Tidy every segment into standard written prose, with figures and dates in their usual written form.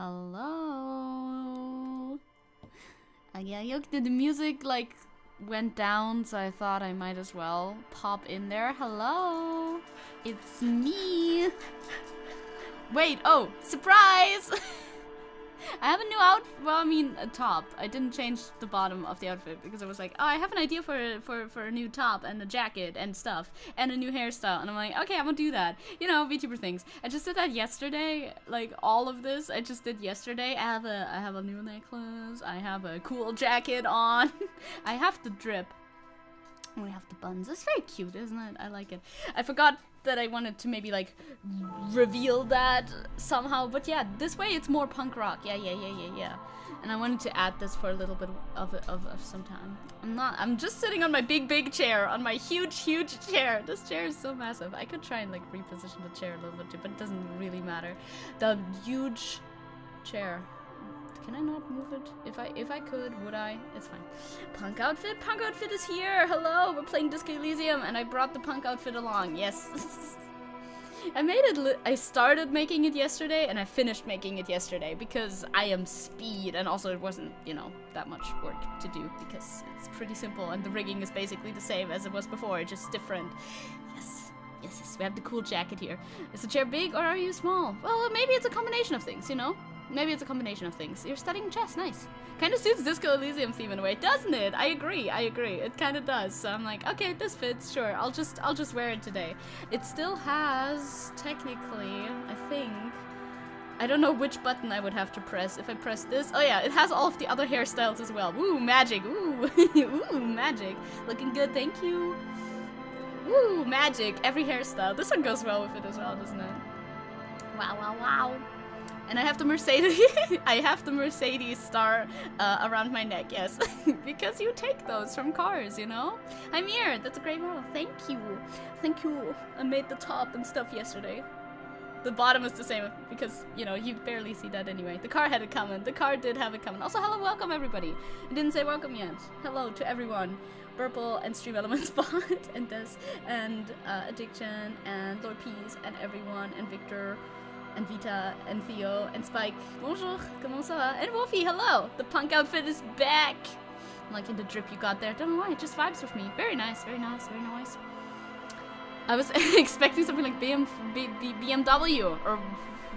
Hello. Yeah, the music like went down, so I thought I might as well pop in there. Hello, it's me. Wait, oh, surprise! I have a new outfit. Well, I mean, a top. I didn't change the bottom of the outfit because I was like, oh, I have an idea for a new top and a jacket and stuff and a new hairstyle. And I'm like, okay, I'm gonna do that. You know, VTuber things. I just did that yesterday. Like all of this, I just did yesterday. I have a new necklace. I have a cool jacket on. I have the drip. We have the buns. It's very cute, isn't it? I like it. I forgot that I wanted to maybe like reveal that somehow, but yeah, this way it's more punk rock. Yeah. And I wanted to add this for a little bit of some time. I'm just sitting on my big chair, on my huge chair. This chair is so massive. I could try and like reposition the chair a little bit too, but it doesn't really matter. The huge chair. Can I not move it? If I could, would I? It's fine. Punk outfit is here. Hello, we're playing Disco Elysium, and I brought the punk outfit along. Yes. I made it. I started making it yesterday, and I finished making it yesterday because I am speed, and also it wasn't, you know, that much work to do because it's pretty simple, and the rigging is basically the same as it was before, just different. Yes. We have the cool jacket here. Is the chair big or are you small? Well, maybe it's a combination of things, you know. Maybe it's a combination of things. You're studying chess, nice. Kind of suits Disco Elysium theme in a way, doesn't it? I agree. It kind of does. So I'm like, okay, this fits, sure. I'll just wear it today. It still has, technically, I think, I don't know which button I would have to press. If I press this, oh yeah, it has all of the other hairstyles as well. Ooh, magic, ooh, ooh, magic. Looking good, thank you. Ooh, magic, every hairstyle. This one goes well with it as well, doesn't it? Wow. And I have the Mercedes star around my neck, yes. Because you take those from cars, you know? I'm here, that's a great model. Thank you. I made the top and stuff yesterday. The bottom is the same because, you know, you barely see that anyway. The car had it coming. The car did have it coming. Also, hello, welcome everybody. I didn't say welcome yet. Hello to everyone. Purple and StreamElements bot and this and Addiction and Lord Peas and everyone and Victor and Vita, and Theo, and Spike. Bonjour, comment ça va? And Wolfie, hello! The punk outfit is back! I'm liking the drip you got there. Don't know why, it just vibes with me. Very nice. I was expecting something like BMW or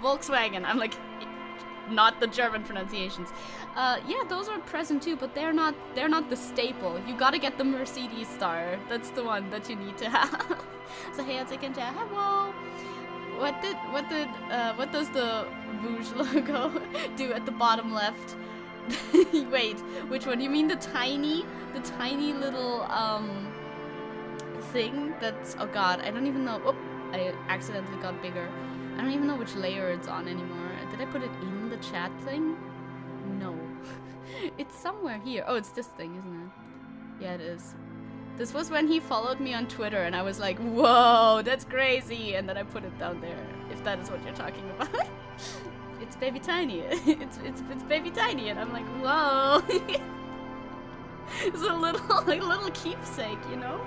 Volkswagen. I'm like, not the German pronunciations. Yeah, those are present too, but they're not the staple. You gotta get the Mercedes star. That's the one that you need to have. So hey, it's Zecke. Hello! What does the Rouge logo do at the bottom left? Wait, which one? You mean the tiny little thing that's, oh god, I don't even know. Oh, I accidentally got bigger. I don't even know which layer it's on anymore. Did I put it in the chat thing? No. It's somewhere here. Oh, it's this thing, isn't it? Yeah, it is. This was when he followed me on Twitter and I was like, whoa, that's crazy. And then I put it down there, if that is what you're talking about. It's baby tiny. It's baby tiny. And I'm like, whoa. It's a little keepsake, you know?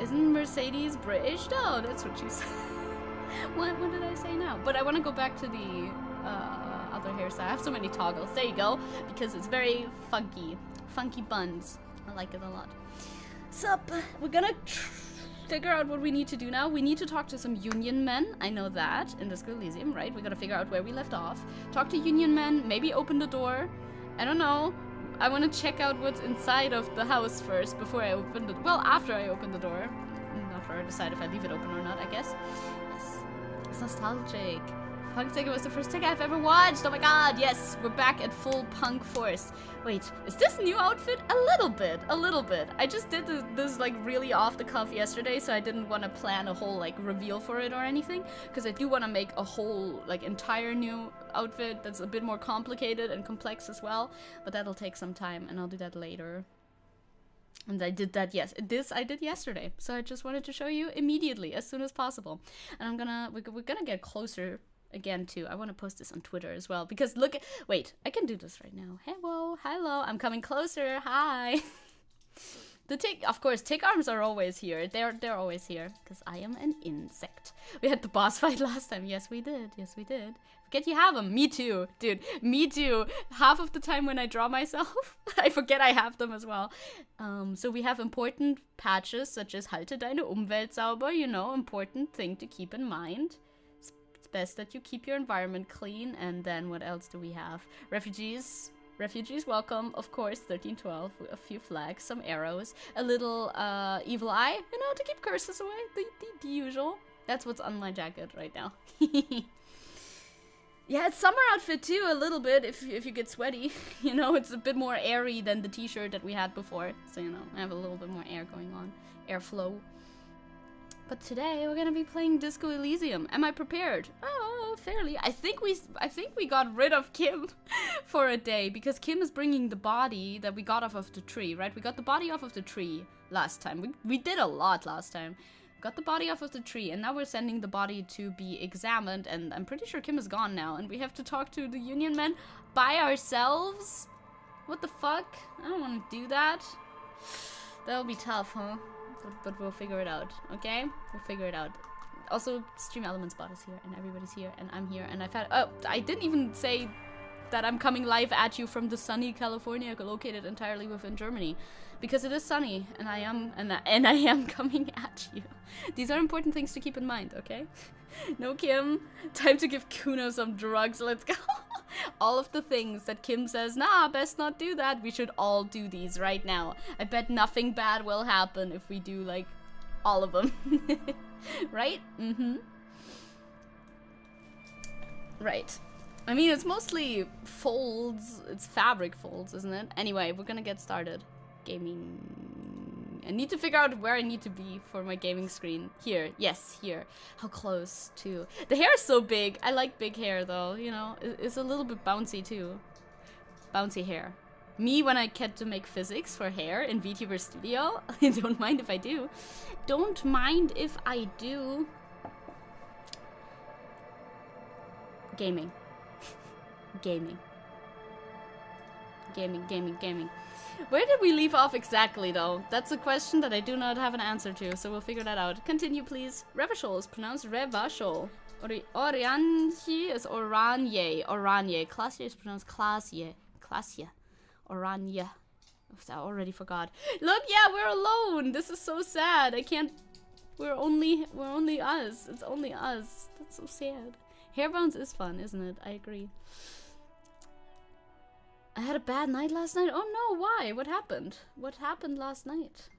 Isn't Mercedes British? No, that's what she said. What did I say now? But I want to go back to the other hairstyle. I have so many toggles. There you go. Because it's very funky. Funky buns. I like it a lot. Sup, we're gonna figure out what we need to do now. We need to talk to some union men. I know that in Disco Elysium, right? We gotta figure out where we left off. Talk to union men, maybe open the door. I don't know. I want to check out what's inside of the house first before I open the... Well, after I open the door. After I decide if I leave it open or not, I guess. Yes. It's nostalgic. Punk Zecke was the first Zecke I've ever watched. Oh my god, yes. We're back at full punk force. Wait, is this new outfit? A little bit. I just did this like really off the cuff yesterday, so I didn't want to plan a whole like reveal for it or anything. Because I do want to make a whole like entire new outfit that's a bit more complicated and complex as well. But that'll take some time and I'll do that later. And I did that, yes. This I did yesterday. So I just wanted to show you immediately, as soon as possible. And we're gonna get closer again too. I want to post this on Twitter as well because look at, wait, I can do this right now. Hello, I'm coming closer. Hi. Of course, tick arms are always here. They're always here because I am an insect. We had the boss fight last time. Yes, we did. Yes, we did. Forget you have them. Me too, dude. Me too. Half of the time when I draw myself, I forget I have them as well. So we have important patches such as halte deine Umwelt sauber. You know, important thing to keep in mind. It's best that you keep your environment clean. And then what else do we have? Refugees. Refugees welcome, of course, 1312, a few flags, some arrows, a little evil eye, you know, to keep curses away, the usual. That's what's on my jacket right now. Yeah, it's summer outfit too, a little bit, if you get sweaty. You know, it's a bit more airy than the t-shirt that we had before. So, you know, I have a little bit more air going on, airflow. But today we're gonna be playing Disco Elysium. Am I prepared? Oh, fairly. I think we got rid of Kim for a day because Kim is bringing the body that we got off of the tree, right? We got the body off of the tree last time. We did a lot last time. Got the body off of the tree, and now we're sending the body to be examined. And I'm pretty sure Kim is gone now, and we have to talk to the union men by ourselves. What the fuck? I don't want to do that. That'll be tough, huh? But we'll figure it out, okay? We'll figure it out. Also, StreamElements bot is here, and everybody's here, and I'm here, and I've had— oh, I didn't even say that I'm coming live at you from the sunny California, located entirely within Germany. Because it is sunny, and I am coming at you. These are important things to keep in mind, okay? No, Kim. Time to give Kuno some drugs, let's go. All of the things that Kim says, nah, best not do that. We should all do these right now. I bet nothing bad will happen if we do, like, all of them. Right? Mm-hmm. Right. I mean, it's mostly folds. It's fabric folds, isn't it? Anyway, we're gonna get started. Gaming. I need to figure out where I need to be for my gaming screen. Here. Yes, here. How close to... The hair is so big. I like big hair, though. You know, it's a little bit bouncy, too. Bouncy hair. Me, when I get to make physics for hair in VTuber Studio. I don't mind if I do. Don't mind if I do. Gaming. Gaming. Gaming, gaming, gaming. Where did we leave off exactly, though? That's a question that I do not have an answer to, so we'll figure that out. Continue, please. Revachol is pronounced Revachol. Oranje is Oranje. Oranje. Klasje is pronounced Klasje. Klasje. Oranje. I already forgot. Look, yeah, we're alone. This is so sad. I can't... We're only us. It's only us. That's so sad. Hairbounds is fun, isn't it? I agree. I had a bad night last night? Oh no, why? What happened? What happened last night?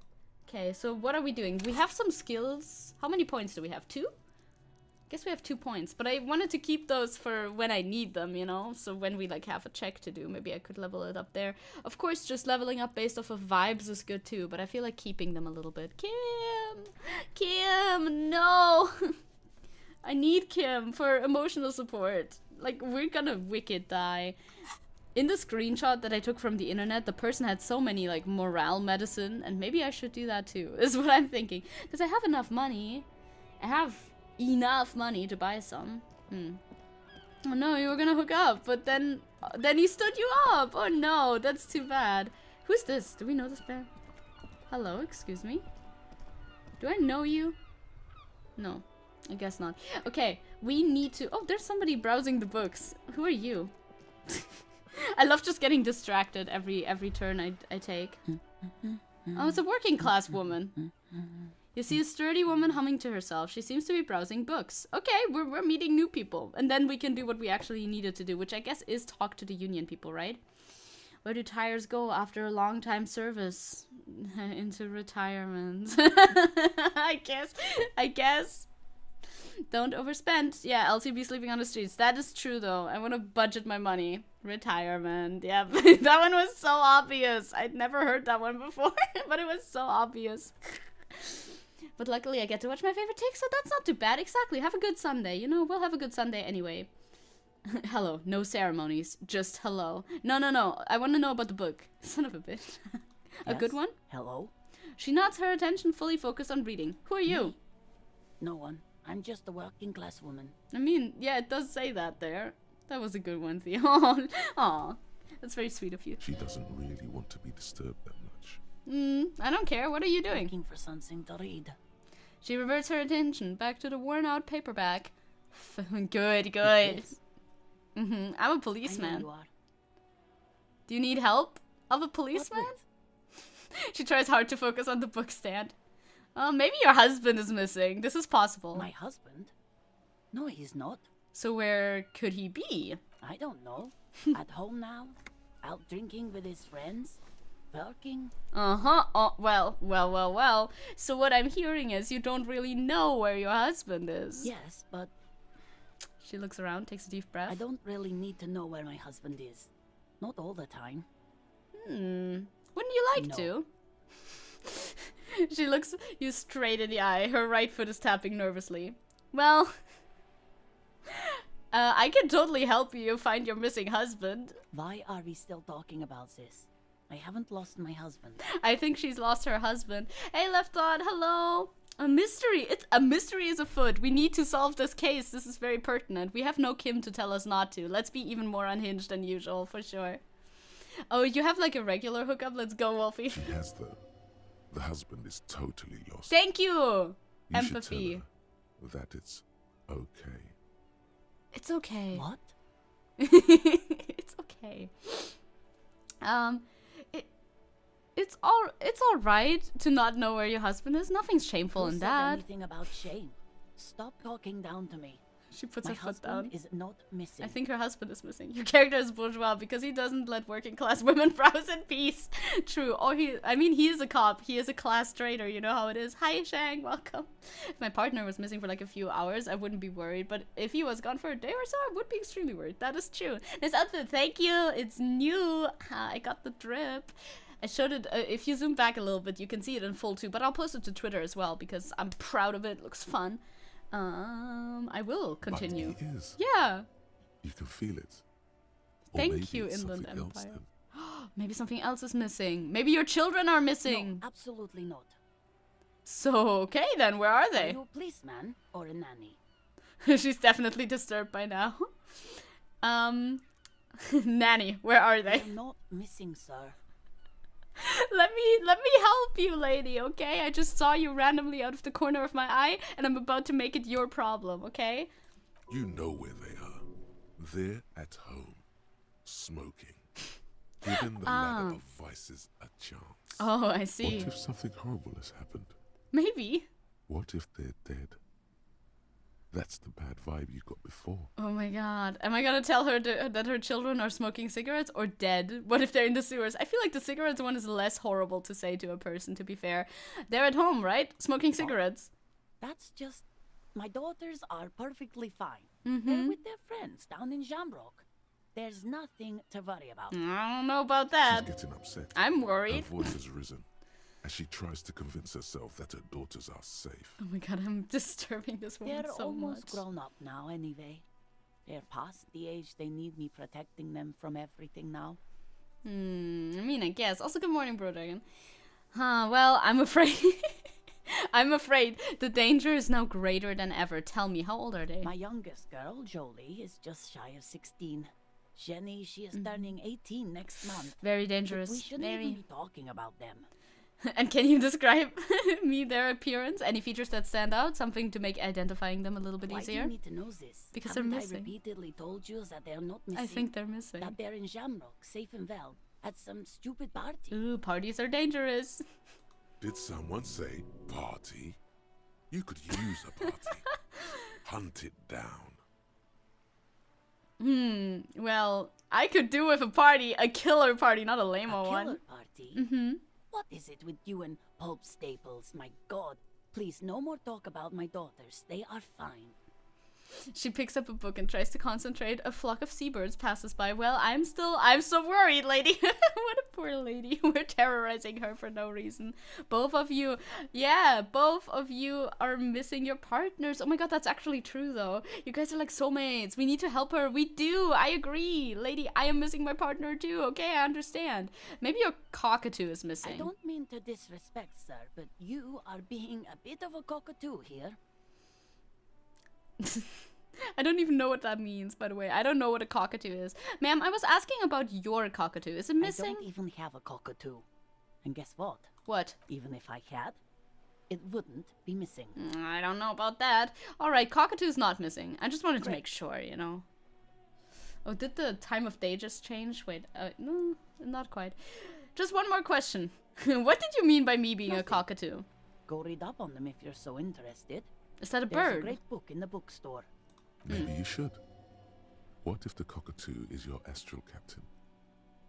Okay, so what are we doing? We have some skills. How many points do we have? 2? Guess we have 2 points, but I wanted to keep those for when I need them, you know? So when we like have a check to do, maybe I could level it up there. Of course, just leveling up based off of vibes is good too, but I feel like keeping them a little bit. Kim! Kim, no! I need Kim for emotional support. Like, we're gonna wicked die. In the screenshot that I took from the internet, the person had so many, like, morale medicine, and maybe I should do that too, is what I'm thinking. Because I have enough money. I have enough money to buy some. Oh no, you were gonna hook up, but then he stood you up! Oh no, that's too bad. Who's this? Do we know this bear? Hello, excuse me? Do I know you? No, I guess not. Okay, we need to... Oh, there's somebody browsing the books. Who are you? I love just getting distracted every turn I take. Oh, it's a working class woman. You see a sturdy woman humming to herself. She seems to be browsing books. Okay, we're meeting new people. And then we can do what we actually needed to do, which I guess is talk to the union people, right? Where do tires go after a long time service? Into retirement. I guess. Don't overspend. Yeah, LCB sleeping on the streets. That is true, though. I want to budget my money. Retirement. Yeah, that one was so obvious. I'd never heard that one before, but it was so obvious. But luckily, I get to watch my favorite take, so that's not too bad. Exactly. Have a good Sunday. You know, we'll have a good Sunday anyway. Hello. No ceremonies. Just hello. No. I want to know about the book. Son of a bitch. A Yes? good one? Hello? She nods her attention, fully focused on reading. Who are you? Me? No one. I'm just a working class woman. I mean, yeah, it does say that there. That was a good one, Theo. Aw. That's very sweet of you. She doesn't really want to be disturbed that much. I don't care. What are you doing? Looking for something to read. She reverts her attention back to the worn-out paperback. Good. Yes. I'm a I know policeman. you are. Do you need help of a What policeman? with? She tries hard to focus on the book stand. Maybe your husband is missing. This is possible. My husband? No, he's not. So where could he be? I don't know. At home now? Out drinking with his friends? Working? Uh-huh. Well. So what I'm hearing is you don't really know where your husband is. Yes, but She looks around, takes a deep breath. I don't really need to know where my husband is. Not all the time. Wouldn't you like No. to? She looks you straight in the eye. Her right foot is tapping nervously. Well, I can totally help you find your missing husband. Why are we still talking about this? I haven't lost my husband. I think she's lost her husband. Hey, Left Thought, hello. A mystery. A mystery is afoot. We need to solve this case. This is very pertinent. We have no Kim to tell us not to. Let's be even more unhinged than usual, for sure. Oh, you have like a regular hookup? Let's go, Wolfie. She has the husband is totally lost. Thank you. You should Empathy. tell her that it's okay. It's okay. What? It's okay. It's all right to not know where your husband is. Nothing's shameful Who in said that. anything about shame? Stop talking down to me. She puts My her foot husband down. is not missing. I think her husband is missing. Your character is bourgeois because he doesn't let working class women browse in peace. True. Or he is a cop. He is a class traitor. You know how it is. Hi, Shang. Welcome. If my partner was missing for like a few hours, I wouldn't be worried. But if he was gone for a day or so, I would be extremely worried. That is true. This outfit, thank you. It's new. I got the drip. I showed it. If you zoom back a little bit, you can see it in full too. But I'll post it to Twitter as well because I'm proud of it. It looks fun. I will continue. But he is. Yeah. You can feel it. Or Thank maybe you, it's Inland something else Empire. then. Maybe something else is missing. Maybe your children are missing. No, absolutely not. So, okay then, where are Are they? you a policeman or a nanny? She's definitely disturbed by now. Nanny, where are they? They're not missing, sir. Let me help you, lady, okay? I just saw you randomly out of the corner of my eye, and I'm about to make it your problem, okay? You know where they are. They're at home, smoking, giving the ladder of vices a chance. Oh, I see. What if something horrible has happened? Maybe. What if they're dead? That's the bad vibe you got before. Oh my god. Am I gonna tell her that her children are smoking cigarettes or dead? What if they're in the sewers? I feel like the cigarettes one is less horrible to say to a person, to be fair. They're at home, right? Smoking cigarettes. That's just... My daughters are perfectly fine. Mm-hmm. They're with their friends down in Jamrock. There's nothing to worry about. I don't know about She's that. getting upset. I'm Her worried. voice has risen as she tries to convince herself that her daughters are safe. Oh my god, I'm disturbing this woman They're so almost much. grown up now anyway. They're past the age they need me protecting them from everything now. I mean, I guess. Also, good morning, Bro Dragon. Well, I'm afraid... I'm afraid the danger is now greater than ever. Tell me, how old are they? My youngest girl, Jolie, is just shy of 16. Jenny, she is turning 18 next month. Very But dangerous. we shouldn't Very. even be talking about them. And can you describe me their appearance? Any features that stand out? Something to make identifying them a little bit Why do easier? you need to know this? Because Haven't they're I missing. repeatedly told you that they're not missing? I think they're missing. That they're in Jamrock, safe and well, at some stupid party. Ooh, parties are dangerous. Did someone say party? You could use a party. Hunt it down. Well, I could do with a party, a killer party, not a A lame-o killer one. party? What is it with you and Pulp Staples? My god. Please, no more talk about my daughters. They are fine. She picks up a book and tries to concentrate. A flock of seabirds passes by. Well, I'm still worried, lady. What a poor lady. We're terrorizing her for no reason. Both of you are missing your partners. Oh my god, that's actually true though. You guys are like soulmates. We need to help her. We do. I agree. Lady, I am missing my partner too. Okay, I understand. Maybe your cockatoo is missing. I don't mean to disrespect, sir, but you are being a bit of a cockatoo here. I don't even know what that means, by the way. I don't know what a cockatoo is. Ma'am, I was asking about your cockatoo. Is it I missing? don't even have a cockatoo. And guess what? What? Even if I had, it wouldn't be missing. I don't know about that. Alright, cockatoo's not missing. I just wanted to make sure, you know. Oh, did the time of day just change? Wait, no, not quite. Just one more question. What did you mean by me being a cockatoo? Go read up on them if you're so interested. Is that a There's bird? a great book in the bookstore. Maybe you should. What if the cockatoo is your astral captain?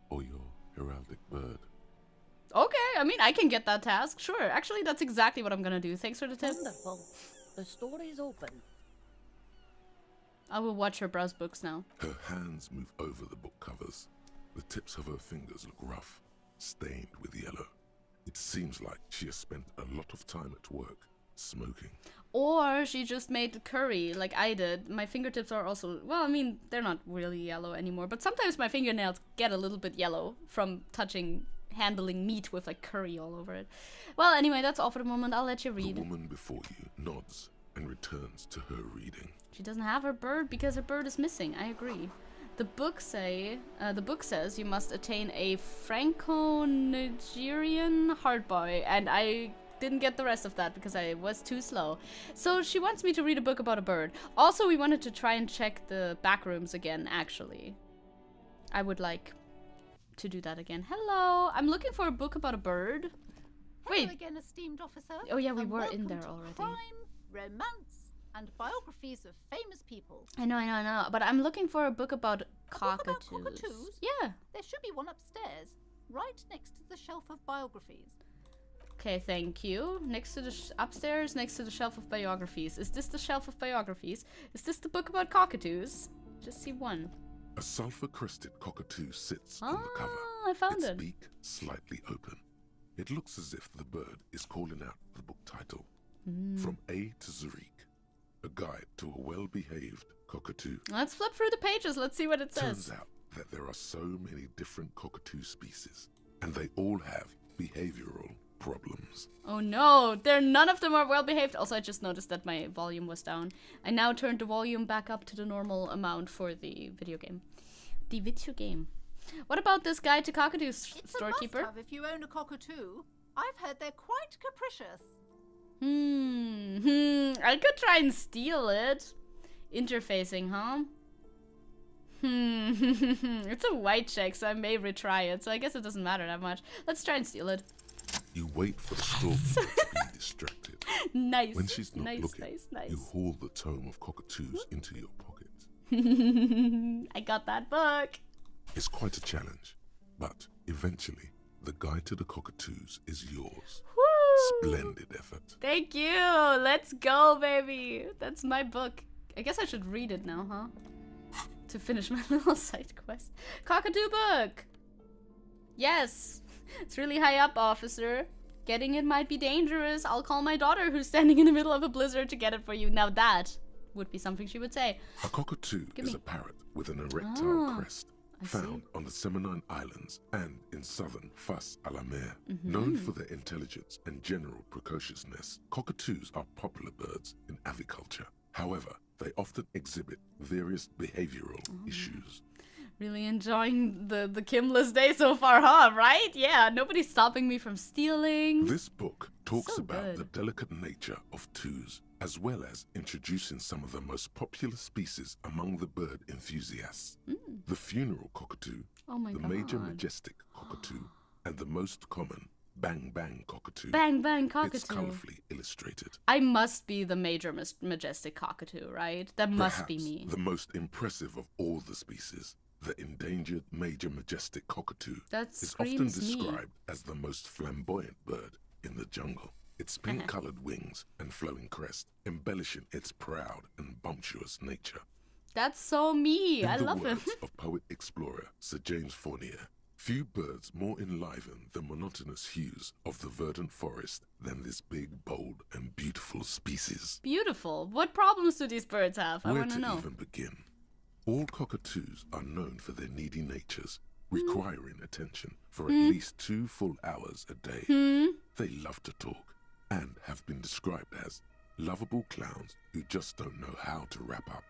Or your heraldic bird? Okay, I mean, I can get that task. Sure, actually, that's exactly what I'm gonna do. Thanks for the tip. Wonderful. The store is open. I will watch her browse books now. Her hands move over the book covers. The tips of her fingers look rough, stained with yellow. It seems like she has spent a lot of time at work, smoking. Or she just made curry, like I did. My fingertips are also, well, I mean, they're not really yellow anymore, but sometimes my fingernails get a little bit yellow from handling meat with like curry all over it. Well, anyway, that's all for the moment. I'll let you read. The woman before you nods and returns to her reading. She doesn't have her bird because her bird is missing. I agree. The book says you must attain a Franco-Nigerian hard boy, and I didn't get the rest of that because I was too slow. So she wants me to read a book about a bird. Also, we wanted to try and check the back rooms again, actually. I would like to do that again. Hello, I'm looking for a book about a bird. Hello again, esteemed officer. Oh yeah, we and were in welcome there to already. Crime, romance, and biographies of famous people. I know. But I'm looking for a book about cockatoos. Book about cockatoos? Yeah. There should be one upstairs, right next to the shelf of biographies. Okay, thank you. Next to the upstairs, next to the shelf of biographies. Is this the shelf of biographies? Is this the book about cockatoos? Just see one. A sulfur-crested cockatoo sits on the cover. I found its it. beak slightly open. It looks as if the bird is calling out the book title. From A to Zurich, a guide to a well-behaved cockatoo. Let's flip through the pages. Let's see what it says. Turns out that there are so many different cockatoo species, and they all have behavioral problems. Oh no, none of them are well behaved. Also, I just noticed that my volume was down. I now turned the volume back up to the normal amount for the video game. The video game. What about this guide to cockatoos, It's storekeeper? a must-have if you own a cockatoo. I've heard they're quite capricious. I could try and steal it. Interfacing, huh? It's a white check, so I may retry it, so I guess it doesn't matter that much. Let's try and steal it. You wait for the storekeeper to be distracted. Nice. When she's not looking, nice. you haul the tome of cockatoos into your pocket. I got that book. It's quite a challenge, but eventually, the guide to the cockatoos is yours. Woo! Splendid effort. Thank you. Let's go, baby. That's my book. I guess I should read it now, huh? To finish my little side quest. Cockatoo book. Yes. It's really high up, officer. Getting it might be dangerous. I'll call my daughter who's standing in the middle of a blizzard to get it for you. Now that would be something she would say. A cockatoo Give is me. a parrot with an erectile Ah, crest, I found see. on the Seminine Islands and in southern Fas a la Mer. Known for their intelligence and general precociousness, cockatoos are popular birds in aviculture. However, they often exhibit various behavioral issues. Really enjoying the Kimless day so far, huh? Right? Yeah, nobody's stopping me from stealing. This book talks So about good. the delicate nature of toos, as well as introducing some of the most popular species among the bird enthusiasts. The funeral cockatoo, Oh my the god. major majestic cockatoo, and the most common bang bang cockatoo. Bang bang It's cockatoo. colorfully illustrated. I must be the major majestic cockatoo, right? That must be Perhaps me. the most impressive of all the species, the endangered major majestic cockatoo, That is often screams me. described as the most flamboyant bird in the jungle. Its pink-colored wings and flowing crest embellishing its proud and bumptious nature. That's so me. In I the love him. words of poet-explorer Sir James Fournier, few birds more enliven the monotonous hues of the verdant forest than this big, bold, and beautiful species. Beautiful. What problems do these birds have? I Where want to to know. even begin? All cockatoos are known for their needy natures, requiring attention for at least 2 full hours a day. They love to talk and have been described as lovable clowns who just don't know how to wrap up.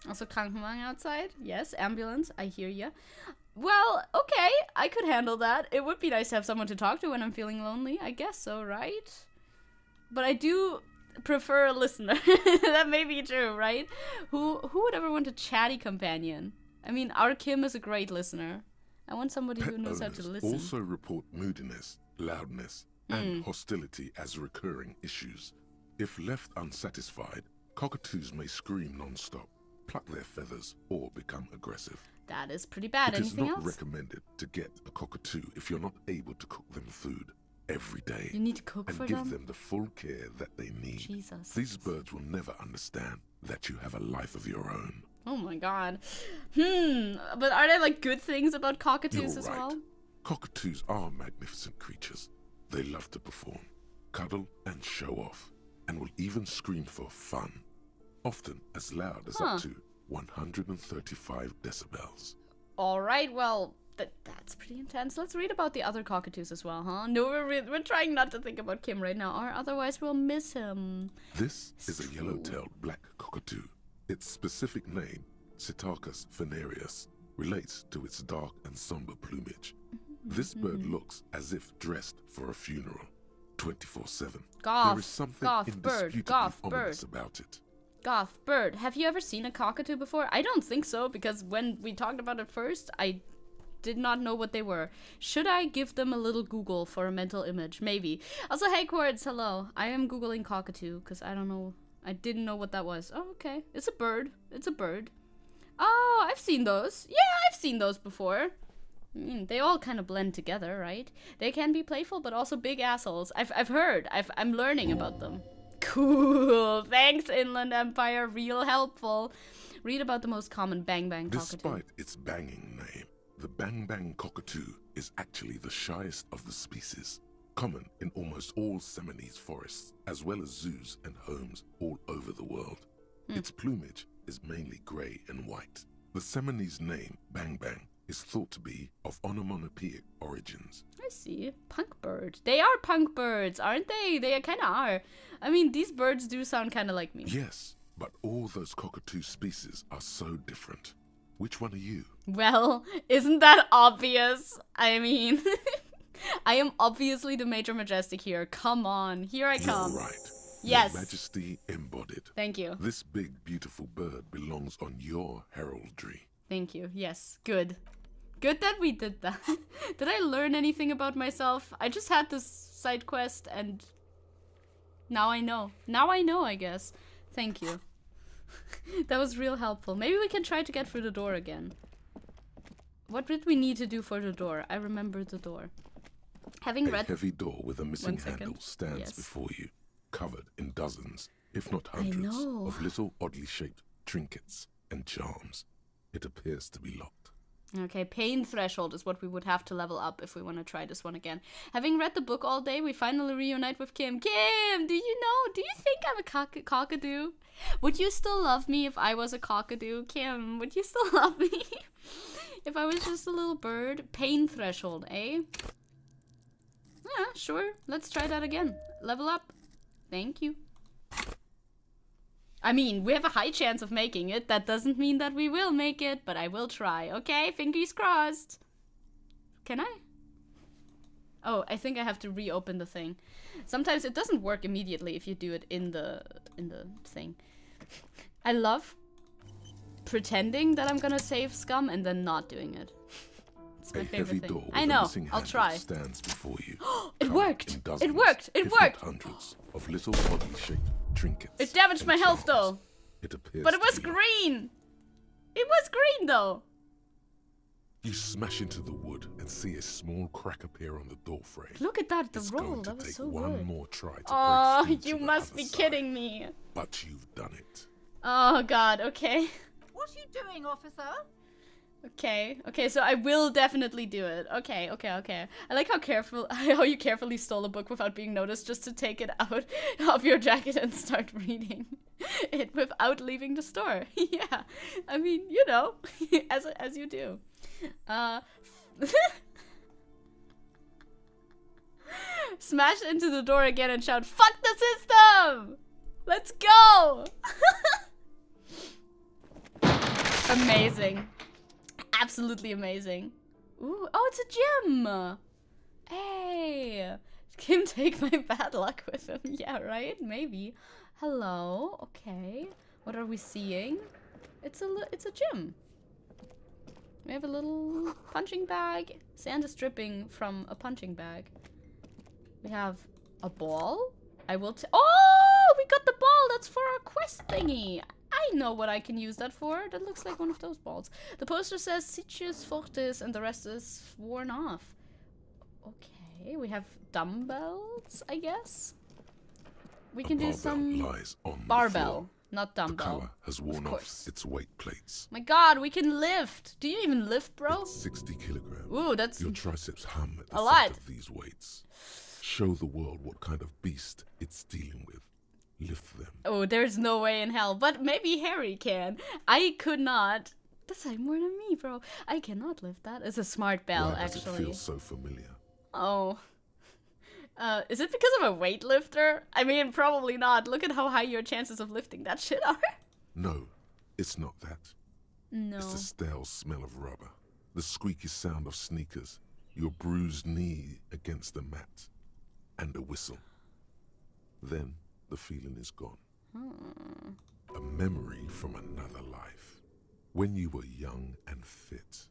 Also Krankenwagen outside. Yes, ambulance. I hear ya. Well, okay, I could handle that. It would be nice to have someone to talk to when I'm feeling lonely. I guess so, right? But I do prefer a listener. That may be true, right? Who would ever want a chatty companion? I mean, our Kim is a great listener. I want somebody Pet who knows how owners to listen. also report moodiness, loudness, and hostility as recurring issues. If left unsatisfied, cockatoos may scream non-stop, pluck their feathers, or become aggressive. That is pretty bad. It is Anything not else? recommended to get a cockatoo if you're not able to cook them food every day. You need to cook and for give them? them the full care that they need. Jesus. These birds will never understand that you have a life of your own. Oh my god. But are there like good things about cockatoos You're as right. well? Cockatoos are magnificent creatures. They love to perform, cuddle, and show off, and will even scream for fun, often as loud as up to 135 decibels. Alright, well, that's pretty intense. Let's read about the other cockatoos as well, huh? No, we're trying not to think about Kim right now, or otherwise we'll miss him. This is a yellow-tailed black cockatoo. Its specific name, Psittacus venereus, relates to its dark and somber plumage. This bird looks as if dressed for a funeral, 24/7. There is something indisputably ominous about it. Goth bird. Have you ever seen a cockatoo before? I don't think so, because when we talked about it first, I did not know what they were. Should I give them a little Google for a mental image? Maybe. Also, hey Quartz, hello. I am Googling cockatoo, because I don't know. I didn't know what that was. Oh, okay. It's a bird. It's a bird. Oh, I've seen those. Yeah, I've seen those before. I mean, they all kind of blend together, right? They can be playful, but also big assholes. I've heard. I'm learning about them. Cool. Thanks, Inland Empire. Real helpful. Read about the most common bang bang cockatoo. Despite its banging name, the bang bang cockatoo is actually the shyest of the species. Common in almost all Seminoles forests, as well as zoos and homes all over the world. Its plumage is mainly grey and white. The Seminoles name, bang bang, is thought to be of onomatopoeic origins. I see. Punk bird. They are punk birds, aren't they? They kind of are. I mean, these birds do sound kind of like me. Yes, but all those cockatoo species are so different. Which one are you? Well, isn't that obvious? I mean, I am obviously the Major Majestic here. Come on, here I come. You're right. Yes. Your Majesty embodied. Thank you. This big, beautiful bird belongs on your heraldry. Thank you. Yes, good. Good that we did that. Did I learn anything about myself? I just had this side quest and now I know. Now I know, I guess. Thank you. That was real helpful. Maybe we can try to get through the door again. What did we need to do for the door? I remember the door. Having A read... heavy door with a missing 1 second. handle stands Yes. before you, covered in dozens, if not hundreds, know. of little oddly shaped trinkets and charms. It appears to be locked. Okay, pain threshold is what we would have to level up if we want to try this one again. Having read the book all day, we finally reunite with Kim. Kim, do you think I'm a cockatoo? Would you still love me if I was a cockatoo? Kim, would you still love me if I was just a little bird? Pain threshold, eh? Yeah, sure. Let's try that again. Level up. Thank you. I mean, we have a high chance of making it. That doesn't mean that we will make it, but I will try, okay? Fingers crossed. Can I? Oh, I think I have to reopen the thing. Sometimes it doesn't work immediately if you do it in the thing. I love pretending that I'm gonna save scum and then not doing it. It's my A favorite heavy thing. door with I a know. missing I'll handle try. stands before you. It covered worked! in dozens, It worked! It if not worked! hundreds of little oddly shaped trinkets. It damaged and my health charms. though. It appears But it to was be locked. green! It was green though! You smash into the wood and see a small crack appear on the door frame. Look at that, the It's roll. going to That was take so one good. more try to Oh, break through you to the must other be side. kidding me. But you've done it. Oh god, okay. What are you doing, officer? Okay, so I will definitely do it. Okay. I like how you carefully stole a book without being noticed just to take it out of your jacket and start reading it without leaving the store. Yeah, I mean, you know, as you do. Smash into the door again and shout, "Fuck the system! Let's go!" Amazing. Absolutely amazing. Ooh, oh, it's a gym! Hey! Can take my bad luck with him. Yeah, right? Maybe. Hello. Okay. What are we seeing? It's a gym. We have a little punching bag. Sand is dripping from a punching bag. We have a ball. Oh! We got the ball! That's for our quest thingy! I know what I can use that for. That looks like one of those balls. The poster says Sitius Fortis and the rest is worn off. Okay, we have dumbbells, I guess. We can do some lies on barbell, not the dumbbell. color has worn off its weight plates. My god, we can lift. Do you even lift, bro? It's 60 kilograms. Ooh, that's Your triceps hum at the a sight lot. of these weights. Show the world what kind of beast it's dealing with. Lift them. Oh, there's no way in hell. But maybe Harry can. I could not. That's like more than me, bro. I cannot lift that. It's a smart bell, Why does it actually. feel so familiar? Oh. Is it because I'm a weightlifter? I mean, probably not. Look at how high your chances of lifting that shit are. No, it's not that. No. It's the stale smell of rubber, the squeaky sound of sneakers, your bruised knee against the mat, and a whistle. Then the feeling is gone. A memory from another life, when you were young and fit.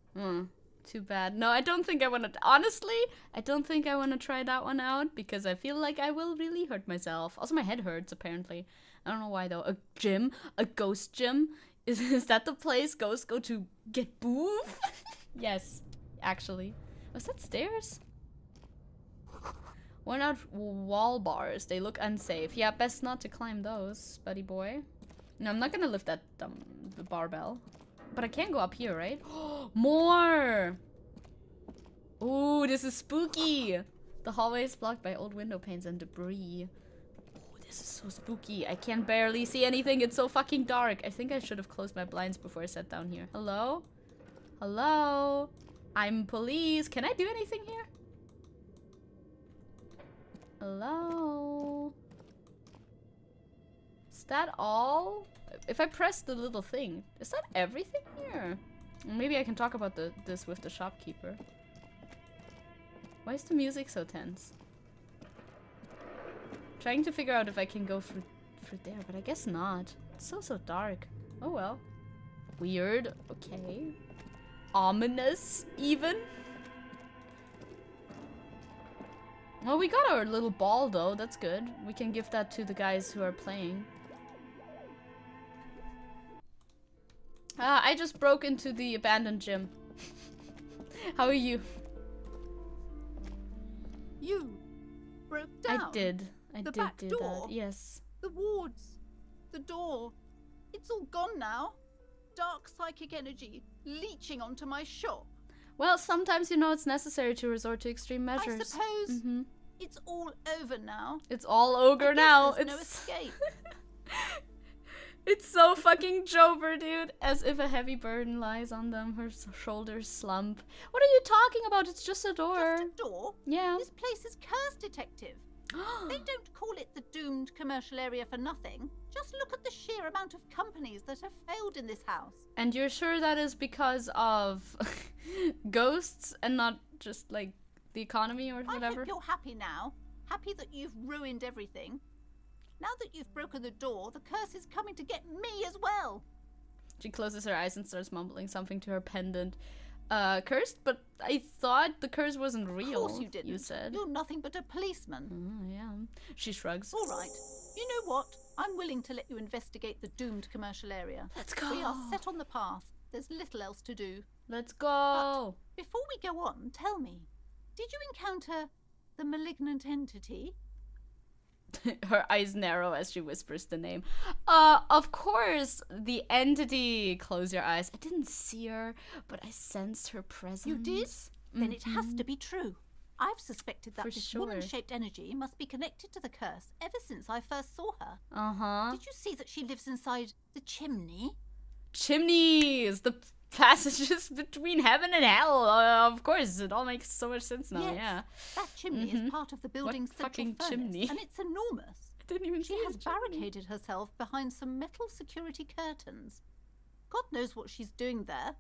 Too bad. No, I don't think I want to. Honestly, I don't think I want to try that one out because I feel like I will really hurt myself. Also, my head hurts apparently. I don't know why though. A gym, a ghost gym. Is that the place ghosts go to get boof? Yes, actually. Was that stairs? Worn out wall bars. They look unsafe. Yeah, best not to climb those, buddy boy. No, I'm not gonna lift that the barbell. But I can go up here, right? More! Ooh, this is spooky! The hallway is blocked by old window panes and debris. Oh, this is so spooky. I can barely see anything. It's so fucking dark. I think I should have closed my blinds before I sat down here. Hello? Hello? I'm police. Can I do anything here? Hello? Is that all? If I press the little thing, is that everything here? Maybe I can talk about this with the shopkeeper. Why is the music so tense? Trying to figure out if I can go through there, but I guess not. It's so dark. Oh well. Weird. Okay. Ominous, even. Well, we got our little ball though. That's good. We can give that to the guys who are playing. I just broke into the abandoned gym. How are you? You broke down. I did. I The did back do door? that. Yes. The wards. The door. It's all gone now. Dark psychic energy leeching onto my shop. Well, sometimes you know it's necessary to resort to extreme measures. I suppose Mhm. it's all over now. It's all ogre I guess now. there's no It's escape. it's so fucking Jover, dude. As if a heavy burden lies on them. Her shoulders slump. What are you talking about? It's just a door. Just a door? Yeah. This place is curse detective. They don't call it the doomed commercial area for nothing. Just look at the sheer amount of companies that have failed in this house. And you're sure that is because of ghosts and not just like the economy or I whatever? hope you're happy now. Happy that you've ruined everything. Now that you've broken the door, the curse is coming to get me as well. She closes her eyes and starts mumbling something to her pendant. Cursed? But I thought the curse wasn't real. Of course you didn't. You said. You're nothing but a policeman. Oh, yeah. She shrugs. All right. You know what? I'm willing to let you investigate the doomed commercial area. Let's go. We are set on the path. There's little else to do. Let's go. Before we go on, tell me, did you encounter the malignant entity? Her eyes narrow as she whispers the name. Of course, the entity. Close your eyes. I didn't see her, but I sensed her presence. You did? Then it has to be true. I've suspected that For this sure. woman-shaped energy must be connected to the curse ever since I first saw her. Uh-huh. Did you see that she lives inside the chimney? Chimneys! The passages between heaven and hell. Of course, it all makes so much sense now, Yes. yeah. That chimney is part of the building's central fucking furnace, chimney? and it's enormous. I didn't even She see has his chimney. barricaded herself behind some metal security curtains. God knows what she's doing there.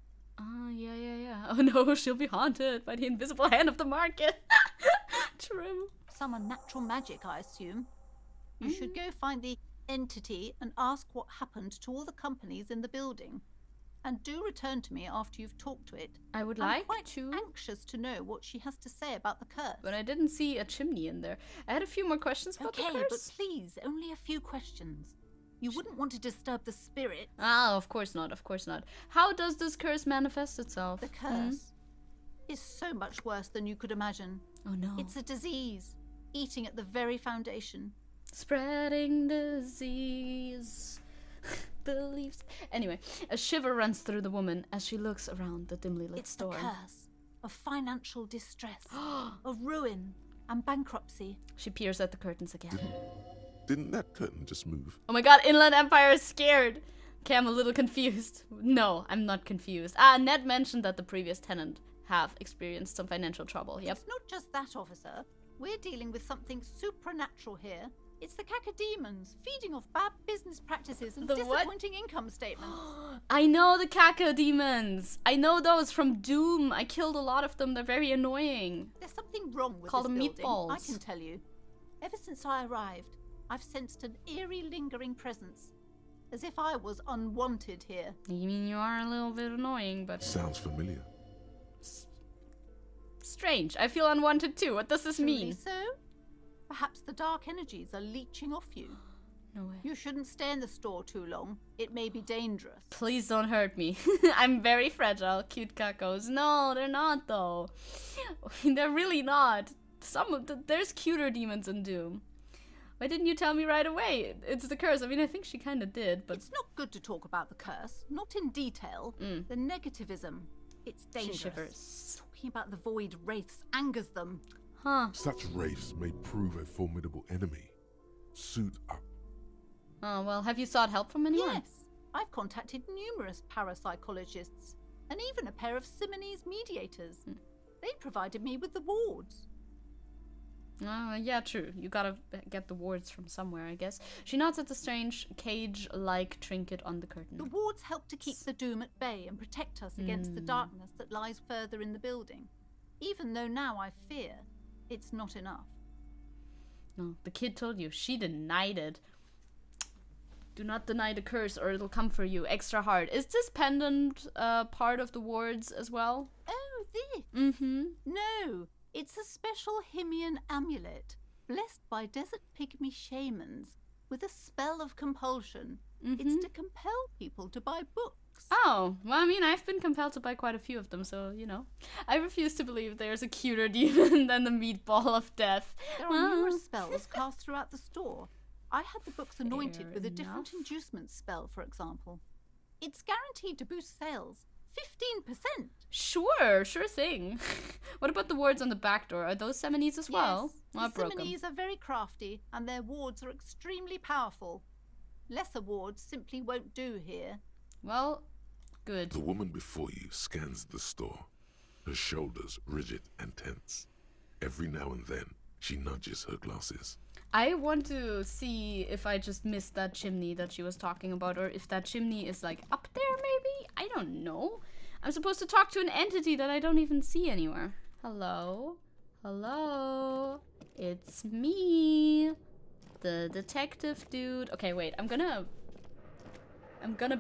Yeah. Oh no, she'll be haunted by the invisible hand of the market. True. Some unnatural magic, I assume. You should go find the entity and ask what happened to all the companies in the building. And do return to me after you've talked to it. I would I'm like quite to. anxious to know what she has to say about the curse. But I didn't see a chimney in there. I had a few more questions about the Okay, curse. but please, only a few questions. You wouldn't want to disturb the spirit. Ah, of course not, of course not. How does this curse manifest itself? The curse is so much worse than you could imagine. Oh no. It's a disease, eating at the very foundation. Spreading disease. Beliefs. Anyway, a shiver runs through the woman as she looks around the dimly lit It's store. the curse of financial distress, of ruin and bankruptcy. She peers at the curtains again. Didn't that curtain just move? Oh my god, Inland Empire is scared. Okay, I'm a little confused. No, I'm not confused. Ned mentioned that the previous tenant have experienced some financial trouble. Yep. It's not just that, officer. We're dealing with something supernatural here. It's the cacodemons feeding off bad business practices and The what? disappointing income statements. I know the cacodemons. I know those from Doom. I killed a lot of them. They're very annoying. There's something wrong with Call this them building, meatballs. I can tell you. Ever since I arrived, I've sensed an eerie, lingering presence, as if I was unwanted here. You mean you are a little bit annoying, but Sounds familiar. strange. I feel unwanted too. What does this Truly mean? so? Perhaps the dark energies are leeching off you. No way. You shouldn't stay in the store too long. It may be dangerous. Please don't hurt me. I'm very fragile. Cute cacos. No, they're not though. They're really not. There's cuter demons in Doom. Why didn't you tell me right away? It's the curse. I mean, I think she kind of did, but It's not good to talk about the curse, not in detail. The negativism. It's she dangerous. shivers. Talking about the void wraiths angers them. Huh. Such wraiths may prove a formidable enemy. Suit up. Oh, well, have you sought help from anyone? Yes, I've contacted numerous parapsychologists and even a pair of Simonese mediators. They provided me with the wards. Yeah, true. You gotta get the wards from somewhere, I guess. She nods at the strange cage-like trinket on the curtain. The wards help to keep the doom at bay and protect us against the darkness that lies further in the building. Even though now I fear, it's not enough. No, the kid told you. She denied it. Do not deny the curse or it'll come for you extra hard. Is this pendant part of the wards as well? Oh, this? Mm-hmm. No, it's a special Himian amulet, blessed by desert pygmy shamans, with a spell of compulsion. It's to compel people to buy books. Oh, well, I mean, I've been compelled to buy quite a few of them, so, you know. I refuse to believe there's a cuter demon than the meatball of death. There are numerous spells cast throughout the store. I had the books anointed Fair with a different enough. inducement spell, for example. It's guaranteed to boost sales 15%. Sure thing. What about the wards on the back door? Are those Simonese as well? Yes, Well, I the broke 'em. Simonese are very crafty, and their wards are extremely powerful. Lesser wards simply won't do here. Well, good. The woman before you scans the store, her shoulders rigid and tense. Every now and then, she nudges her glasses. I want to see if I just missed that chimney that she was talking about, or if that chimney is like up there maybe? I don't know. I'm supposed to talk to an entity that I don't even see anywhere. Hello? Hello? It's me. The detective dude. Okay, wait. I'm gonna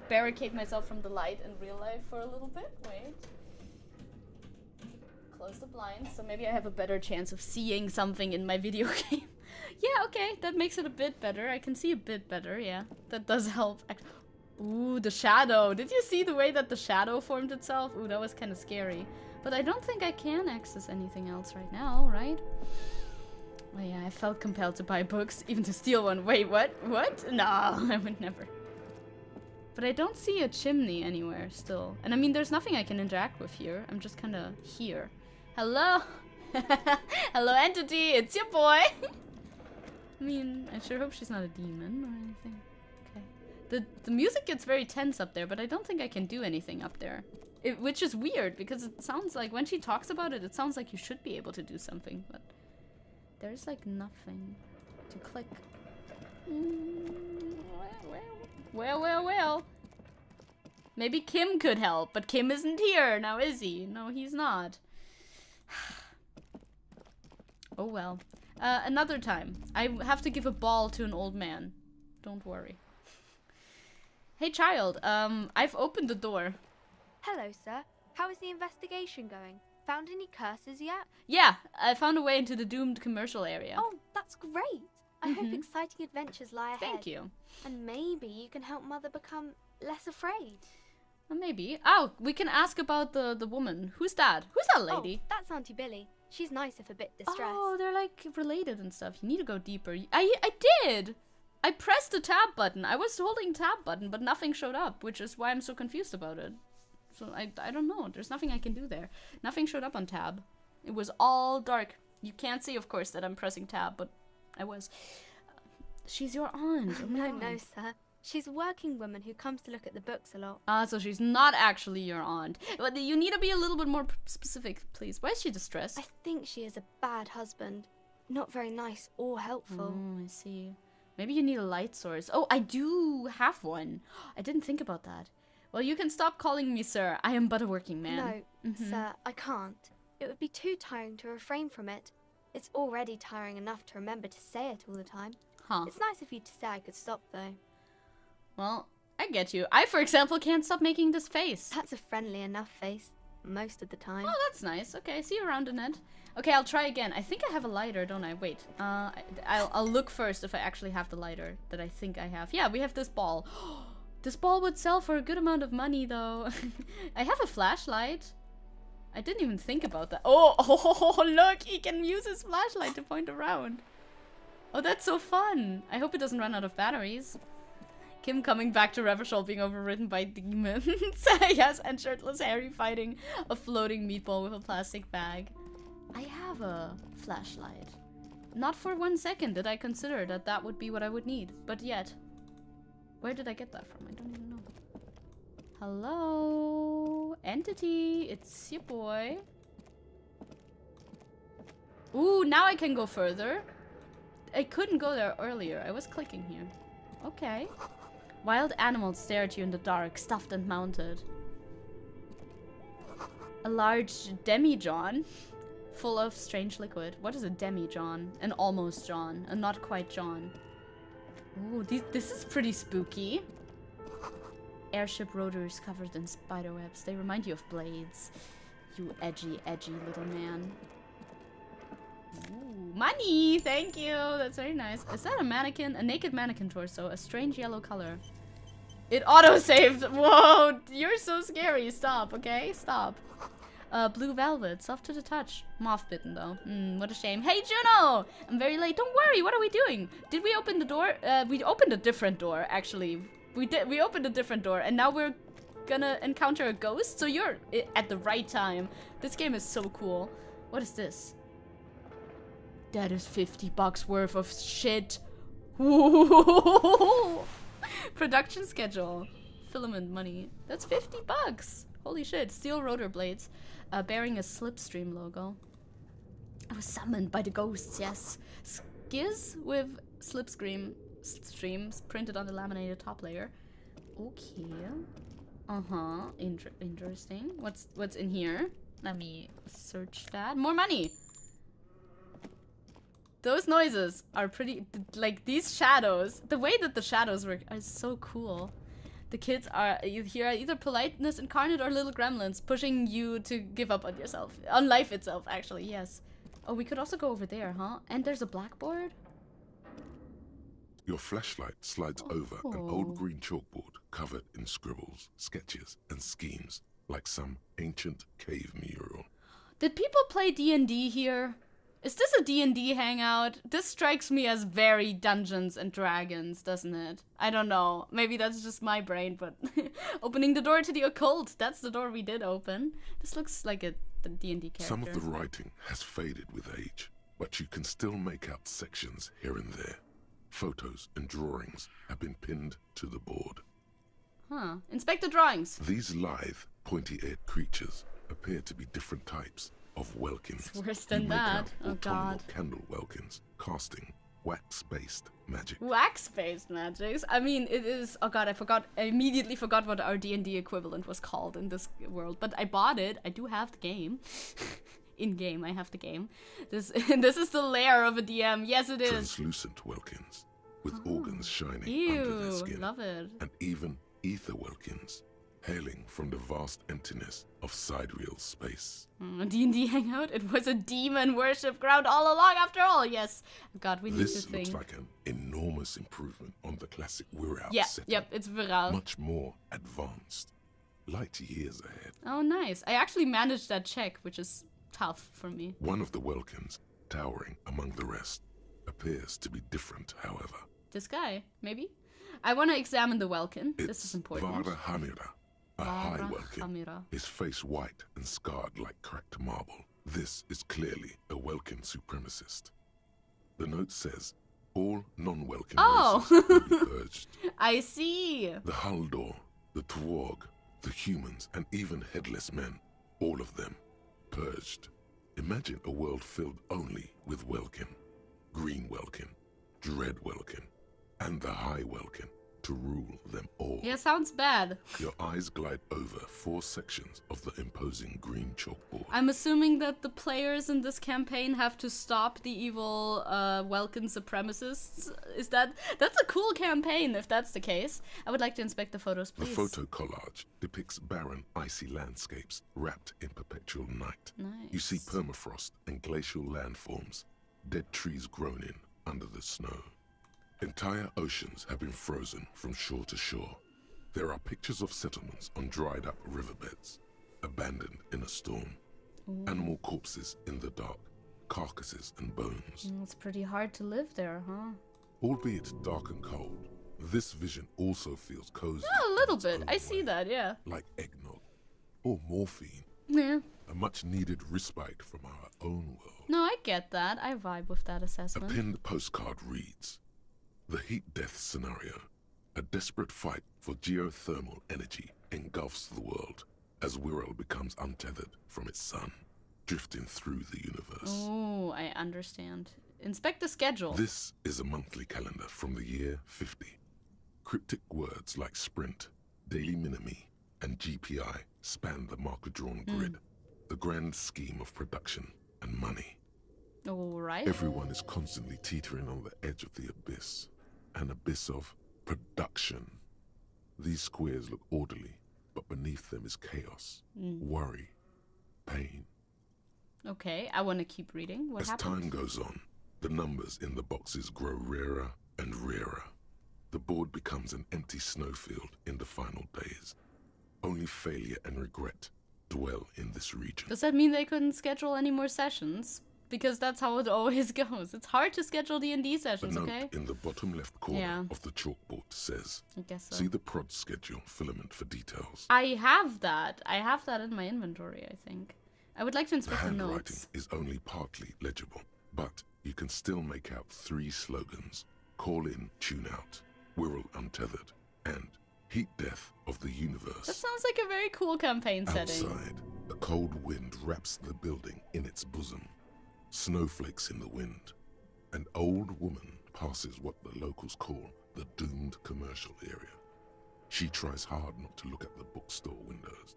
barricade myself from the light in real life for a little bit. Wait. Close the blinds, so maybe I have a better chance of seeing something in my video game. Yeah, okay, that makes it a bit better. I can see a bit better, yeah. That does help. Ooh, the shadow. Did you see the way that the shadow formed itself? Ooh, that was kind of scary. But I don't think I can access anything else right now, right? Oh yeah, I felt compelled to buy books, even to steal one. Wait, what? What? No, I would never. But I don't see a chimney anywhere still. And I mean, there's nothing I can interact with here. I'm just kind of here. Hello? Hello, entity. It's your boy. I mean, I sure hope she's not a demon or anything. Okay. The music gets very tense up there, but I don't think I can do anything up there. Which is weird, because it sounds like, when she talks about it, it sounds like you should be able to do something, but there's like nothing to click. Well. Maybe Kim could help, but Kim isn't here now, is he? No, he's not. Oh well. Another time. I have to give a ball to an old man. Don't worry. Hey child, I've opened the door. Hello, sir. How is the investigation going? Found any curses yet? Yeah, I found a way into the doomed commercial area. Oh, that's great. I hope exciting adventures lie ahead. Thank you. And maybe you can help Mother become less afraid. Well, maybe. Oh, we can ask about the woman. Who's that? Who's that lady? Oh, that's Auntie Billy. She's nice if a bit distressed. Oh, they're like related and stuff. You need to go deeper. I did! I pressed the tab button. I was holding tab button, but nothing showed up, which is why I'm so confused about it. So I don't know. There's nothing I can do there. Nothing showed up on tab. It was all dark. You can't see, of course, that I'm pressing tab, but I was. She's your aunt. Oh my God. No, sir. She's a working woman who comes to look at the books a lot. Ah, so she's not actually your aunt. But you need to be a little bit more specific, please. Why is she distressed? I think she is a bad husband. Not very nice or helpful. Oh, I see. Maybe you need a light source. Oh, I do have one. I didn't think about that. Well, you can stop calling me sir. I am but a working man. No, sir, I can't. It would be too tiring to refrain from it. It's already tiring enough to remember to say it all the time. Huh. It's nice of you to say I could stop, though. Well, I get you. I, for example, can't stop making this face. That's a friendly enough face. Most of the time. Oh, that's nice. Okay, see you around in it. Okay, I'll try again. I think I have a lighter, don't I? Wait. I'll look first if I actually have the lighter that I think I have. Yeah, we have this ball. This ball would sell for a good amount of money, though. I have a flashlight. I didn't even think about that. Oh, look! He can use his flashlight to point around. Oh, that's so fun. I hope it doesn't run out of batteries. Kim coming back to Revachol being overridden by demons. Yes, and shirtless Harry fighting a floating meatball with a plastic bag. I have a flashlight. Not for 1 second did I consider that that would be what I would need, but yet. Where did I get that from? I don't even know. Hello? Entity, it's your boy. Ooh, now I can go further. I couldn't go there earlier. I was clicking here. Okay. Wild animals stare at you in the dark, stuffed and mounted. A large demijohn full of strange liquid. What is a demijohn? An almost John. A not quite John. Ooh, this is pretty spooky. Airship rotors covered in spiderwebs. They remind you of blades. You edgy, edgy little man. Ooh, money! Thank you! That's very nice. Is that a mannequin? A naked mannequin torso. A strange yellow color. It auto-saved! Whoa! You're so scary. Stop, okay? Stop. Blue velvet. Soft to the touch. Moth-bitten, though. What a shame. Hey, Juno! I'm very late. Don't worry. What are we doing? Did we open the door? We opened a different door, actually. We opened a different door, and now we're gonna encounter a ghost? So you're at the right time. This game is so cool. What is this? That is $50 worth of shit. Ooh. Production schedule. Filament money. That's $50. Holy shit. Steel rotor blades. Bearing a slipstream logo. I was summoned by the ghosts, yes. Skiz with slipstreams printed on the laminated top layer. Okay. Interesting. What's in here? Let me search that. More money. Those noises are pretty, like these shadows, the way that the shadows work is so cool. The kids are either politeness incarnate or little gremlins pushing you to give up on yourself, on life itself, actually, yes. Oh, we could also go over there, huh? And there's a blackboard? Your flashlight slides over an old green chalkboard covered in scribbles, sketches, and schemes, like some ancient cave mural. Did people play D&D here? Is this a D&D hangout? This strikes me as very Dungeons and Dragons, doesn't it? I don't know. Maybe that's just my brain, but opening the door to the occult. That's the door we did open. This looks like a D&D character. Some of the writing has faded with age, but you can still make out sections here and there. Photos and drawings have been pinned to the board. Huh. Inspect the drawings. These lithe, pointy-eared creatures appear to be different types of welkins. It's worse than You make that. out Oh autumnal god. candle welkins, casting wax-based magic. Wax-based magics. I mean, it is. Oh god, I immediately forgot what our D&D equivalent was called in this world. But I bought it. I do have the game. In game, I have the game. This is the lair of a DM. Yes, it is. Translucent Welkins, with organs shining Ew, under their skin. love it. And even ether Welkins, hailing from the vast emptiness of sidereal space. A D&D hangout? It was a demon worship ground all along after all, yes. God, we need to This think. looks like an enormous improvement on the classic We're Out Yeah, setting. yep, it's viral. Much more advanced. Light years ahead. Oh, nice. I actually managed that check, which is tough for me. One of the Welkins, towering among the rest, appears to be different, however. This guy, maybe? I want to examine the Welkin. This It's is important. Vara Hamira, a high Vara Welkin, Hamira. his face white and scarred like cracked marble. This is clearly a Welkin supremacist. The note says, all non-Welkin Oh. races will be purged. I see. The Haldor, the Tuareg, the humans, and even headless men, all of them, purged. Imagine a world filled only with Welkin, Green Welkin, Dread Welkin, and the High Welkin to rule them all. Yeah, sounds bad. Your eyes glide over 4 sections of the imposing green chalkboard. I'm assuming that the players in this campaign have to stop the evil Welkin supremacists. That's a cool campaign if that's the case. I would like to inspect the photos, The please. photo collage depicts barren, icy landscapes wrapped in perpetual night. Nice. You see permafrost and glacial landforms, dead trees grown in under the snow. Entire oceans have been frozen from shore to shore. There are pictures of settlements on dried up riverbeds, abandoned in a storm. Animal corpses in the dark, carcasses and bones. It's pretty hard to live there, huh? Albeit dark and cold, this vision also feels cozy. A little in its bit. own I see way, that, yeah. like eggnog or morphine, Yeah. a much needed respite from our own world. No, I get that. I vibe with that A assessment. pinned postcard reads, the heat death scenario, a desperate fight for geothermal energy engulfs the world as Wirral becomes untethered from its sun, drifting through the universe. Oh, I understand. Inspect the schedule. This is a monthly calendar from the year 50. Cryptic words like sprint, daily minimi, and GPI span the marker-drawn grid, the grand scheme of production and money. All right. Everyone is constantly teetering on the edge of the abyss, an abyss of production. These squares look orderly, but beneath them is chaos, worry, pain. Okay, I want to keep reading. What As happened? time goes on, the numbers in the boxes grow rarer and rarer. The board becomes an empty snowfield in the final days. Only failure and regret dwell in this region. Does that mean they couldn't schedule any more sessions? Because that's how it always goes. It's hard to schedule D&D The sessions, note okay? in the bottom left corner Yeah. of the chalkboard says, I guess so. see the prod schedule filament for details. I have that. I have that in my inventory, I think. I would like to The inspect the handwriting notes. is only partly legible, but you can still make out 3 slogans: Call in, Tune Out, Wirral Untethered, and Heat Death of the Universe. That sounds like a very cool campaign setting. Outside, a cold wind wraps the building in its bosom. Snowflakes in the wind. An old woman passes what the locals call the doomed commercial area. She tries hard not to look at the bookstore windows.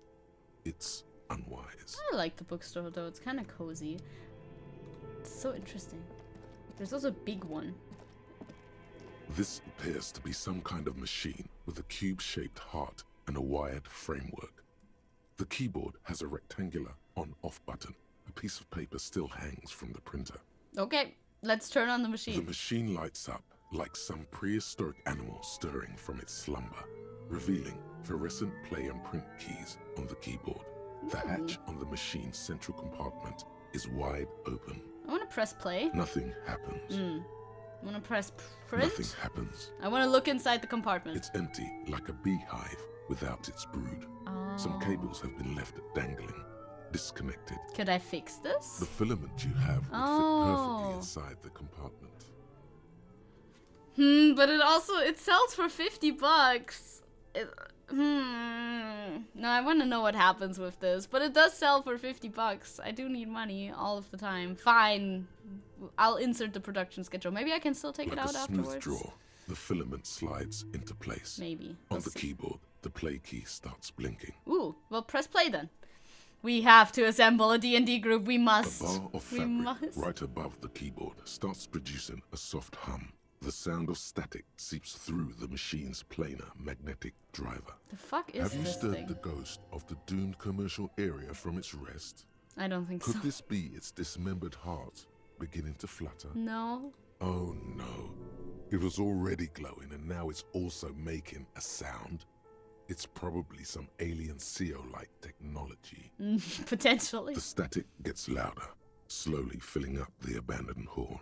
It's unwise. I like the bookstore though, it's kind of cozy. It's so interesting. There's also a big one. This appears to be some kind of machine with a cube-shaped heart and a wired framework. The keyboard has a rectangular on-off button. A piece of paper still hangs from the printer. Okay, let's turn on the The machine. machine lights up like some prehistoric animal stirring from its slumber, revealing fluorescent play and print keys on the keyboard. The hatch on the machine's central compartment is wide open. I want to press play. Nothing happens. I want to press print. Nothing happens. I want to look inside the compartment. It's empty, like a beehive without its brood. Some cables have been left dangling, disconnected. Could I fix this? The filament you have would fit Oh. perfectly inside the compartment. But it sells for $50. No, I want to know what happens with this, but it does sell for $50. I do need money all of the time. Fine, I'll insert the production schedule. Maybe I can still take Like it out a smooth afterwards. draw, the filament slides into place. Maybe. On We'll the see. keyboard, the play key starts blinking. Ooh, well, press play then. We have to assemble a D&D group. We A must. bar of We fabric must. right above the keyboard starts producing a soft hum. The sound of static seeps through the machine's planar magnetic driver. The fuck is Have you this stirred thing? the ghost of the doomed commercial area from its rest? I don't think Could so. this be its dismembered heart beginning to flutter? No. Oh no. It was already glowing and now it's also making a sound. It's probably some alien CO-like technology. Potentially. The static gets louder, slowly filling up the abandoned hall,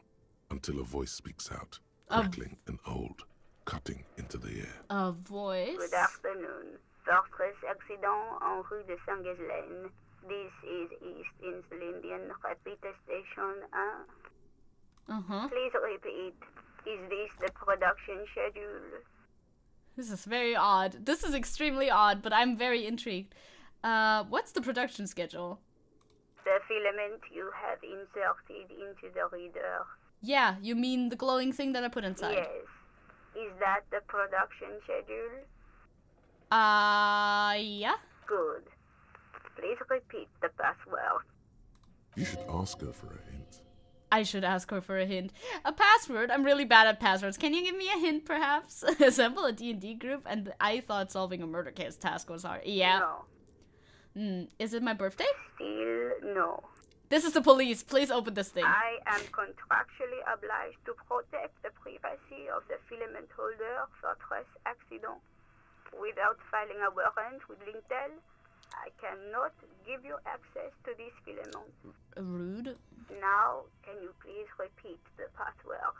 until a voice speaks out, crackling and old, cutting into the air. A voice. Good afternoon. Fortress accident en rue de Saint-Ghislaine. This is East Insulindian Repeater Station 1. Uh-huh. Please repeat. Is this the production schedule? This is very odd. This is extremely odd, but I'm very intrigued. What's the production schedule? The filament you have inserted into the reader. Yeah, you mean the glowing thing that I put inside? Yes. Is that the production schedule? Yeah? Good. Please repeat the password. You should ask her for a hint. I should ask her for a hint. A password? I'm really bad at passwords. Can you give me a hint, perhaps? Assemble a D&D group? And I thought solving a murder case task was hard. Yeah. No. Is it my birthday? Still no. This is the police. Please open this thing. I am contractually obliged to protect the privacy of the filament holder for stress accident. Without filing a warrant with Lintel, I cannot give you access to this filament. Rude. Now, can you please repeat the password?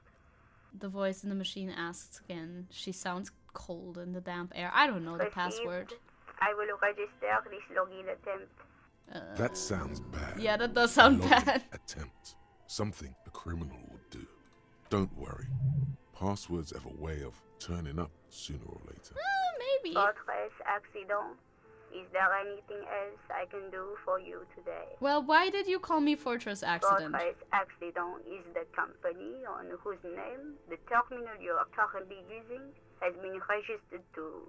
The voice in the machine asks again. She sounds cold in the damp air. I don't know the Received. password. I will register this login attempt. That sounds bad. Yeah, that does sound A login bad. Attempt. Something a criminal would do. Don't worry. Passwords have a way of turning up sooner or later. Maybe. Fortress accident. Is there anything else I can do for you today? Well, why did you call me Fortress Accident? Fortress Accident is the company on whose name the terminal you are currently using has been registered to.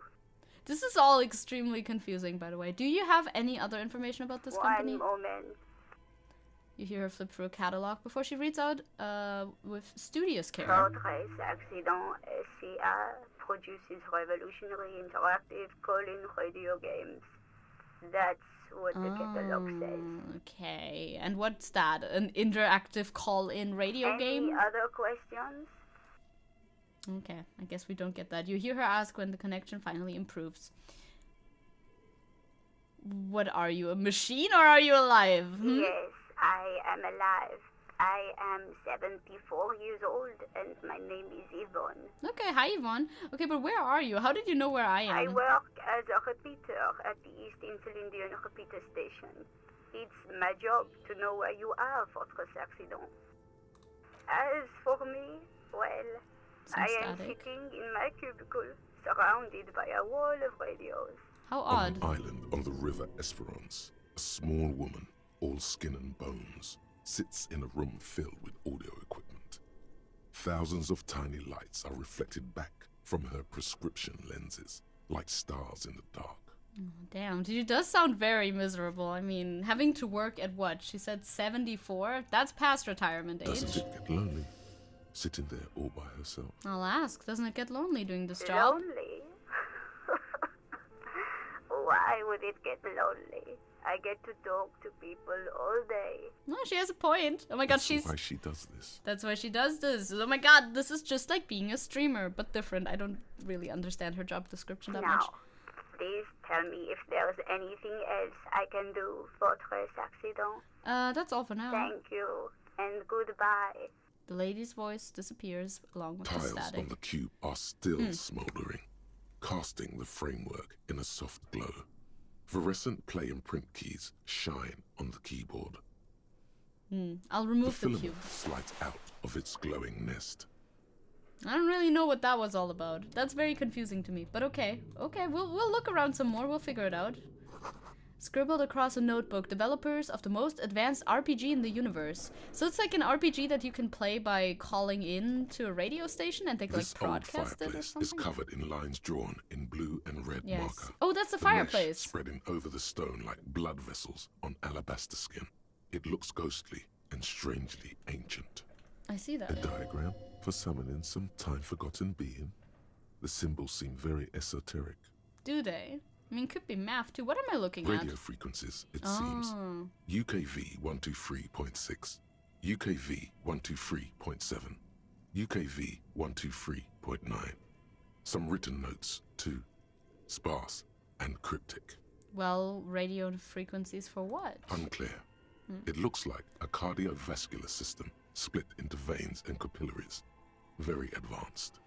This is all extremely confusing, by the way. Do you have any other information about this company? One moment. You hear her flip through a catalog before she reads out, with studious care. Fortress Accident SCA produces revolutionary interactive call-in radio games. That's what the catalog says. Okay, and what's that? An interactive call-in radio game? Any other questions? Okay, I guess we don't get that. You hear her ask when the connection finally improves. What are you, a machine or are you alive? Yes, I am alive. I am 74 years old and my name is Yvonne. Okay, hi Yvonne. Okay, but where are you? How did you know where I am? I work as a repeater at the East Insulindian Repeater Station. It's my job to know where you are, Fortress Accident. As for me, well, Some I am static. sitting in my cubicle, surrounded by a wall of radios. How On odd. an island on the river Esperance, a small woman, all skin and bones, sits in a room filled with audio equipment. Thousands of tiny lights are reflected back from her prescription lenses, like stars in the dark. Damn, she does sound very miserable. I mean, having to work at what? She said 74? That's past retirement age. Doesn't it get lonely, sitting there all by herself? I'll ask. Doesn't it get lonely doing this job? Lonely? Why would it get lonely? I get to talk to people all day. No, she has a point. Oh my god, That's why she does this. That's why she does this. Oh my god, this is just like being a streamer, but different. I don't really understand her job description that much. Now, please tell me if there's anything else I can do, Fortress Accident. That's all for now. Thank you, and goodbye. The lady's voice disappears along with the Tiles static. on the cube are still smouldering, casting the framework in a soft glow. Fluorescent play and print keys shine on the keyboard. I'll The remove the filament cube. slides out of its glowing nest. I don't really know what that was all about. That's very confusing to me, but okay. Okay, we'll look around some more. We'll figure it out. Scribbled across a notebook, developers of the most advanced RPG in the universe. So it's like an RPG that you can play by calling in to a radio station and they like This old broadcast it or fireplace something. is covered in lines drawn in blue and red Yes. marker. Oh, that's a The mesh fireplace. spreading over the stone like blood vessels on alabaster skin. It looks ghostly and strangely ancient. I see that. A Yeah. diagram for summoning some time-forgotten being. The symbols seem very esoteric. Do they? I mean, could be math too. What am I looking Radio at? frequencies, it seems. Oh. UKV 123.6, UKV 123.7, UKV 123.9. Some written notes too. Sparse and cryptic. Well, radio frequencies for what? Unclear. It looks like a cardiovascular system split into veins and capillaries. Very advanced.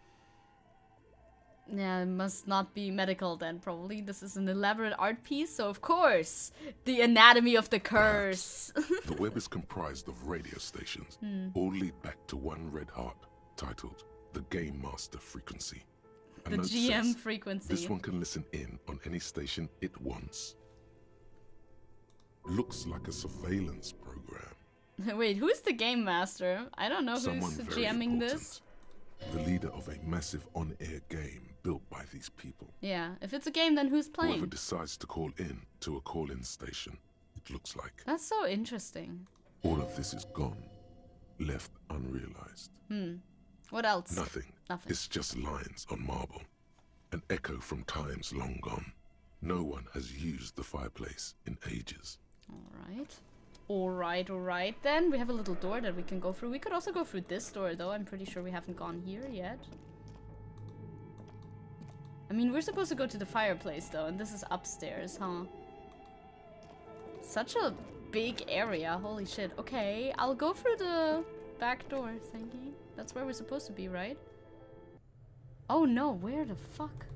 Yeah, it must not be medical then, probably. This is an elaborate art piece, so of course, the anatomy of the curse. The web is comprised of radio stations, all lead back to one red heart, titled the Game Master Frequency. A The note GM says, frequency. this one can listen in on any station it wants. Looks like a surveillance program. Wait, who's the game master? I don't know Someone who's very GMing important. this. The leader of a massive on-air game built by these people. Yeah, if it's a game, then who's Whoever playing? decides to call in to a call-in station, it looks like. That's so interesting. All of this is gone, left unrealized. What else? Nothing. Nothing. It's just lines on marble. An echo from times long gone. No one has used the fireplace in ages. Alright then. We have a little door that we can go through. We could also go through this door though. I'm pretty sure we haven't gone here yet. I mean, we're supposed to go to the fireplace though, and this is upstairs, huh? Such a big area. Holy shit. Okay, I'll go through the back door thingy. That's where we're supposed to be, right? Oh no, where the fuck?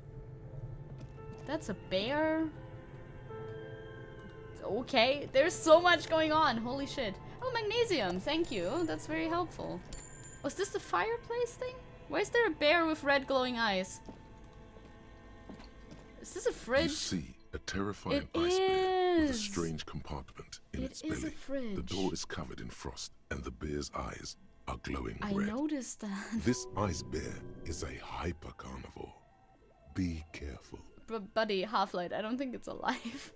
That's a bear? Okay, there's so much going on. Holy shit. Oh, magnesium. Thank you. That's very helpful. Was this the fireplace thing? Why is there a bear with red glowing eyes? Is this a You fridge? see a terrifying It ice bear with a is. strange compartment in It its is a belly. fridge. The door is covered in frost, and the bear's eyes are glowing I red. noticed that. This ice bear is a hyper carnivore. Be careful. But buddy, Half-Light, I don't think it's alive.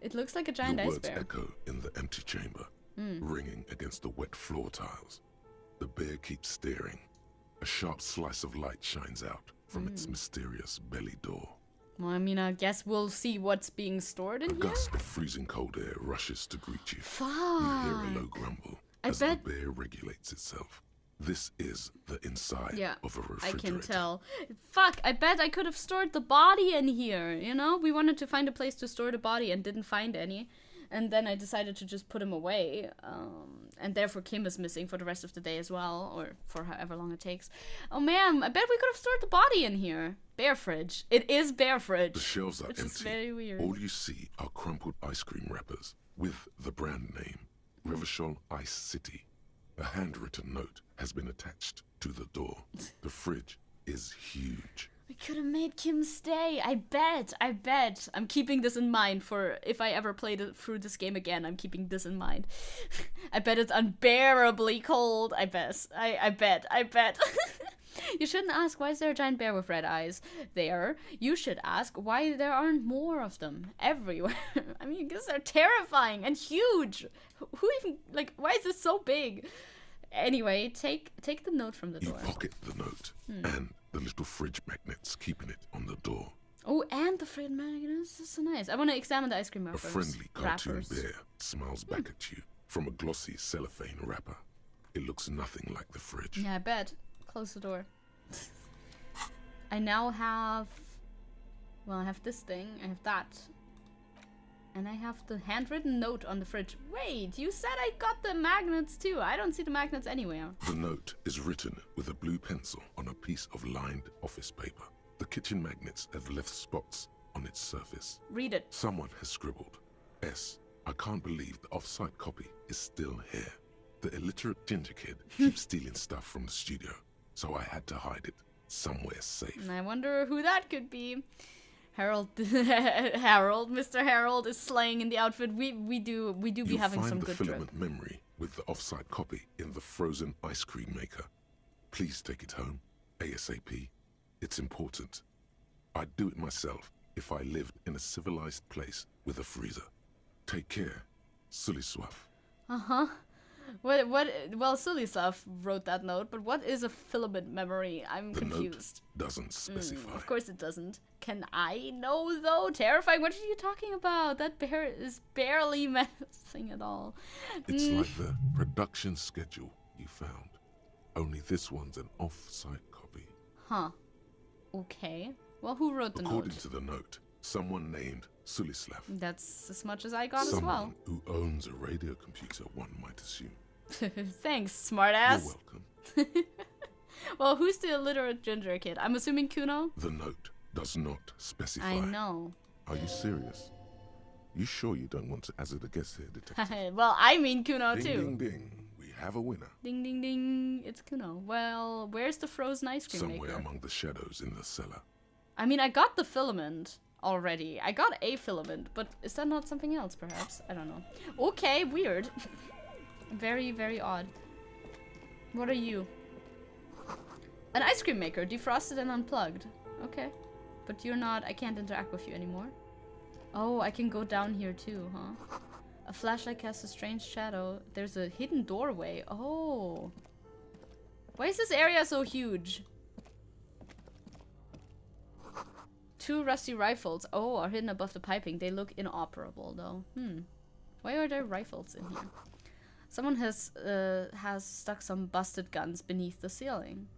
It looks like a giant Your ice words bear. echo in the empty chamber, ringing against the wet floor tiles. The bear keeps staring. A sharp slice of light shines out from its mysterious belly door. Well, I mean, I guess we'll see what's being stored in A here. gust of freezing cold air rushes to greet you. Fuck. You hear a low grumble I as bet- the bear regulates itself. This is the inside Yeah, of a I refrigerator. can tell. Fuck, I bet I could have stored the body in here, you know? We wanted to find a place to store the body and didn't find any. And then I decided to just put him away. And therefore Kim is missing for the rest of the day as well, or for however long it takes. Oh man, I bet we could have stored the body in here. Bear fridge. It is bear fridge. The shelves are Which empty. is very weird. All you see are crumpled ice cream wrappers with the brand name, Revachol Ice City. A handwritten note has been attached to the door. The fridge is huge. We could have made Kim stay. I bet. I'm keeping this in mind for if I ever play through this game again. I'm keeping this in mind. I bet it's unbearably cold. I bet. You shouldn't ask, why is there a giant bear with red eyes there? You should ask why there aren't more of them everywhere. I mean, because they're terrifying and huge. Who even, like, why is this so big? Anyway, take the note from the You door. pocket the note and the little fridge magnets keeping it on the door. Oh, and the Fred magnets. That's so nice. I want to examine the ice cream A wrappers. friendly cartoon Wrappers. bear smiles back at you from a glossy cellophane wrapper. It looks nothing like the fridge. Yeah, I bet. Close the door. I now have... Well, I have this thing. I have that. And I have the handwritten note on the fridge. Wait, you said I got the magnets too. I don't see the magnets anywhere. The note is written with a blue pencil on a piece of lined office paper. The kitchen magnets have left spots on its surface. Read it. Someone has scribbled, S. I can't believe the off-site copy is still here. The illiterate ginger kid keeps stealing stuff from the studio, so I had to hide it somewhere safe. And I wonder who that could be. Harold, Harold, Mr. Harold is slaying in the outfit. We do be having some good You'll find the drip. filament memory with the offsite copy in the frozen ice cream maker. Please take it home, ASAP. It's important. I'd do it myself if I lived in a civilized place with a freezer. Take care, Suliswaf. Uh-huh. What, well, Sulislav wrote that note, but what is a filament memory? I'm The confused. note doesn't specify. Of course it doesn't. Can I know, though? Terrifying. What are you talking about? That bear is barely menacing at all. It's like the production schedule you found. Only this one's an off-site copy. Huh. Okay. Well, who wrote the According note? to the note, someone named Sulislav. That's as much as I got Someone as well. who owns a radio computer, one might assume. Thanks, You're smartass. welcome. Well, who's the illiterate ginger kid? I'm assuming Kuno? The note does not specify. I know. Are you serious? You sure you don't want to hazard a guess here, detective? Well, I mean Kuno Ding, too. ding, ding. We have a winner. Ding ding ding. It's Kuno. Well, where's the frozen ice cream Somewhere maker? among the shadows in the cellar. I mean, I got the filament already. I got a filament, but is that not something else, perhaps? I don't know. Okay, weird. Very, very odd. What are you? An ice cream maker, defrosted and unplugged. Okay. But you're not... I can't interact with you anymore. Oh, I can go down here too, huh? A flashlight casts a strange shadow. There's a hidden doorway. Oh. Why is this area so huge? 2 rusty rifles. Oh, are hidden above the piping. They look inoperable, though. Why are there rifles in here? Someone has stuck some busted guns beneath the ceiling.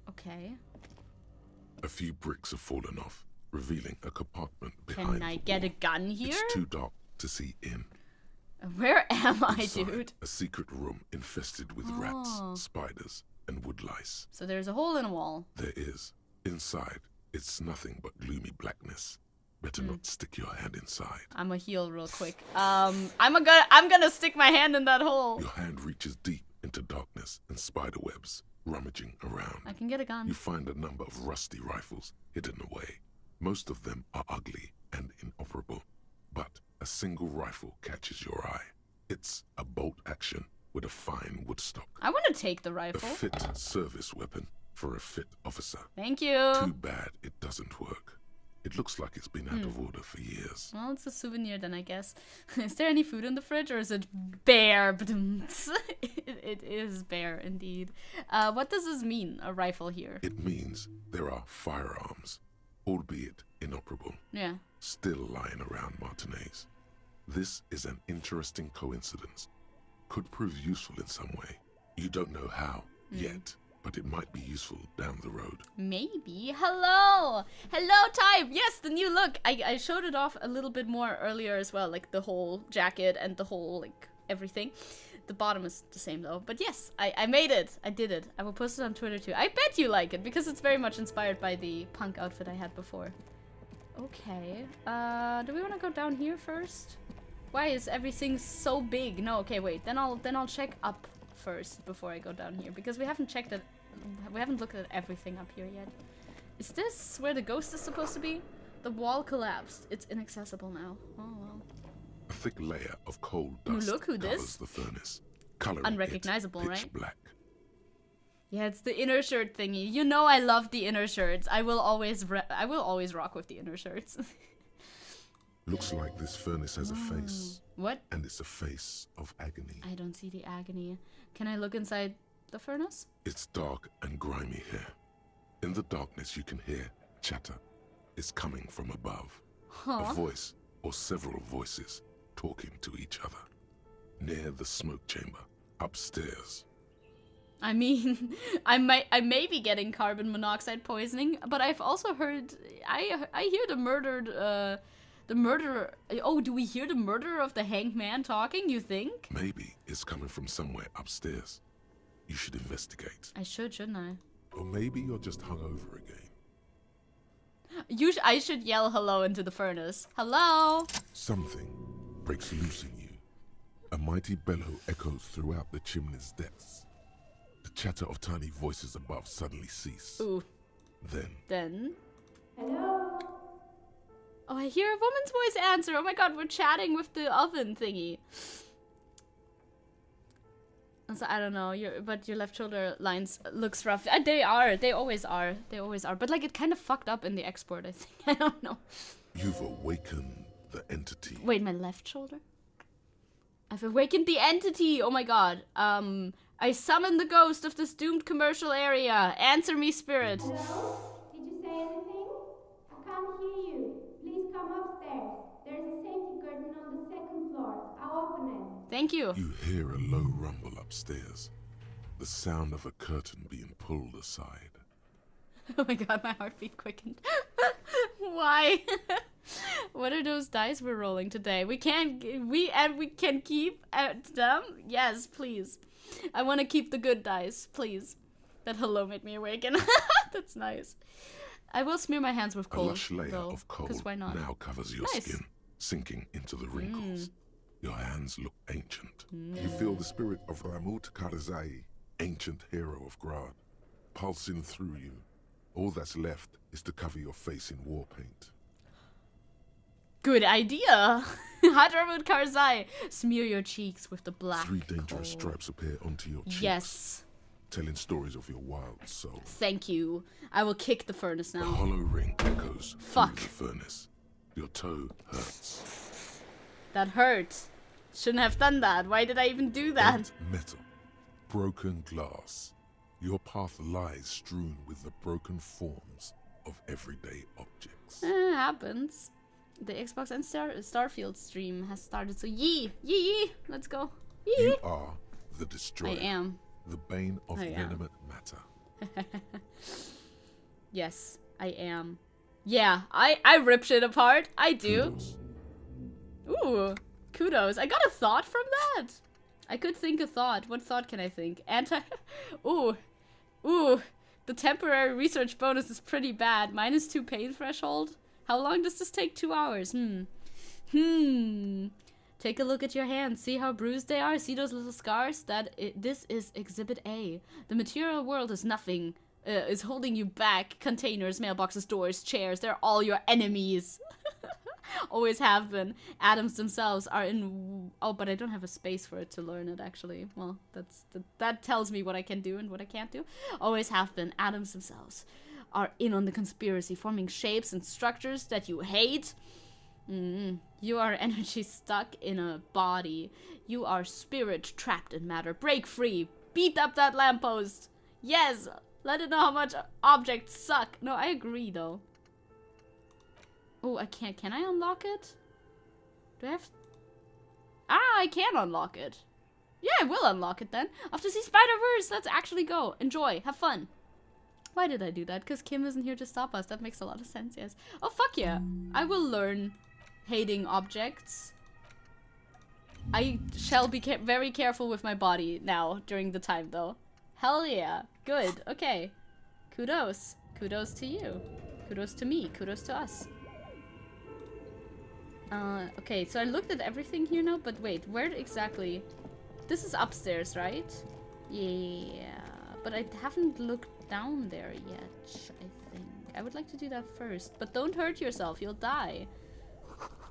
Okay. A few bricks have fallen off, revealing a compartment behind Can I the get a wall. gun here? It's too dark to see in. Where am I, Inside, dude? a secret room infested with Oh. rats, spiders, and wood lice. So there's a hole in a wall. There is. Inside, it's nothing but gloomy blackness. Better not stick your hand inside. I'm a heal real quick. I'm gonna stick my hand in that hole. Your hand reaches deep into darkness and spider webs, rummaging around. I can get a gun. You find a number of rusty rifles hidden away. Most of them are ugly and inoperable, but a single rifle catches your eye. It's a bolt action with a fine wood stock. I want to take the A rifle. fit service weapon for a fit officer. Thank you. Too bad it doesn't work. It looks like it's been out of order for years. Well, it's a souvenir then, I guess. Is there any food in the fridge, or is it bare? It is bare, indeed. What does this mean, a rifle here? It means there are firearms, albeit inoperable, Yeah. still lying around Martinez. This is an interesting coincidence. Could prove useful in some way. You don't know how yet, but it might be useful down the road. Maybe. Hello! Hello, Type! Yes, the new look! I showed it off a little bit more earlier as well, like the whole jacket and the whole, like, everything. The bottom is the same though. But yes, I made it. I did it. I will post it on Twitter too. I bet you like it, because it's very much inspired by the punk outfit I had before. Okay. Do we want to go down here first? Why is everything so big? No, okay, wait. Then I'll check up first before I go down here, because we haven't checked it. We haven't looked at everything up here yet. Is this where the ghost is supposed to be? The wall collapsed. It's inaccessible now. Oh well. A thick layer of coal dust look who covers this. the furnace, coloring Unrecognizable, it pitch right? black. Yeah, it's the inner shirt thingy. You know I love the inner shirts. I will always rock with the inner shirts. Looks like this furnace has a face, What? and it's a face of agony. I don't see the agony. Can I look inside the furnace? It's dark and grimy here. In the darkness you can hear chatter. It's coming from above. A voice or several voices talking to each other. Near the smoke chamber, upstairs. I mean, I may be getting carbon monoxide poisoning, but I've also heard I hear the murderer. Oh, do we hear the murderer of the hanged man talking, you think? Maybe it's coming from somewhere upstairs. You should investigate. I should, shouldn't I? Or maybe you're just hungover again. I should yell hello into the furnace. Hello? Something breaks loose in you. A mighty bellow echoes throughout the chimney's depths. The chatter of tiny voices above suddenly cease. Ooh. Then, Oh, I hear a woman's voice answer. Oh my god, we're chatting with the oven thingy. So I don't know, but your left shoulder lines looks rough. They are. They always are. They always are. But like it kind of fucked up in the export, I think. I don't know. You've awakened the entity. Wait, my left shoulder? I've awakened the entity. Oh my god. I summon the ghost of this doomed commercial area. Answer me, spirit. Hello? Did you say anything? I can't hear you. Please come upstairs. There's a safety curtain on the second floor. I'll open it. Thank you. You hear a low rumble upstairs. The sound of a curtain being pulled aside. Oh my god, my heartbeat quickened. Why? What are those dice we're rolling today? We can keep them? Yes, please. I want to keep the good dice, please. That hello made me awaken. That's nice. I will smear my hands with A coal, lush layer though, of coal 'cause why not? now covers your Nice. skin, sinking into the wrinkles. Your hands look ancient. You feel the spirit of Ramut Karzai, ancient hero of Grad, pulsing through you. All that's left is to cover your face in war paint. Good idea. Hadramut Karzai. Smear your cheeks with the black 3 dangerous coal. stripes appear onto your cheeks. Yes. Telling stories of your wild soul. Thank you. I will kick the furnace The now. hollow ring echoes Fuck. through the furnace. Your toe hurts. That hurt. Shouldn't have done that. Why did I even do that? Bent metal. Broken glass. Your path lies strewn with the broken forms of everyday objects. Happens. The Xbox and Starfield stream has started, so yee! Yee! Let's go. Yee! You are the destroyer. I am. The bane of I am. inanimate matter. Yes, I am. Yeah, I rip shit apart. I do. Kudos. Ooh, kudos. I got a thought from that. I could think a thought. What thought can I think? Ooh. The temporary research bonus is pretty bad. -2 pain threshold. How long does this take? 2 hours. Take a look at your hands. See how bruised they are? See those little scars? This is Exhibit A. The material world is nothing. Is holding you back. Containers, mailboxes, doors, chairs. They're all your enemies. Always have been. Atoms themselves are in... Oh, but I don't have a space for it to learn it, actually. Well, that tells me what I can do and what I can't do. Always have been. Atoms themselves are in on the conspiracy, forming shapes and structures that you hate. You are energy stuck in a body. You are spirit trapped in matter. Break free. Beat up that lamppost. Yes. Let it know how much objects suck. No, I agree, though. Oh, I can't. Can I unlock it? Do I have... I can unlock it. Yeah, I will unlock it then. Off to see Spider-Verse. Let's actually go. Enjoy. Have fun. Why did I do that? Because Kim isn't here to stop us. That makes a lot of sense, yes. Oh, fuck yeah. I will learn hating objects. I shall be very careful with my body now during the time, though. Hell yeah. Good. Okay. Kudos. Kudos to you. Kudos to me. Kudos to us. Okay, so I looked at everything here now, but wait, where exactly? This is upstairs, right? Yeah, but I haven't looked down there yet, I think. I would like to do that first, but don't hurt yourself, you'll die.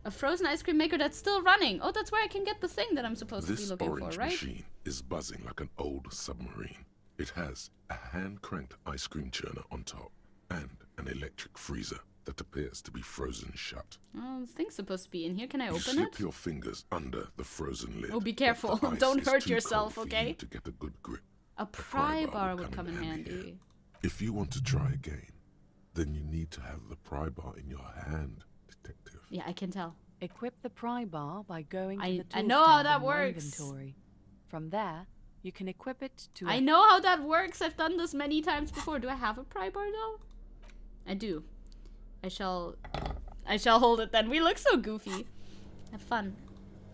A frozen ice cream maker that's still running. Oh, that's where I can get the thing that I'm supposed to be looking for, right? This orange machine is buzzing like an old submarine. It has a hand-cranked ice cream churner on top and an electric freezer that appears to be frozen shut. Oh, the thing's supposed to be in here. Can I You open slip it? your fingers under the frozen lid. Oh, be but careful. the ice Don't is hurt too yourself, cold for okay? you to get a good grip. A pry bar would come in handy. If you want to try again, then you need to have the pry bar in your hand, detective. Yeah, I can tell. Equip the pry bar by going to I the tools know how tab that in your works. inventory. From there, you can equip it to I know how that works. I've done this many times before. Do I have a pry bar though? I do. I shall hold it then. We look so goofy. Have fun.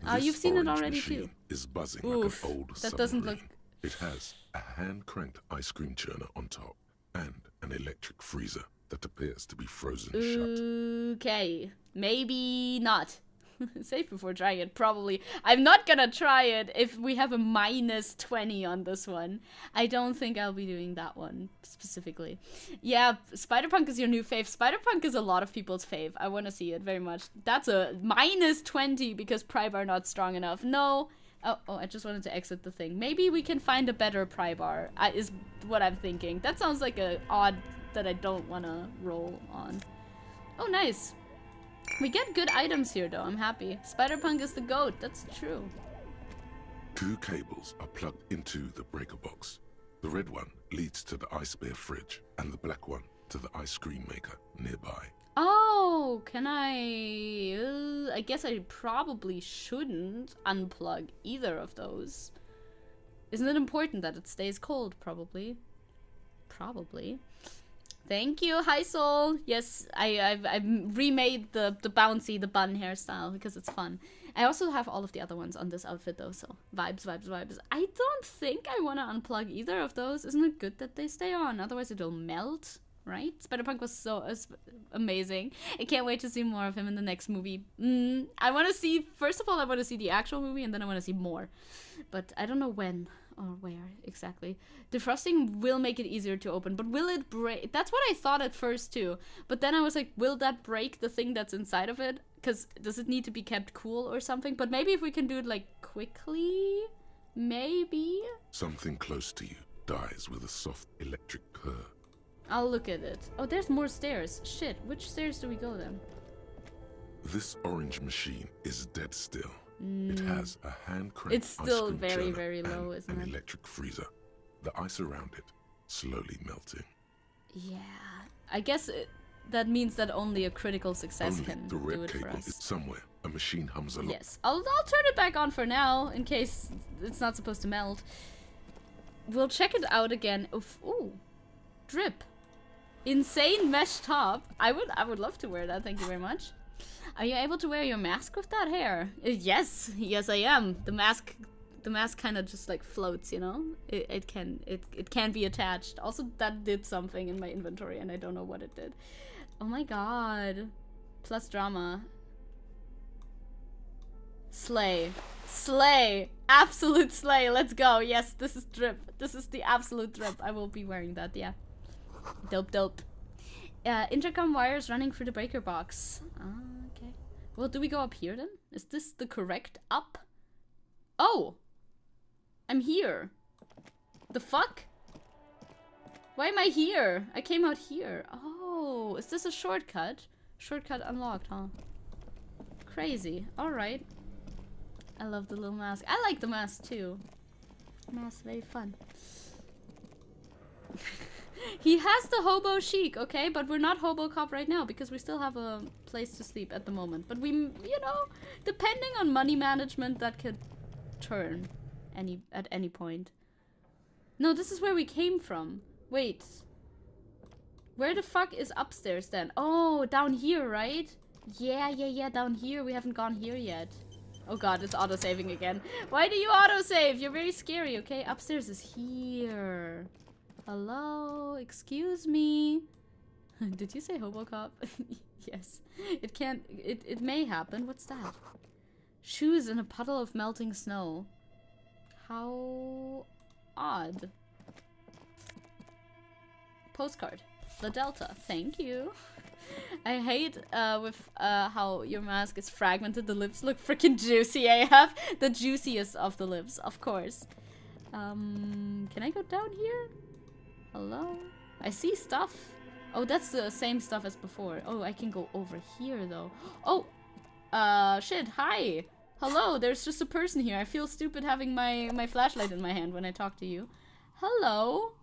This You've seen it orange already machine too. is buzzing Oof, like an old that submarine. doesn't look... It has a hand-cranked ice cream churner on top and an electric freezer that appears to be frozen shut. Okay. Maybe not. Save before trying it, probably. I'm not gonna try it if we have a -20 on this one. I don't think I'll be doing that one specifically. Yeah, Spider-Punk is your new fave. Spider-Punk is a lot of people's fave. I want to see it very much. That's a -20 because pry bar not strong enough. No. Oh, I just wanted to exit the thing. Maybe we can find a better pry bar, is what I'm thinking. That sounds like a odd that I don't want to roll on. Oh, nice. We get good items here, though. I'm happy. Spider-Punk is the GOAT. That's true. 2 cables are plugged into the breaker box. The red one leads to the ice bear fridge, and the black one to the ice cream maker nearby. Oh, can I guess I probably shouldn't unplug either of those. Isn't it important that it stays cold? Probably. Thank you, hi Soul. Yes, I've remade the bouncy, the bun hairstyle because it's fun. I also have all of the other ones on this outfit though, so vibes. I don't think I want to unplug either of those. Isn't it good that they stay on? Otherwise it'll melt, right? Spider-Punk was so amazing. I can't wait to see more of him in the next movie. I want to see, first of all, I want to see the actual movie and then I want to see more. But I don't know when. Or where exactly. Defrosting will make it easier to open, but will it break? That's what I thought at first too. But then I was like, will that break the thing that's inside of it? Because does it need to be kept cool or something? But maybe if we can do it like quickly, maybe? Something close to you dies with a soft electric purr. I'll look at it. Oh, there's more stairs. Shit, which stairs do we go then? This orange machine is dead still. It has a hand-cranked It's still ice cream very, churner very low, and isn't an it? electric freezer. The ice around it slowly melting. Yeah, I guess that means that only a critical success Only can the do red it for cable us. is somewhere. A machine hums along. Yes, I'll turn it back on for now in case it's not supposed to melt. We'll check it out again. Ooh, drip, insane mesh top. I would love to wear that. Thank you very much. Are you able to wear your mask with that hair? Yes, I am. The mask kind of just like floats, you know. It can be attached. Also, that did something in my inventory, and I don't know what it did. Oh my god. Plus drama. Slay, absolute slay. Let's go. Yes, this is drip. This is the absolute drip. I will be wearing that. Yeah. Dope. Intercom wires running through the breaker box. Okay. Well, do we go up here then? Is this the correct up? Oh! I'm here. The fuck? Why am I here? I came out here. Oh, is this a shortcut? Shortcut unlocked, huh? Crazy. Alright. I love the little mask. I like the mask too. Mask, very fun. He has the hobo chic, okay? But we're not hobo cop right now because we still have a place to sleep at the moment. But we, you know, depending on money management, that could turn at any point. No, this is where we came from. Wait. Where the fuck is upstairs then? Oh, down here, right? Yeah, down here. We haven't gone here yet. Oh god, it's auto-saving again. Why do you auto-save? You're very scary, okay? Upstairs is here. Hello? Excuse me? Did you say Hobocop? Yes. It can't... It may happen. What's that? Shoes in a puddle of melting snow. How odd. Postcard. The Delta. Thank you. I hate with how your mask is fragmented. The lips look freaking juicy AF. The juiciest of the lips, of course. Can I go down here? Hello? I see stuff. Oh, that's the same stuff as before. Oh, I can go over here though. Oh! Shit, hi! Hello, there's just a person here. I feel stupid having my flashlight in my hand when I talk to you. Hello?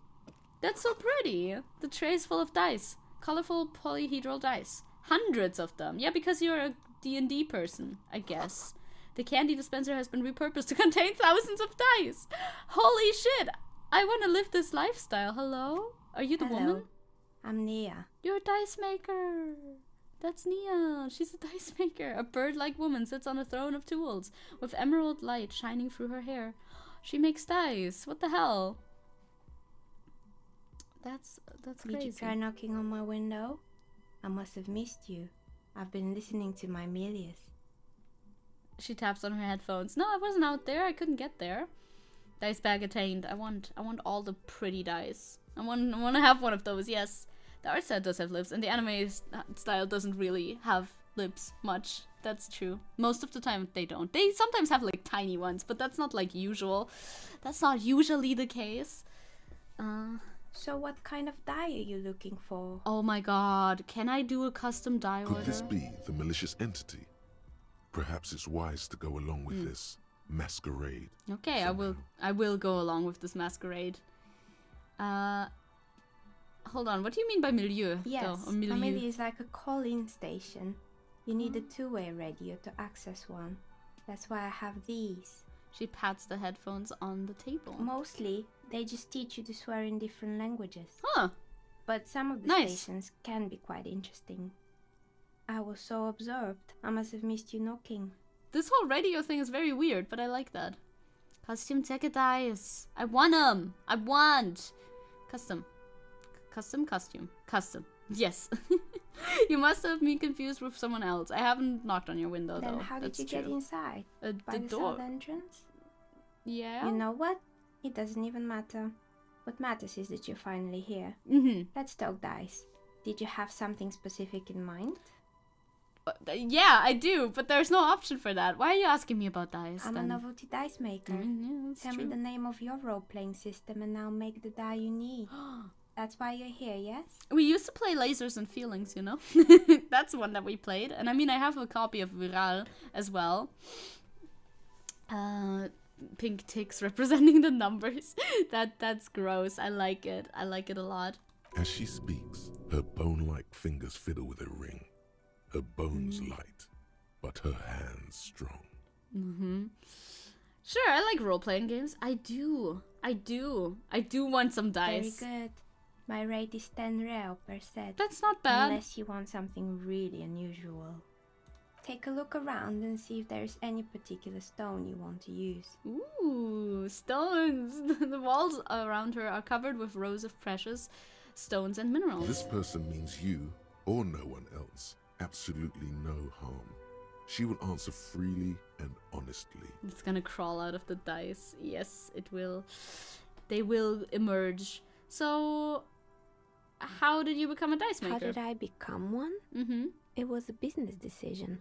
That's so pretty. The tray's full of dice. Colorful polyhedral dice. Hundreds of them. Yeah, because you're a D&D person, I guess. The candy dispenser has been repurposed to contain thousands of dice. Holy shit! I want to live this lifestyle. Hello? Are you the woman? I'm Nia. You're a dice maker. That's Nia. She's a dice maker. A bird-like woman sits on a throne of tools with emerald light shining through her hair. She makes dice. What the hell? That's crazy. Did you try knocking on my window? I must have missed you. I've been listening to my Melius. She taps on her headphones. No, I wasn't out there. I couldn't get there. Dice bag attained. I want all the pretty dice. I want to have one of those. Yes, the art style does have lips, and the anime style doesn't really have lips much. That's true. Most of the time they don't. They sometimes have like tiny ones, but that's not like usual. That's not usually the case. So what kind of die are you looking for? Oh my god, can I do a custom die order? Could this be the malicious entity? Perhaps it's wise to go along with this masquerade. Okay, I will go along with this masquerade. Hold on, what do you mean by milieu? Yes, though, or milieu? maybe it's like a call-in station. You need a two-way radio to access one. That's why I have these. She pats the headphones on the table. Mostly, they just teach you to swear in different languages. Huh. But some of the stations can be quite interesting. I was so absorbed, I must have missed you knocking. This whole radio thing is very weird, but I like that. Costume Zecke dice. I want them. I want. Custom. Costume. Custom. Yes. You must have me confused with someone else. I haven't knocked on your window, Then though. how did you get inside? By the door. south entrance? Yeah? You know what? It doesn't even matter. What matters is that you're finally here. Let's talk dice. Did you have something specific in mind? Yeah, I do, but there's no option for that. Why are you asking me about dice, I'm then? a novelty dice maker. Yeah, Tell me the name of your role-playing system and I'll make the die you need. That's why you're here, yes? We used to play Lasers and Feelings, you know? That's one that we played. And I mean, I have a copy of Viral as well. Pink ticks representing the numbers. That's gross. I like it. I like it a lot. As she speaks, her bone-like fingers fiddle with a ring. Her bones light, but her hands strong. Sure, I like role-playing games. I do want some dice. Very good. My rate is 10 real per set. That's not bad. Unless you want something really unusual. Take a look around and see if there's any particular stone you want to use. Ooh, stones. The walls around her are covered with rows of precious stones and minerals. This person means you or no one else. Absolutely no harm. She will answer freely and honestly. It's gonna crawl out of the dice. Yes, it will. They will emerge. So, how did you become a dice maker? How did I become one? It was a business decision.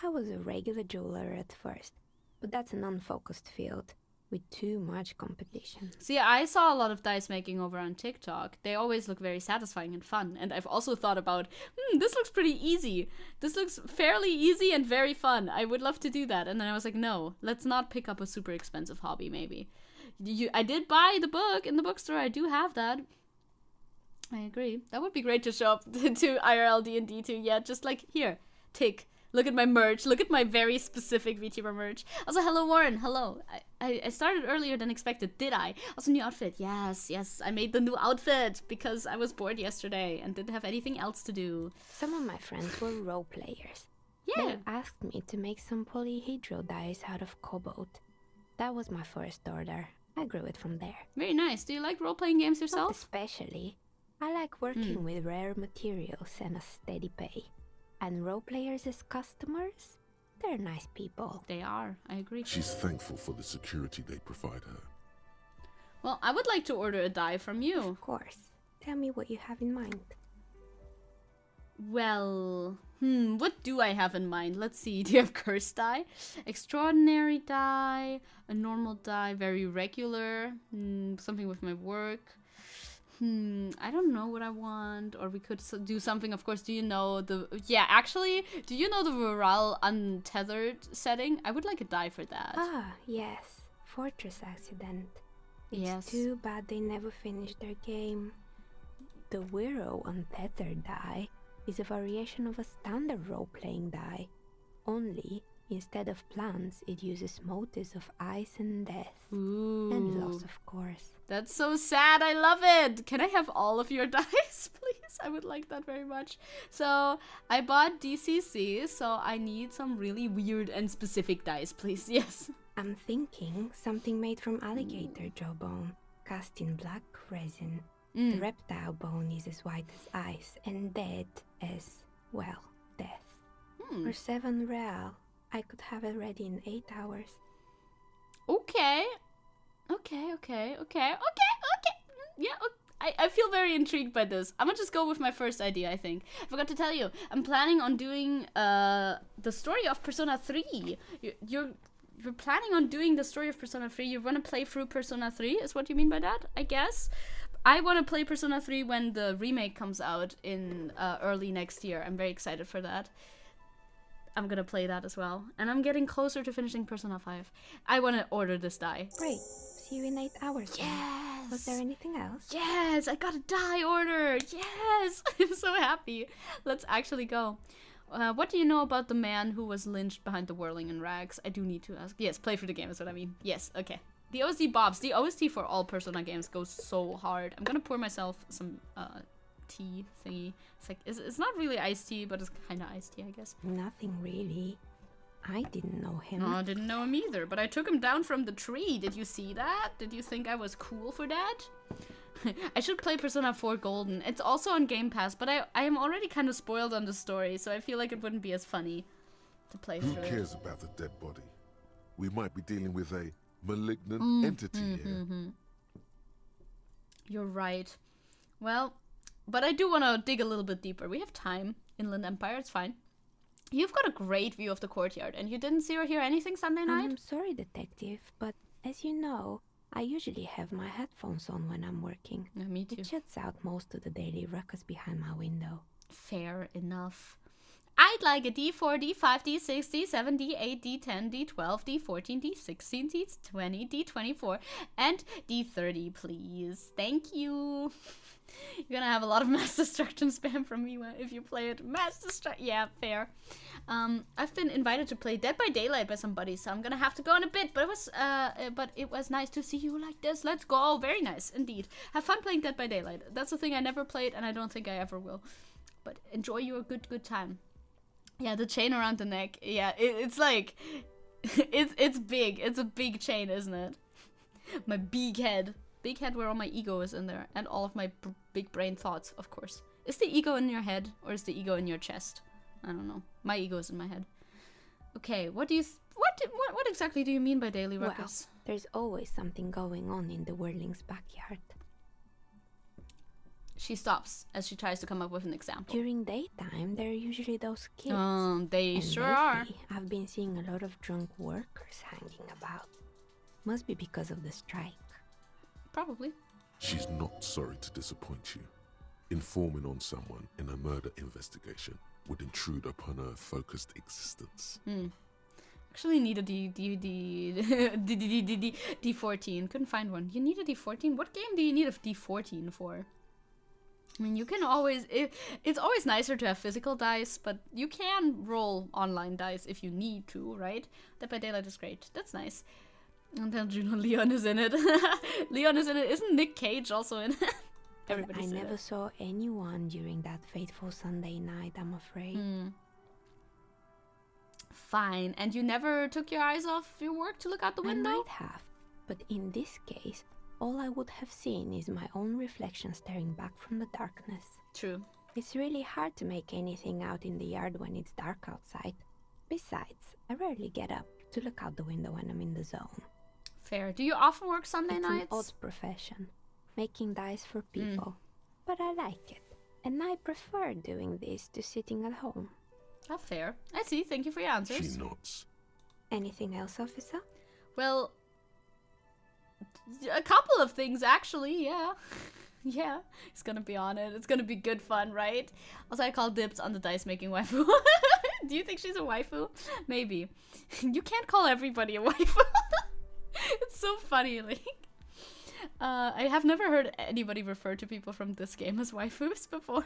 I was a regular jeweler at first, but that's an unfocused field with too much competition. See, I saw a lot of dice making over on TikTok. They always look very satisfying and fun. And I've also thought about, this looks pretty easy. This looks fairly easy and very fun. I would love to do that. And then I was like, no, let's not pick up a super expensive hobby, maybe. I did buy the book in the bookstore. I do have that. I agree. That would be great to show up to IRL D&D too. Yeah, just like, here, tick. Look at my merch. Look at my very specific VTuber merch. Also, hello, Warren. Hello. I started earlier than expected. Did I? Also, new outfit. Yes. I made the new outfit because I was bored yesterday and didn't have anything else to do. Some of my friends were role players. Yeah. They asked me to make some polyhedral dice out of cobalt. That was my first order. I grew it from there. Very nice. Do you like role-playing games Not yourself? especially. I like working with rare materials and a steady pay. And role players as customers, they're nice people. They are. I agree. She's thankful for the security they provide her. Well, I would like to order a die from you. Of course. Tell me what you have in mind. Well, what do I have in mind? Let's see. Do you have curse die? Extraordinary die, a normal die, very regular, something with my work. I don't know what I want. Or we could do something, of course. Do you know the... Yeah, actually, do you know the Viral Untethered setting? I would like a die for that. Ah, yes. Fortress Accident. It's Yes. too bad they never finished their game. The Wiro Untethered die is a variation of a standard role-playing die. Only, instead of plants, it uses motives of ice and death. Ooh. And loss, of course. That's so sad. I love it. Can I have all of your dice, please? I would like that very much. So I bought DCC, so I need some really weird and specific dice, please. Yes. I'm thinking something made from alligator jawbone, cast in black resin. The reptile bone is as white as ice and dead as, well, death. For 7 real, I could have it ready in 8 hours. Okay. Yeah, I feel very intrigued by this. I'm gonna just go with my first idea, I think. I forgot to tell you, I'm planning on doing the story of Persona 3. You're planning on doing the story of Persona 3. You want to play through Persona 3, is what you mean by that, I guess? I want to play Persona 3 when the remake comes out in early next year. I'm very excited for that. I'm gonna play that as well. And I'm getting closer to finishing Persona 5. I want to order this die. Great. See you in 8 hours. Then. Yes! Was there anything else? Yes! I got a die order! Yes! I'm so happy. Let's actually go. What do you know about the man who was lynched behind the whirling in rags? I do need to ask. Yes, play through the game is what I mean. Yes, okay. The OST bobs. The OST for all Persona games goes so hard. I'm gonna pour myself some tea thingy. It's like, it's not really iced tea, but it's kind of iced tea, I guess. Nothing really. I didn't know him. No, I didn't know him either, but I took him down from the tree. Did you see that? Did you think I was cool for that? I should play Persona 4 Golden. It's also on Game Pass, but I am already kind of spoiled on the story, so I feel like it wouldn't be as funny to play Who through cares it. about the dead body? We might be dealing with a malignant entity here. You're right. Well, but I do want to dig a little bit deeper. We have time. Inland Empire, it's fine. You've got a great view of the courtyard, and you didn't see or hear anything Sunday night? I'm sorry, Detective, but as you know, I usually have my headphones on when I'm working. Yeah, me too. It shuts out most of the daily ruckus behind my window. Fair enough. I'd like a D4, D5, D6, D7, D8, D10, D12, D14, D16, D20, D24, and D30, please. Thank you. You're gonna have a lot of mass destruction spam from me if you play it. Mass destruction. Yeah, fair. I've been invited to play Dead by Daylight by somebody, so I'm gonna have to go in a bit. But it was nice to see you like this. Let's go. Very nice indeed. Have fun playing Dead by Daylight. That's the thing I never played, and I don't think I ever will. But enjoy your good time. Yeah, the chain around the neck. Yeah, it's like it's big. It's a big chain, isn't it? My big head. Big head where all my ego is in there, and all of my big brain thoughts, of course. Is the ego in your head, or is the ego in your chest? I don't know. My ego is in my head. Okay, what do you what exactly do you mean by daily ruckus? Well, there's always something going on in the whirling's backyard. She stops as she tries to come up with an example. During daytime, there are usually those kids. They and sure lately, are. I've been seeing a lot of drunk workers hanging about. Must be because of the strike. Probably. She's not sorry to disappoint you. Informing on someone in a murder investigation would intrude upon her focused existence. Actually need a D14. Couldn't find one. You need a D14? What game do you need a D14 for? I mean, you can always... It's always nicer to have physical dice, but you can roll online dice if you need to, right? Dead by Daylight is great. That's nice. And then Leon is in it. Leon is in it. Isn't Nick Cage also in it? I never saw anyone during that fateful Sunday night, I'm afraid. Fine. And you never took your eyes off your work to look out the window? I might have. But in this case, all I would have seen is my own reflection staring back from the darkness. True. It's really hard to make anything out in the yard when it's dark outside. Besides, I rarely get up to look out the window when I'm in the zone. Fair. Do you often work Sunday It's nights? an odd profession, making dice for people. But I like it, and I prefer doing this to sitting at home. Oh, fair. I see. Thank you for your answers. She nods. Anything else, officer? Well, a couple of things, actually, yeah. Yeah, he's gonna be on it. It's gonna be good fun, right? Also, I call dibs on the dice-making waifu. Do you think she's a waifu? Maybe. You can't call everybody a waifu. It's so funny, like... I have never heard anybody refer to people from this game as waifus before.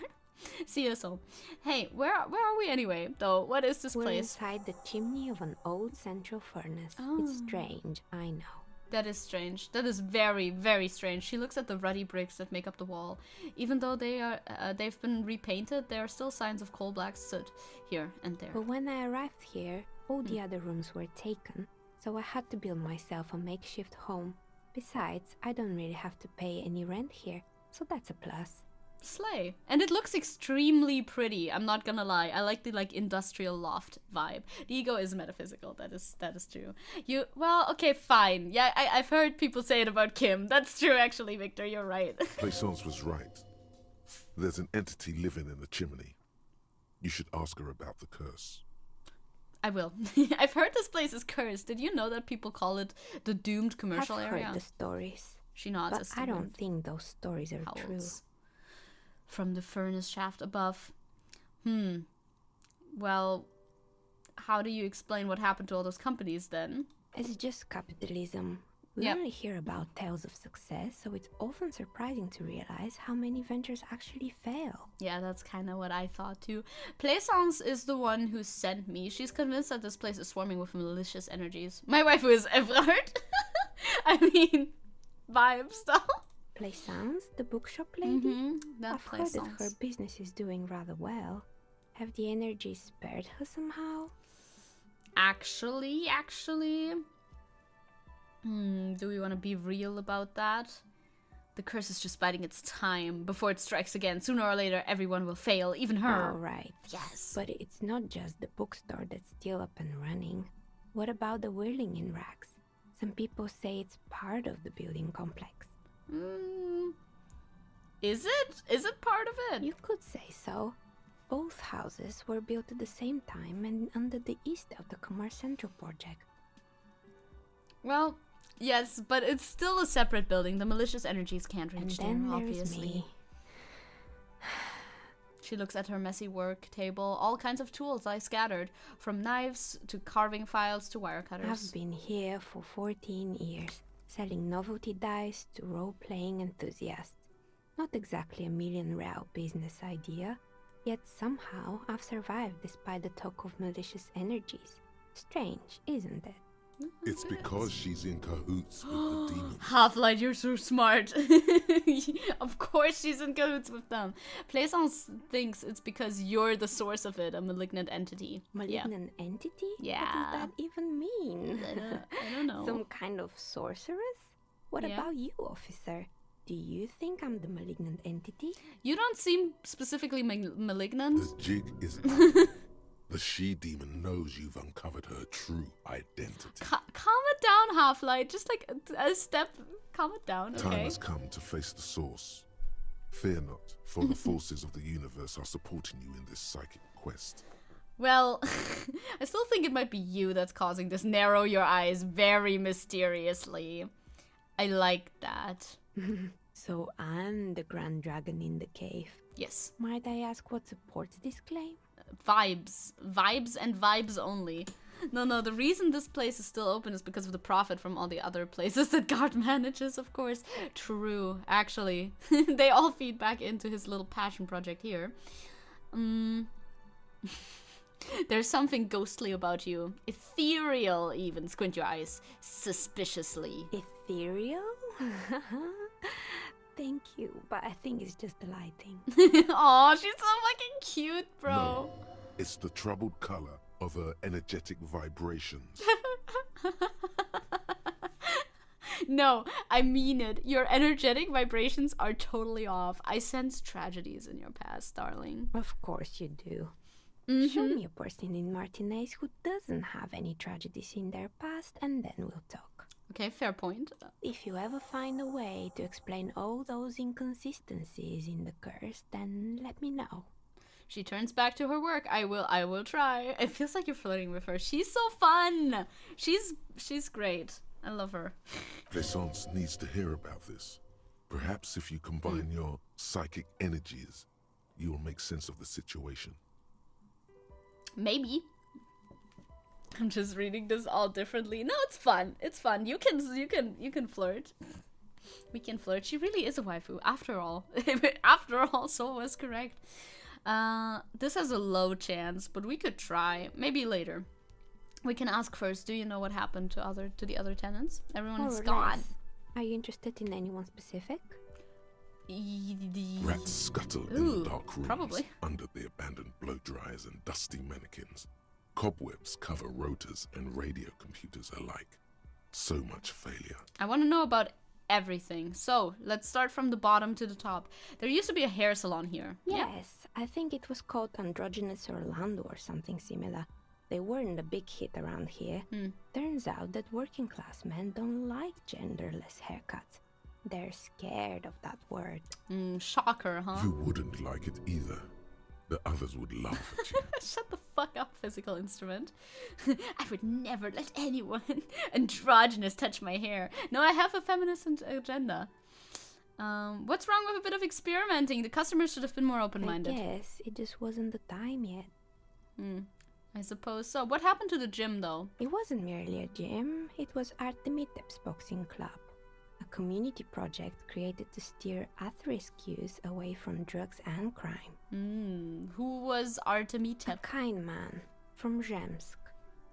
See you soon. Hey, where are we anyway, though? What is this We're place? inside the chimney of an old central furnace. It's strange, I know. That is strange. That is very, very strange. She looks at the ruddy bricks that make up the wall. Even though they've been repainted, there are still signs of coal black soot here and there. But when I arrived here, all the other rooms were taken, so I had to build myself a makeshift home. Besides, I don't really have to pay any rent here, so that's a plus. slay. And it looks extremely pretty, I'm not gonna lie. I like the like industrial loft vibe. The ego is metaphysical, that is true. Well, okay, fine. Yeah, I've heard people say it about Kim. That's true actually, Victor, you're right. Plaisance was right. There's an entity living in the chimney. You should ask her about the curse. I will. I've heard this place is cursed. Did you know that people call it the doomed commercial area? I've heard the stories. She nods. But I don't think those stories are true. From the furnace shaft above. Well, how do you explain what happened to all those companies then? It's just capitalism. We only hear about tales of success, so it's often surprising to realize how many ventures actually fail. Yeah, that's kind of what I thought too. Plaisance is the one who sent me. She's convinced that this place is swarming with malicious energies. My wife is Evrard. I mean, vibes though. Plaisance, the bookshop lady? I've heard that her Plaisance. business is doing rather well. Have the energies spared her somehow? Actually. Do we want to be real about that? The curse is just biding its time before it strikes again. Sooner or later, everyone will fail, even her. Oh, right. Yes. But it's not just the bookstore that's still up and running. What about the whirling in rags? Some people say it's part of the building complex. Is it? Is it part of it? You could say so. Both houses were built at the same time and under the East of the Commerce Central project. Well, yes, but it's still a separate building. The malicious energies can't And reach there, then there's obviously. me. She looks at her messy work table. All kinds of tools lie scattered, from knives to carving files to wire cutters. I've been here for 14 years, selling novelty dice to role-playing enthusiasts. Not exactly a million-real business idea, yet somehow I've survived despite the talk of malicious energies. Strange, isn't it? It's because she's in cahoots with the demons. Half-Light, you're so smart. Of course she's in cahoots with them. Plaisance thinks it's because you're the source of it, a malignant entity. Malignant entity? Yeah. What does that even mean? I don't know. Some kind of sorceress? What about you, officer? Do you think I'm the malignant entity? You don't seem specifically malignant. The jig is up. The she-demon knows you've uncovered her true identity. Calm it down, Half-Light. Just like a step. Calm it down, okay? Time has come to face the source. Fear not, for the forces of the universe are supporting you in this psychic quest. Well, I still think it might be you that's causing this. Narrow your eyes very mysteriously. I like that. So I'm the Grand Dragon in the cave. Yes. Might I ask what supports this claim? Vibes. Vibes and vibes only. No, the reason this place is still open is because of the profit from all the other places that God manages, of course. True, actually. They all feed back into his little passion project here. There's something ghostly about you. Ethereal, even. Squint your eyes. Suspiciously. Ethereal? Thank you, but I think it's just the lighting. Aw, she's so fucking cute, bro. No, it's the troubled color of her energetic vibrations. No, I mean it. Your energetic vibrations are totally off. I sense tragedies in your past, darling. Of course you do. Show me a person in Martinez who doesn't have any tragedies in their past, and then we'll talk. Okay, fair point. If you ever find a way to explain all those inconsistencies in the curse, then let me know. She turns back to her work. I will try. It feels like you're flirting with her. She's so fun. She's great. I love her. Plaisance needs to hear about this. Perhaps if you combine your psychic energies, you will make sense of the situation. Maybe. I'm just reading this all differently. No, it's fun. It's fun. You can flirt. We can flirt. She really is a waifu, after all. After all, Sol was correct. This has a low chance, but we could try. Maybe later. We can ask first. Do you know what happened to the other tenants? Everyone is gone. Are you interested in anyone specific? Rats scuttle in the dark rooms, probably. under the abandoned blow dryers and dusty mannequins. Cobwebs cover rotors and radio computers alike. So much failure. I want to know about everything. So, let's start from the bottom to the top. There used to be a hair salon here. Yes, I think it was called Androgynous Orlando or something similar. They weren't a big hit around here. Turns out that working class men don't like genderless haircuts. They're scared of that word. Shocker, huh? You wouldn't like it either. The others would laugh at you. Shut the fuck up, physical instrument. I would never let anyone androgynous touch my hair. No, I have a feminist agenda. What's wrong with a bit of experimenting? The customers should have been more open-minded. I guess it just wasn't the time yet. I suppose so. What happened to the gym, though? It wasn't merely a gym, it was Artemiteps Boxing Club. A community project created to steer at-risk youth away from drugs and crime. Who was Artemiteps? A kind man from Zemsk.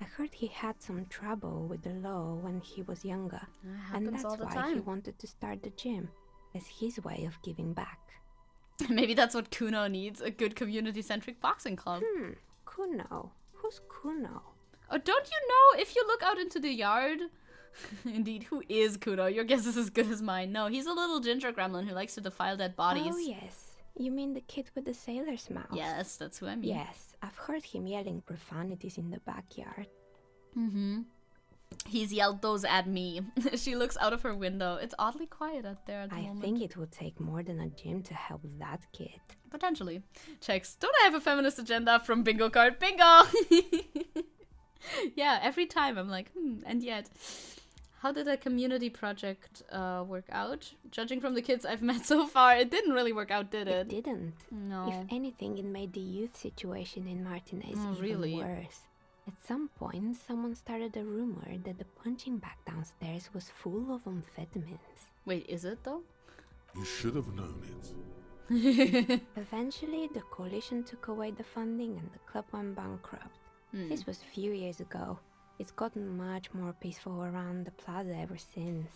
I heard he had some trouble with the law when he was younger, and that's why he wanted to start the gym, as his way of giving back. Maybe that's what Kuno needs, a good community-centric boxing club. Kuno? Who's Kuno? Oh, don't you know if you look out into the yard? Indeed, who is Kuno? Your guess is as good as mine. No, he's a little ginger gremlin who likes to defile dead bodies. Oh, yes. You mean the kid with the sailor's mouth? Yes, that's who I mean. Yes, I've heard him yelling profanities in the backyard. He's yelled those at me. She looks out of her window. It's oddly quiet out there at the moment. I think it would take more than a gym to help that kid. Potentially. Checks. Don't I have a feminist agenda from bingo card? Bingo! Yeah, every time I'm like, and yet. How did a community project work out? Judging from the kids I've met so far, it didn't really work out, did it? It didn't. No. If anything, it made the youth situation in Martinez even really? worse. At some point, someone started a rumor that the punching bag downstairs was full of amphetamines. Wait, is it though? You should have known it. Eventually, the coalition took away the funding and the club went bankrupt. This was a few years ago. It's gotten much more peaceful around the plaza ever since.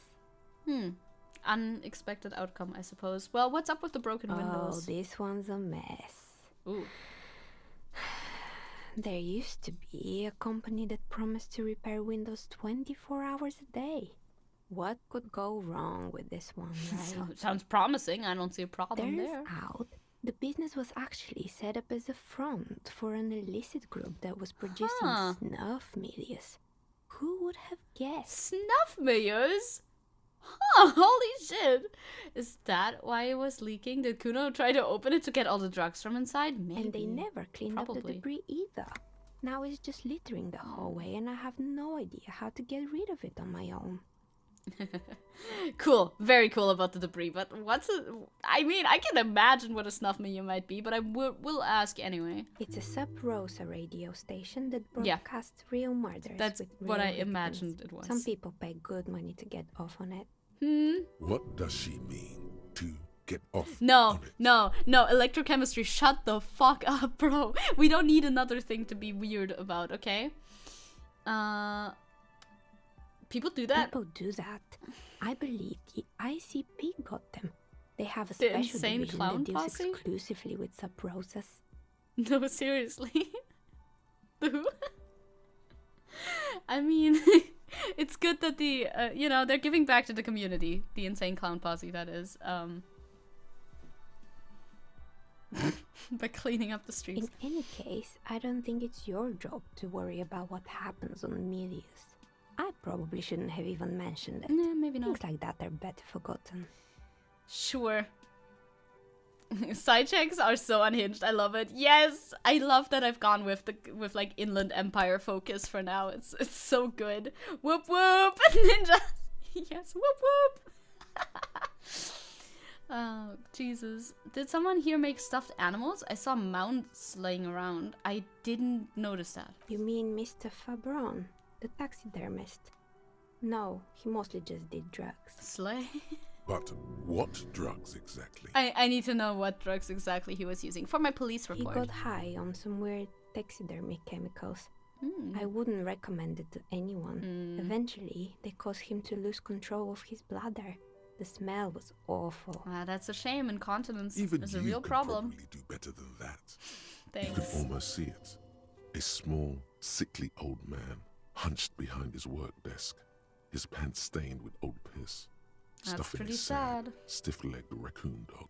Unexpected outcome, I suppose. Well, what's up with the broken windows? Oh, this one's a mess. Ooh. There used to be a company that promised to repair windows 24 hours a day. What could go wrong with this one, right? Sounds promising. I don't see a problem there. Turns out, the business was actually set up as a front for an illicit group that was producing snuff milias. Who would have guessed? Snuff milias? Huh, holy shit. Is that why it was leaking? Did Kuno try to open it to get all the drugs from inside? Maybe. And they never cleaned up the debris either. Now it's just littering the hallway and I have no idea how to get rid of it on my own. Cool, very cool about the debris, but I mean, I can imagine what a snuff milieu might be, but I will ask anyway. It's a Sub Rosa radio station that broadcasts real murders. That's with what real I victims. imagined it was. Some people pay good money to get off on it. What does she mean, to get off No, on it? no, electrochemistry, shut the fuck up, bro. We don't need another thing to be weird about, okay? People do that? People do that. I believe the ICP got them. They have a The special insane division clown that deals posse? exclusively with Sub Rosas. No, seriously. Who? I mean, it's good that the, they're giving back to the community. The insane clown posse, that is. By cleaning up the streets. In any case, I don't think it's your job to worry about what happens on Milius. I probably shouldn't have even mentioned it. Yeah, maybe not. Things like that are better forgotten. Sure. Side checks are so unhinged. I love it. Yes, I love that I've gone with like Inland Empire focus for now. It's so good. Whoop whoop, ninjas. Yes, whoop whoop. Oh Jesus! Did someone here make stuffed animals? I saw mounts laying around. I didn't notice that. You mean Mr. Fabron, the taxidermist? No, he mostly just did drugs. Slay. But what drugs exactly? I need to know what drugs exactly he was using for my police report. He got high on some weird taxidermy chemicals. I wouldn't recommend it to anyone. Eventually, they caused him to lose control of his bladder. The smell was awful. That's a shame. Incontinence Even is a you real could problem. probably do better than that. Thanks. You can almost see it. A small, sickly old man, hunched behind his work desk, his pants stained with old piss. That's stuffing pretty a sad, sad. stiff-legged raccoon dog.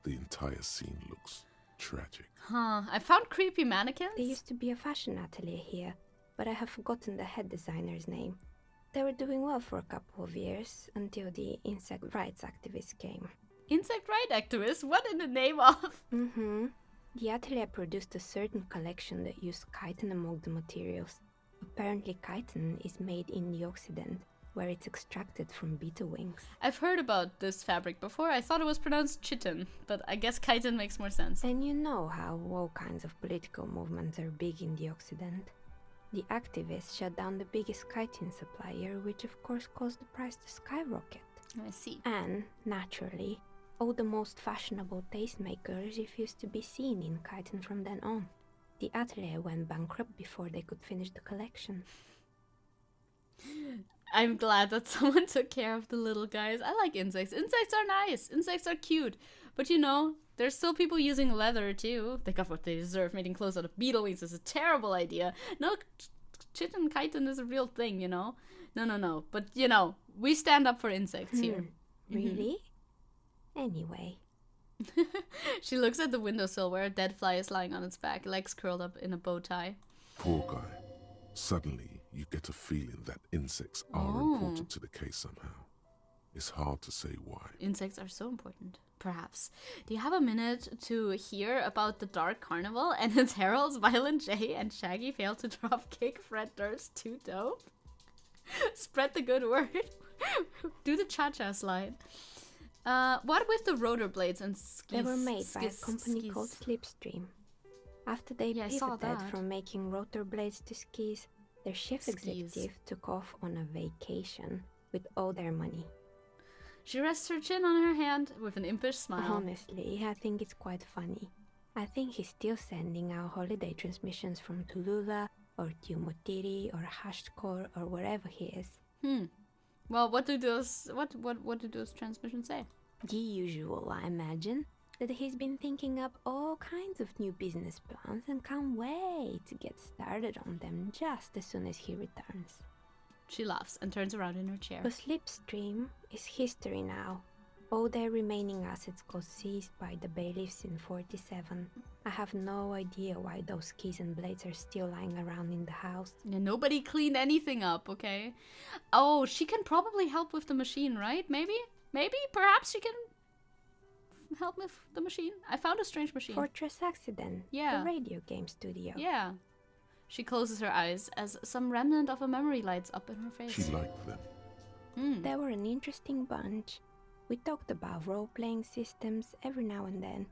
The entire scene looks tragic. Huh. I found creepy mannequins. There used to be a fashion atelier here, but I have forgotten the head designer's name. They were doing well for a couple of years until the insect rights activists came. Insect right activists? What in the name of? The atelier produced a certain collection that used chitin among the materials. Apparently chitin is made in the Occident, where it's extracted from beetle wings. I've heard about this fabric before. I thought it was pronounced chitin, but I guess chitin makes more sense. And you know how all kinds of political movements are big in the Occident. The activists shut down the biggest chitin supplier, which of course caused the price to skyrocket. I see. And, naturally, all the most fashionable tastemakers refused to be seen in chitin from then on. The atelier went bankrupt before they could finish the collection. I'm glad that someone took care of the little guys. I like insects. Insects are nice. Insects are cute. But you know, there's still people using leather too. They got what they deserve. Making clothes out of beetle wings is a terrible idea. No, chitin chitin is a real thing, you know? No. But you know, we stand up for insects here. Really? Anyway. She looks at the windowsill where a dead fly is lying on its back, legs curled up in a bow tie. Poor guy. Suddenly, you get a feeling that insects are important to the case somehow. It's hard to say why. Insects are so important. Perhaps. Do you have a minute to hear about the Dark Carnival and its heralds, Violent J and Shaggy fail to drop kick Fred Durst's too dope? Spread the good word. Do the cha-cha slide. What with the rotor blades and skis? They were made by a company called Slipstream. After they pivoted from making rotor blades to skis, their chief executive took off on a vacation with all their money. She rests her chin on her hand with an impish smile. Honestly, I think it's quite funny. I think he's still sending out holiday transmissions from Tulula or Tiumotiri or Hashtkor or wherever he is. Well, what do those transmissions say? The usual, I imagine. That he's been thinking up all kinds of new business plans and can't wait to get started on them just as soon as he returns. She laughs and turns around in her chair. But Slipstream is history now. All their remaining assets got seized by the bailiffs in 47. I have no idea why those keys and blades are still lying around in the house. Yeah, nobody cleaned anything up, okay? Oh, she can probably help with the machine, right? Maybe? Perhaps she can help with the machine. I found a strange machine. Fortress Accident. Yeah. The radio game studio. Yeah. She closes her eyes as some remnant of a memory lights up in her face. She liked them. They were an interesting bunch. We talked about role-playing systems every now and then.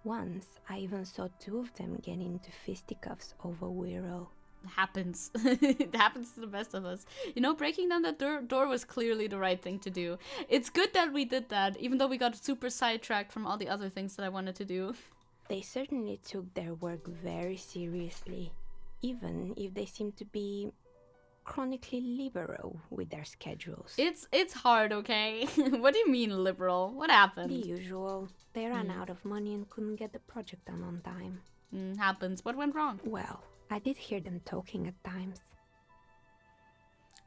Once, I even saw two of them get into fisticuffs over Wiro. Happens. It happens to the best of us. You know, breaking down that door was clearly the right thing to do. It's good that we did that, even though we got super sidetracked from all the other things that I wanted to do. They certainly took their work very seriously, even if they seem to be chronically liberal with their schedules. It's hard, okay? What do you mean liberal? What happened? The usual. They ran out of money and couldn't get the project done on time. Happens. What went wrong? Well, I did hear them talking at times.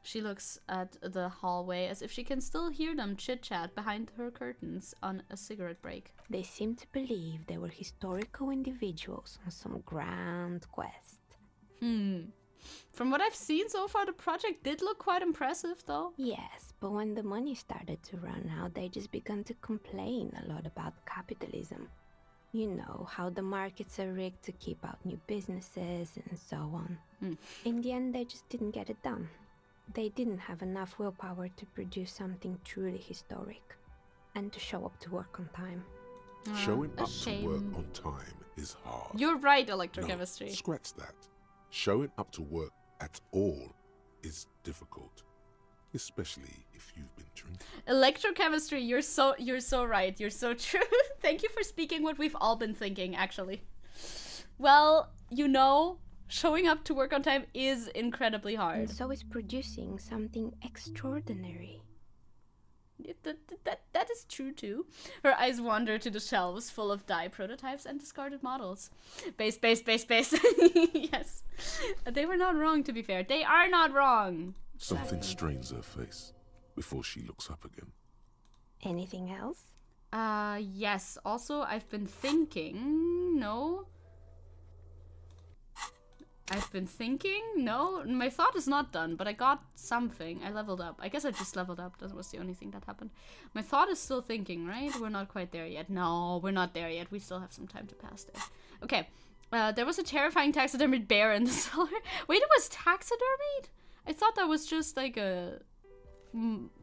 She looks at the hallway as if she can still hear them chit-chat behind her curtains on a cigarette break. They seem to believe they were historical individuals on some grand quest. From what I've seen so far, the project did look quite impressive, though. Yes, but when the money started to run out, they just began to complain a lot about capitalism. You know, how the markets are rigged to keep out new businesses and so on. In the end, they just didn't get it done. They didn't have enough willpower to produce something truly historic and to show up to work on time. Showing up to work on time is hard. You're right, electrochemistry. No, scratch that. Showing up to work at all is difficult, especially if you've been drinking. Electrochemistry, you're so right. You're so true. Thank you for speaking what we've all been thinking, actually. Well, you know, showing up to work on time is incredibly hard. And so is producing something extraordinary. That is true too. Her eyes wander to the shelves full of dye prototypes and discarded models. Base. Yes. They were not wrong, to be fair. They are not wrong. Something strains her face before she looks up again. Anything else? Yes. Also, I've been thinking... No? No? My thought is not done, but I got something. I leveled up. I guess I just leveled up. That was the only thing that happened. My thought is still thinking, right? We're not quite there yet. No, we're not there yet. We still have some time to pass there. Okay. There was a terrifying taxidermied bear in the cellar. Wait, it was taxidermied? I thought that was just like a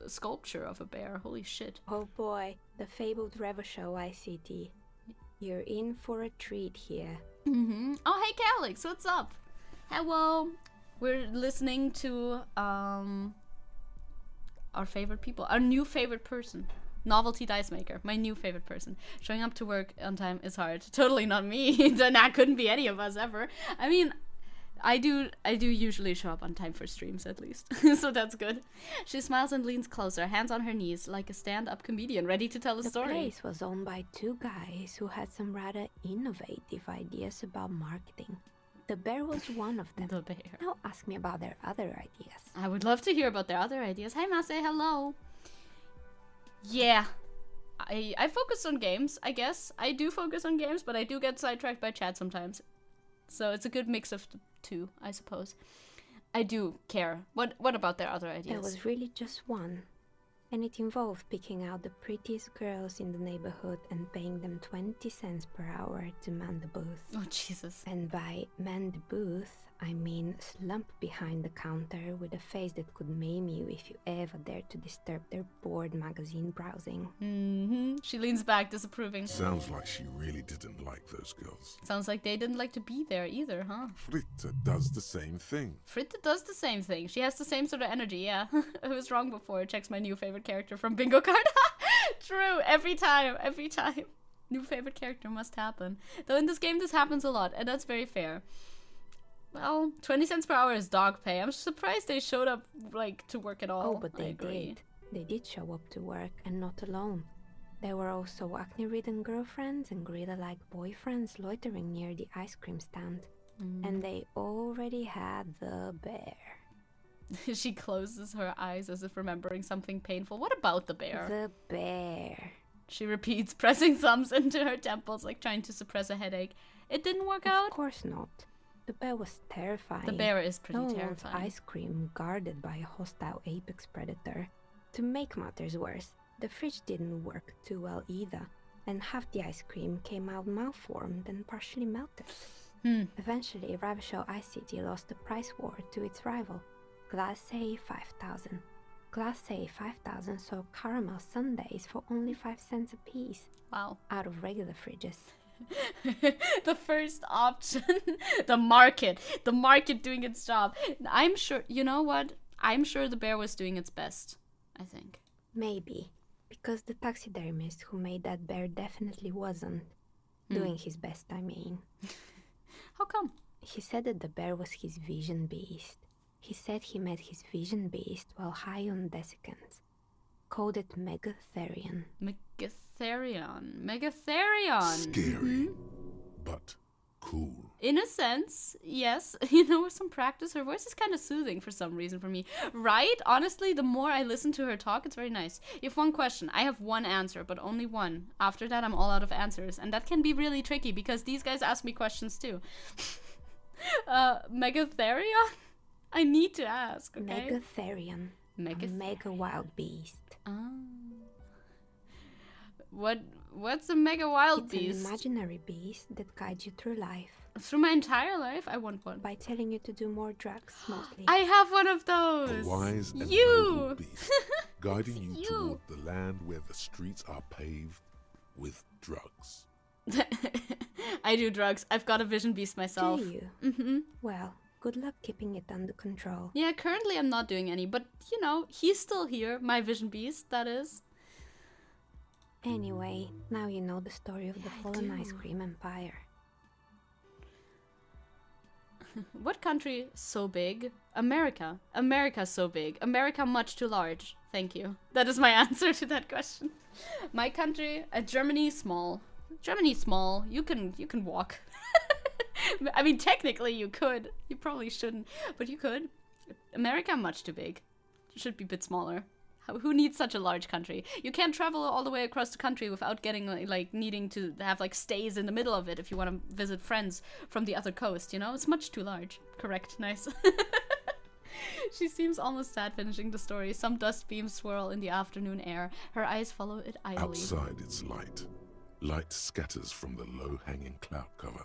sculpture of a bear. Holy shit. Oh boy, the fabled Revo Show ICT. You're in for a treat here. Oh, hey, Calix, what's up? Hello. We're listening to our favorite people. Our new favorite person. Novelty Dice Maker. My new favorite person. Showing up to work on time is hard. Totally not me. That couldn't be any of us ever. I mean, I do usually show up on time for streams, at least. So that's good. She smiles and leans closer, hands on her knees, like a stand-up comedian ready to tell a story. The place was owned by two guys who had some rather innovative ideas about marketing. The bear was one of them. The bear. Now ask me about their other ideas. I would love to hear about their other ideas. Hi, Masse, hello. Yeah. I focus on games, I guess. I do focus on games, but I do get sidetracked by chat sometimes. So it's a good mix of the two, I suppose. I do care. What about their other ideas? There was really just one. And it involved picking out the prettiest girls in the neighborhood and paying them 20 cents per hour to man the booth. Oh, Jesus. And by man the booth, I mean slump behind the counter with a face that could maim you if you ever dared to disturb their bored magazine browsing. She leans back, disapproving. Sounds like she really didn't like those girls. Sounds like they didn't like to be there either, huh? Fritte does the same thing. Fritte does the same thing. She has the same sort of energy, yeah. I was wrong before. Checks my new favorite character from bingo card. True, every time. New favorite character must happen. Though in this game this happens a lot, and that's very fair. Well, 20 cents per hour is dog pay. I'm surprised they showed up, like, to work at all. Oh, but they did. They did show up to work, and not alone. There were also acne-ridden girlfriends and gorilla-like boyfriends loitering near the ice cream stand. And they already had the bear. She closes her eyes as if remembering something painful. What about the bear? The bear. She repeats, pressing thumbs into her temples like trying to suppress a headache. It didn't work out? Of course not. The bear was terrifying. The bear is pretty no terrifying. Ice cream guarded by a hostile apex predator. To make matters worse, the fridge didn't work too well either, and half the ice cream came out malformed and partially melted. Eventually, Ravishell ICT lost the price war to its rival, Glass A 5000. Glass A 5000 sold caramel sundaes for only 5 cents a piece. Wow. Out of regular fridges. The first option. The market doing its job. I'm sure, you know what? I'm sure the bear was doing its best, I think. Maybe, because the taxidermist who made that bear definitely wasn't. Doing his best, I mean. How come? He said that the bear was his vision beast. He said he met his vision beast while high on desiccants. Called it Megatherion. Megatherion. Scary, but cool. In a sense, yes. You know, with some practice, her voice is kind of soothing for some reason for me. Right? Honestly, the more I listen to her talk, it's very nice. You have one question. I have one answer, but only one. After that, I'm all out of answers. And that can be really tricky because these guys ask me questions too. Megatherion? I need to ask, okay? Megatherion. A mega wild beast. What's a mega wild beast? It's an imaginary beast that guides you through life. Through my entire life? I want one. By telling you to do more drugs, mostly. I have one of those! A wise and noble beast, guiding you toward the land where the streets are paved with drugs. I do drugs. I've got a vision beast myself. Do you? Well, good luck keeping it under control. Yeah, currently I'm not doing any, but, you know, he's still here. My vision beast, that is. Anyway, now you know the story of the fallen ice cream empire. What country so big? America. America's so big. America much too large. Thank you. That is my answer to that question. My country, Germany, small. Germany, small. You can walk. I mean, technically you could. You probably shouldn't, but you could. America, much too big. Should be a bit smaller. Who needs such a large country? You can't travel all the way across the country without getting like needing to have like stays in the middle of it if you want to visit friends from the other coast, you know? It's much too large. Correct, nice. She seems almost sad finishing the story. Some dust beams swirl in the afternoon air. Her eyes follow it idly. Outside it's light. Light scatters from the low-hanging cloud cover.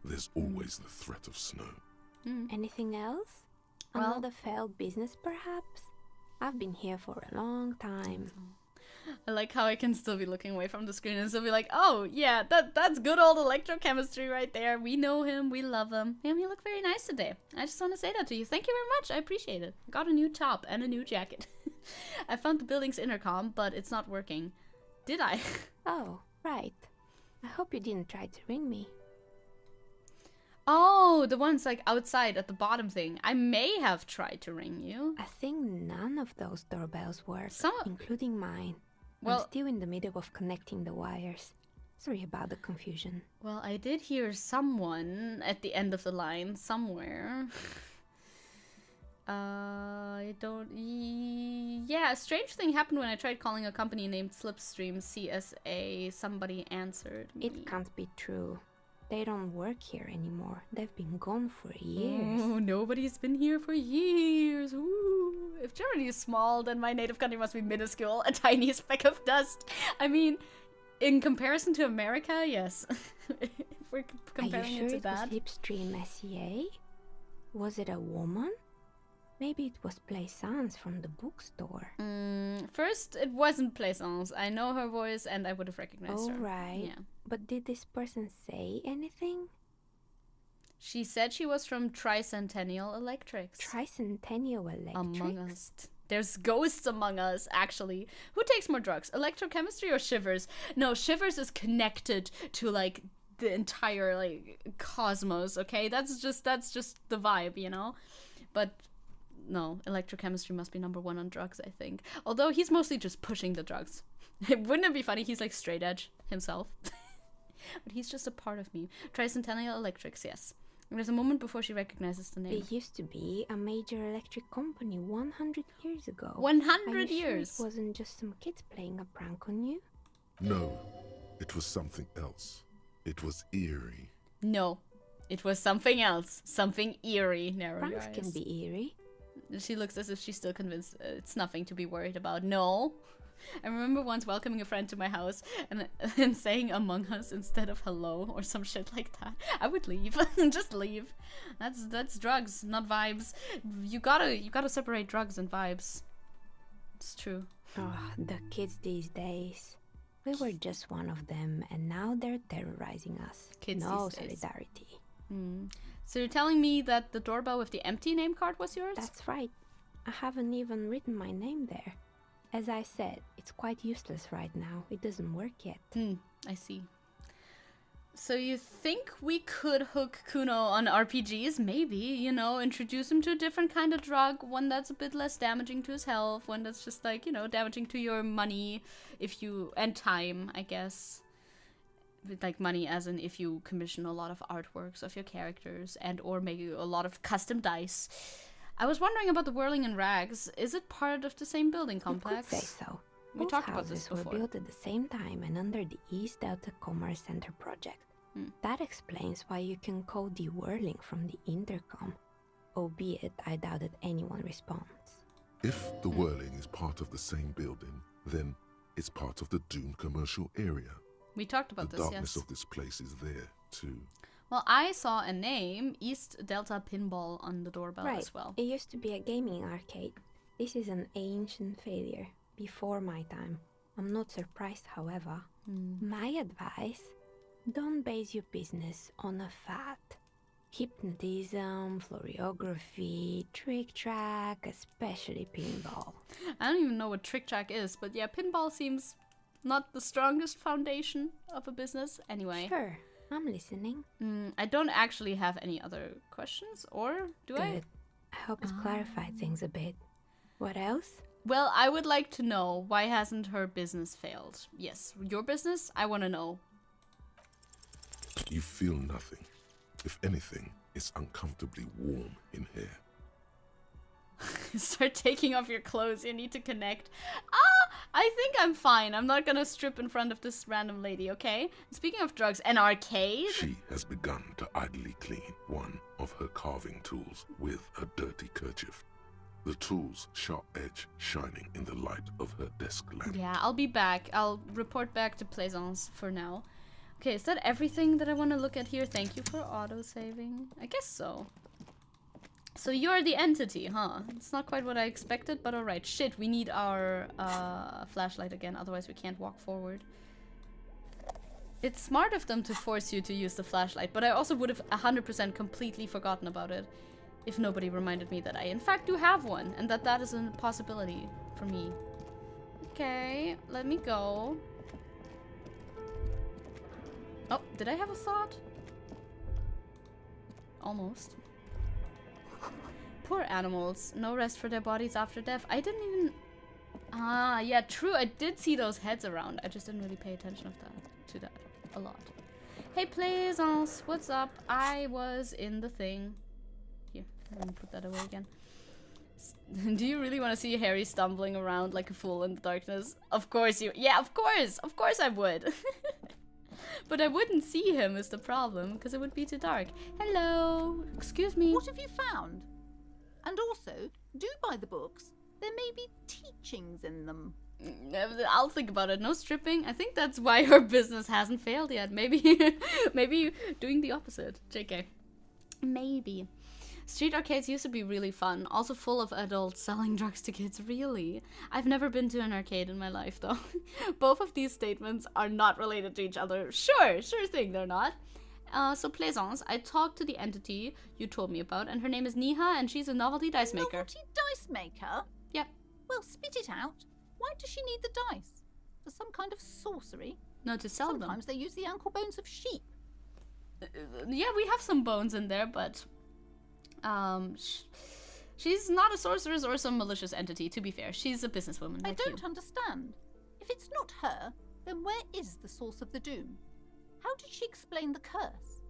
There's always the threat of snow. Anything else? Well- Another failed business, perhaps? I've been here for a long time. I like how I can still be looking away from the screen and still be like, oh, yeah, that's good old electrochemistry right there. We know him. We love him. Damn, you look very nice today. I just want to say that to you. Thank you very much. I appreciate it. Got a new top and a new jacket. I found the building's intercom, but it's not working. Did I? Oh, right. I hope you didn't try to ring me. Oh, the ones like outside at the bottom thing. I may have tried to ring you. I think none of those doorbells work, Some of- including mine. Well- I'm still in the middle of connecting the wires. Sorry about the confusion. Well, I did hear someone at the end of the line somewhere. I don't... Yeah, a strange thing happened when I tried calling a company named Slipstream CSA. Somebody answered me. It can't be true. They don't work here anymore. They've been gone for years. Oh, nobody's been here for years. Ooh. If Germany is small, then my native country must be minuscule, a tiny speck of dust. I mean, in comparison to America, yes. If we're comparing Are you it sure to it that. was Slipstream SEA? Was it a woman? Maybe it was Plaisance from the bookstore. First, it wasn't Plaisance. I know her voice and I would have recognized her. Oh, right. Yeah. But did this person say anything? She said she was from Tricentennial Electrics. Tricentennial Electrics? Among us. There's ghosts among us, actually. Who takes more drugs? Electrochemistry or Shivers? No, Shivers is connected to, like, the entire, like, cosmos, okay? That's just the vibe, you know? But... no, electrochemistry must be #1 on drugs, I think. Although he's mostly just pushing the drugs. Wouldn't it be funny? He's like straight edge himself. But he's just a part of me. Tricentennial Electrics, yes. There's a moment before she recognizes the name. It used to be a major electric company 100 years ago. 100 Are you years? Sure it wasn't just some kids playing a prank on you? No, it was something else. It was eerie. No, it was something else. Something eerie. Narrow your Pranks eyes. can be eerie. She looks as if she's still convinced it's nothing to be worried about. No. I remember once welcoming a friend to my house and saying Among Us instead of hello or some shit like that. I would leave. Just leave. That's drugs, not vibes. You gotta separate drugs and vibes. It's true. Oh, the kids these days. We were just one of them, and now they're terrorizing us. Kids no these days. solidarity. So you're telling me that the doorbell with the empty name card was yours? That's right. I haven't even written my name there. As I said, it's quite useless right now. It doesn't work yet. I see. So you think we could hook Kuno on RPGs? Maybe, you know, introduce him to a different kind of drug, one that's a bit less damaging to his health, one that's just like, you know, damaging to your money and time, I guess. With like money as in if you commission a lot of artworks of your characters and or make a lot of custom dice. I was wondering about the Whirling and Rags. Is it part of the same building complex? You could say so. We Both talked about this houses before. were built at the same time and under the East Delta Commerce Center project. That explains why you can call the whirling from the intercom, albeit I doubt that anyone responds. If the whirling is part of the same building, then it's part of the doomed commercial area. We talked about The this, darkness yes. of this place is there, too. Well, I saw a name, East Delta Pinball, on the doorbell Right. as well. It used to be a gaming arcade. This is an ancient failure, before my time. I'm not surprised, however. My advice, don't base your business on a fad. Hypnotism, floriography, trick track, especially pinball. I don't even know what Trick Track is, but yeah, pinball seems not the strongest foundation of a business. Anyway. Sure, I'm listening. I don't actually have any other questions, or do I? Good. I hope it's clarified things a bit. What else? Well, I would like to know, why hasn't her business failed? Yes, your business? I want to know. You feel nothing. If anything, it's uncomfortably warm in here. Start taking off your clothes. You need to connect. Ah, I think I'm fine. I'm not gonna strip in front of this random lady, okay? Speaking of drugs, an arcade? She has begun to idly clean one of her carving tools with a dirty kerchief. The tool's sharp edge shining in the light of her desk lamp. Yeah, I'll be back. I'll report back to Plaisance for now. Okay, is that everything that I want to look at here? Thank you for auto-saving. I guess so. So you're the entity, huh? It's not quite what I expected, but alright. Shit, we need our flashlight again, otherwise we can't walk forward. It's smart of them to force you to use the flashlight, but I also would have 100% completely forgotten about it if nobody reminded me that I in fact do have one, and that is a possibility for me. Okay, let me go. Oh, did I have a thought? Almost. Poor animals. No rest for their bodies after death. I didn't even... Ah, yeah, true. I did see those heads around. I just didn't really pay attention to that a lot. Hey, Plaisance, what's up? I was in the thing. Here, let me put that away again. Do you really want to see Harry stumbling around like a fool in the darkness? Of course you... Yeah, of course! Of course I would! But I wouldn't see him is the problem, because it would be too dark. Hello! Excuse me. What have you found? And also, do buy the books. There may be teachings in them. I'll think about it. No stripping. I think that's why her business hasn't failed yet. Maybe, maybe doing the opposite. JK. Maybe. Street arcades used to be really fun. Also full of adults selling drugs to kids. Really? I've never been to an arcade in my life, though. Both of these statements are not related to each other. Sure thing, they're not. So Plaisance, I talked to the entity you told me about, and her name is Niha, and she's a novelty dice maker. Novelty dice maker? Yep. Well, spit it out. Why does she need the dice? For some kind of sorcery? No, to sell them. Sometimes they use the ankle bones of sheep. Yeah, we have some bones in there, but... she's not a sorceress or some malicious entity, to be fair. She's a businesswoman. I don't understand. If it's not her, then where is the source of the doom? How did she explain the curse?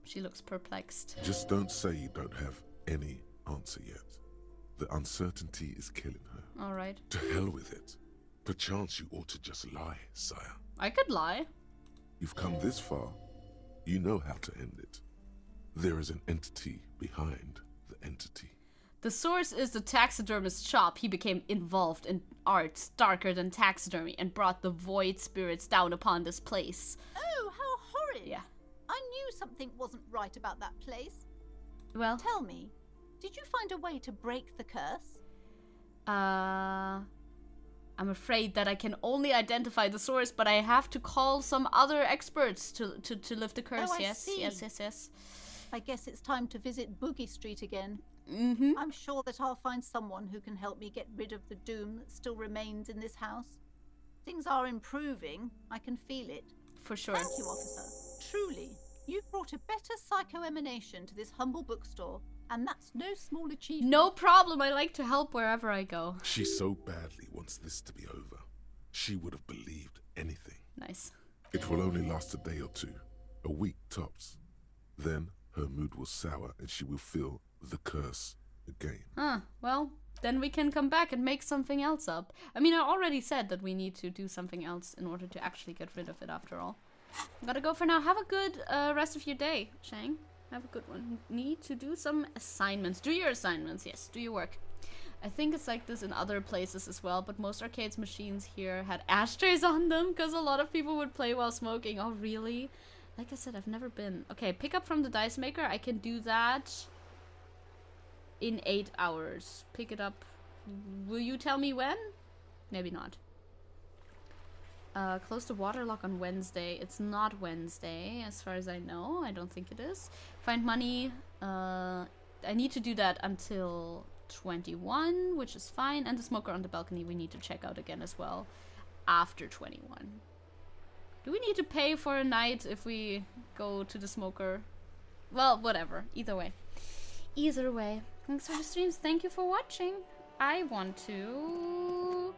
She looks perplexed. Just don't say you don't have any answer yet. The uncertainty is killing her. Alright. To hell with it. Perchance you ought to just lie, sire. I could lie. You've come this far. You know how to end it. There is an entity behind the entity. The source is the taxidermist's shop. He became involved in arts darker than taxidermy and brought the void spirits down upon this place. Oh, how horrid! Yeah. I knew something wasn't right about that place. Well... Tell me, did you find a way to break the curse? I'm afraid that I can only identify the source, but I have to call some other experts to lift the curse. Oh, I yes, see. yes. I guess it's time to visit Boogie Street again. Mm-hmm. I'm sure that I'll find someone who can help me get rid of the doom that still remains in this house. Things are improving. I can feel it. For sure. Thank you, officer. Truly, you've brought a better psycho-emanation to this humble bookstore, and that's no small achievement. No problem. I like to help wherever I go. She so badly wants this to be over. She would have believed anything. Nice. It will only last a day or two. A week tops. Then her mood will sour and she will feel the curse again. Huh. Well, then we can come back and make something else up. I mean, I already said that we need to do something else in order to actually get rid of it after all. Gotta go for now. Have a good rest of your day, Shang. Have a good one. Need to do some assignments. Do your assignments, yes. Do your work. I think it's like this in other places as well, but most arcades machines here had ashtrays on them because a lot of people would play while smoking. Oh, really? Like I said, I've never been. Okay, pick up from the dice maker. I can do that in 8 hours. Pick it up. Will you tell me when? Maybe not. Close the water lock on Wednesday. It's not Wednesday, as far as I know. I don't think it is. Find money. I need to do that until 21, which is fine. And the smoker on the balcony we need to check out again as well after 21. Do we need to pay for a night if we go to the smoker? Well, whatever. Either way. Either way. Thanks for the streams. Thank you for watching. I want to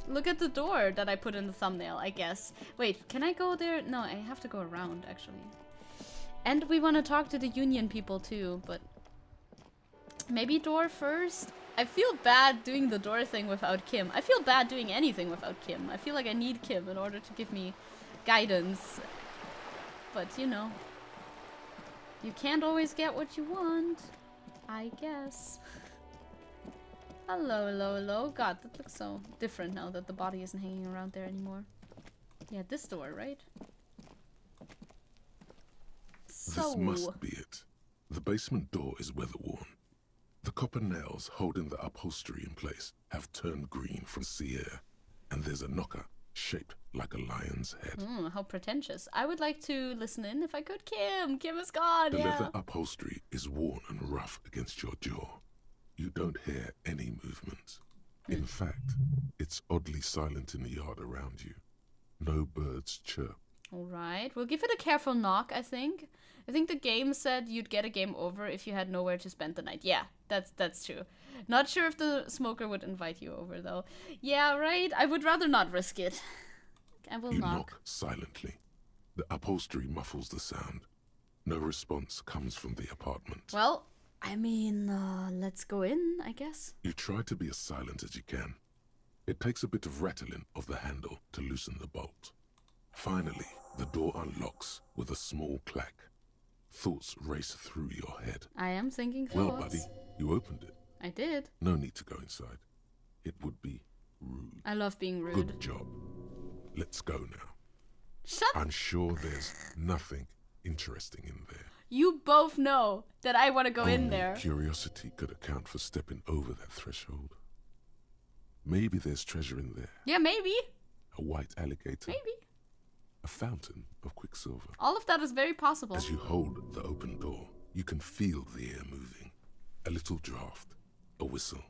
look at the door that I put in the thumbnail, I guess. Wait, can I go there? No, I have to go around, actually. And we want to talk to the union people, too, but maybe door first? I feel bad doing the door thing without Kim. I feel bad doing anything without Kim. I feel like I need Kim in order to give me guidance. But, you know, you can't always get what you want, I guess. Hello, hello, hello. God, that looks so different now that the body isn't hanging around there anymore. Yeah, this door, right? So... This must be it. The basement door is weather-worn. The copper nails holding the upholstery in place have turned green from sea air, and there's a knocker shaped like a lion's head. How pretentious. I would like to listen in if I could. Kim! Kim is gone, The yeah! leather upholstery is worn and rough against your jaw. You don't hear any movement. In fact, it's oddly silent in the yard around you. No birds chirp. Alright, we'll give it a careful knock, I think. I think the game said you'd get a game over if you had nowhere to spend the night. Yeah, that's true. Not sure if the smoker would invite you over, though. Yeah, right? I would rather not risk it. I will You knock. knock silently. The upholstery muffles the sound. No response comes from the apartment. Well, I mean, let's go in, I guess. You try to be as silent as you can. It takes a bit of rattling of the handle to loosen the bolt. Finally, the door unlocks with a small clack. Thoughts race through your head. I am thinking thoughts. Well, buddy, you opened it. I did. No need to go inside. It would be rude. I love being rude. Good job. Let's go now. Shut I'm sure there's nothing interesting in there. You both know that I want to go in Only there. Curiosity could account for stepping over that threshold. Maybe there's treasure in there. Yeah, maybe. A white alligator. Maybe. A fountain of quicksilver. All of that is very possible. As you hold the open door, you can feel the air moving. A little draft. A whistle.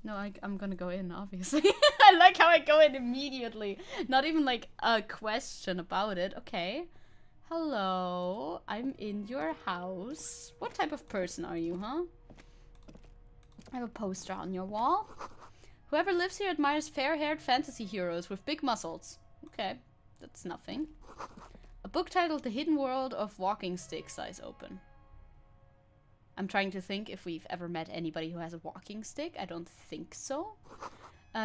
No, I'm gonna go in, obviously. I like how I go in immediately. Not even like a question about it. Okay. Hello. I'm in your house. What type of person are you, huh? I have a poster on your wall. Whoever lives here admires fair-haired fantasy heroes with big muscles. Okay, that's nothing. A book titled The Hidden World of Walking Sticks lies open. I'm trying to think if we've ever met anybody who has a walking stick. I don't think so.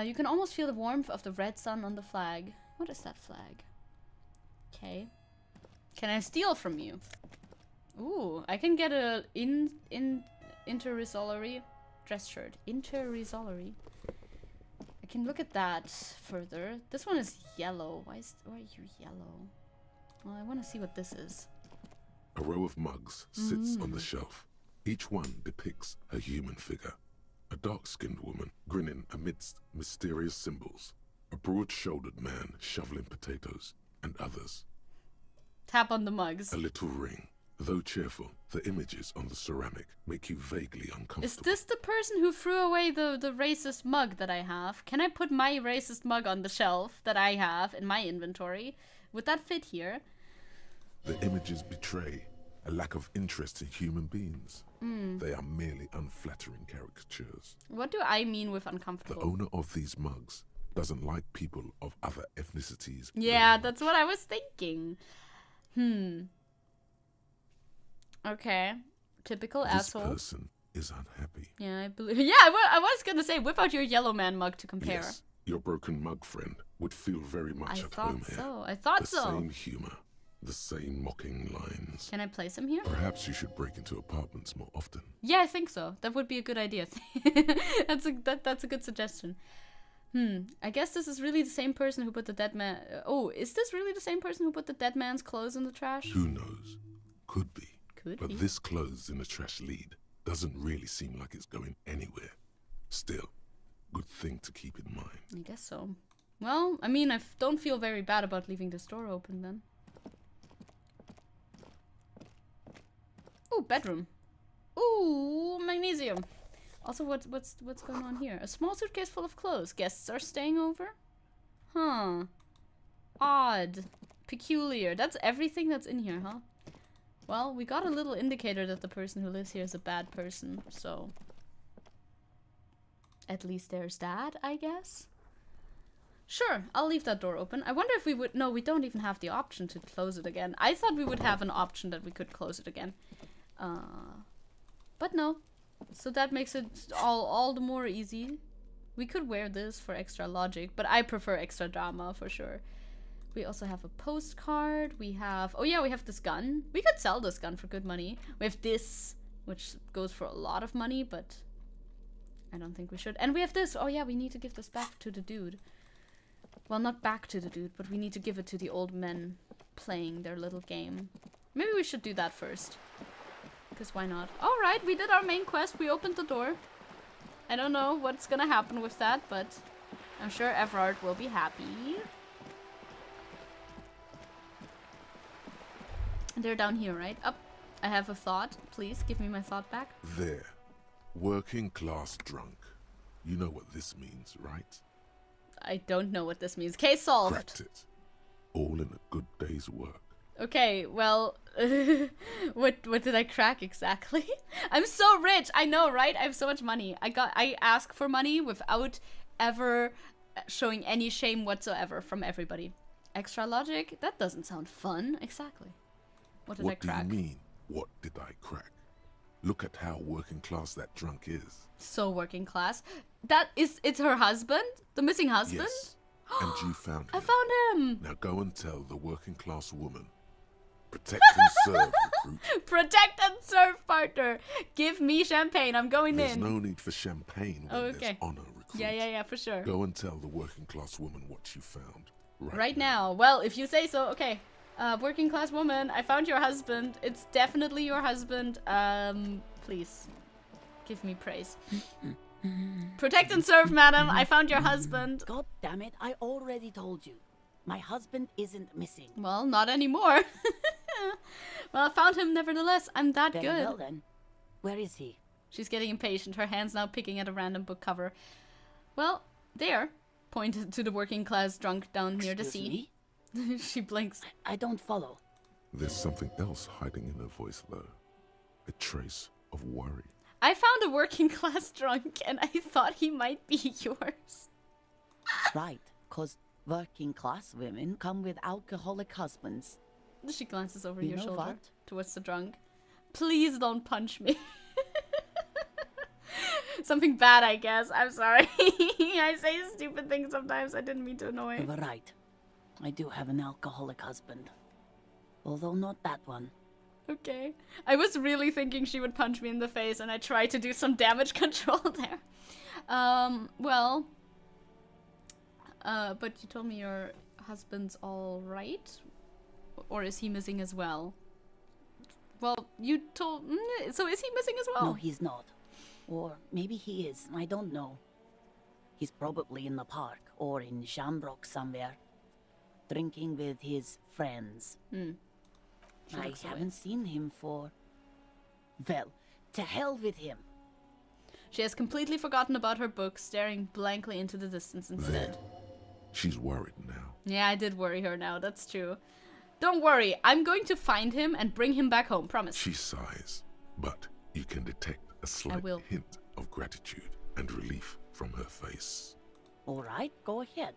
You can almost feel the warmth of the red sun on the flag. What is that flag? Okay. Can I steal from you? Ooh, I can get a interrisolary dress shirt. Interrisolary. I can look at that further. This one is yellow. Why are you yellow? Well, I want to see what this is. A row of mugs sits on the shelf. Each one depicts a human figure. A dark-skinned woman grinning amidst mysterious symbols. A broad-shouldered man shoveling potatoes, and others. Tap on the mugs. A little ring. Though cheerful, the images on the ceramic make you vaguely uncomfortable. Is this the person who threw away the racist mug that I have? Can I put my racist mug on the shelf that I have in my inventory? Would that fit here? The images betray a lack of interest in human beings. They are merely unflattering caricatures. What do I mean with The uncomfortable? owner of these mugs doesn't like people of other ethnicities. Yeah, very that's much. what I was thinking. Okay. Typical This asshole. person is unhappy. Yeah, I believe. Yeah, I was gonna say, whip out your yellow man mug to compare. Yes, your broken mug friend would feel very much I at home thought here. so. I thought The so. same humor, the same mocking lines. Can I place him here? Perhaps you should break into apartments more often. Yeah, I think so. That would be a good idea. That's a good suggestion. I guess this is really the same person who put the dead man. Oh, is this really the same person who put the dead man's clothes in the trash? Who knows? Could be. Could But be. this clothes in the trash lead doesn't really seem like it's going anywhere. Still, good thing to keep in mind. I guess so. Well, I mean, I don't feel very bad about leaving this door open then. Ooh, bedroom. Ooh, magnesium. Also, what's going on here? A small suitcase full of clothes. Guests are staying over? Huh. Odd. Peculiar. That's everything that's in here, huh? Well, we got a little indicator that the person who lives here is a bad person, so... At least there's that, I guess? Sure, I'll leave that door open. I wonder if we would... No, we don't even have the option to close it again. I thought we would have an option that we could close it again. But no. So that makes it all the more easy. We could wear this for extra logic, but I prefer extra drama for sure. We also have a postcard. We have... Oh yeah, we have this gun. We could sell this gun for good money. We have this, which goes for a lot of money, but I don't think we should. And we have this. Oh yeah, we need to give this back to the dude. Well, not back to the dude, but we need to give it to the old men playing their little game. Maybe we should do that first. Because why not? Alright, we did our main quest. We opened the door. I don't know what's gonna happen with that, but I'm sure Everard will be happy. They're down here, right? Up. I have a thought. Please give me my thought back. There. Working class drunk. You know what this means, right? I don't know what this means. Case solved. Cracked it. All in a good day's work. Okay, well, what did I crack exactly? I'm so rich. I know, right? I have so much money. I ask for money without ever showing any shame whatsoever from everybody. Extra logic? That doesn't sound fun. Exactly. What did I crack? What do you mean, what did I crack? Look at how working class that drunk is. So working class. It's her husband? The missing husband? Yes. And you found him. I found him. Now go and tell the working class woman. Protect and serve, recruit. Protect and serve, partner. Give me champagne. I'm going There's in. no need for champagne when there's honor, recruit. Yeah, for sure. Go and tell the working class woman what you found. Right now. Well, if you say so, okay. Working class woman, I found your husband. It's definitely your husband. Please. Give me praise. Protect and serve, madam. I found your husband. God damn it, I already told you. My husband isn't missing. Well, not anymore. Well, I found him nevertheless. I'm that Very good. well then. Where is he? She's getting impatient. Her hand's now picking at a random book cover. Well, there. Pointed to the working class drunk down near the sea. She blinks. I don't follow. There's something else hiding in her voice, though. A trace of worry. I found a working class drunk, and I thought he might be yours. Right, because working class women come with alcoholic husbands. She glances over You your know shoulder what? towards the drunk. Please don't punch me. Something bad, I guess. I'm sorry. I say stupid things sometimes. I didn't mean to annoy. You were right. I do have an alcoholic husband. Although not that one. Okay. I was really thinking she would punch me in the face, and I tried to do some damage control there. Well. But you told me your husband's all right? Or is he missing as well? Well, you told... So is he missing as well? No, he's not. Or maybe he is. I don't know. He's probably in the park or in Shamrock somewhere. Drinking with his friends. I haven't seen him for... Well, to hell with him. She has completely forgotten about her book, staring blankly into the distance instead. There. She's worried now. Yeah, I did worry her now, that's true. Don't worry, I'm going to find him and bring him back home, promise. She sighs, but you can detect a slight hint of gratitude and relief from her face. All right, go ahead.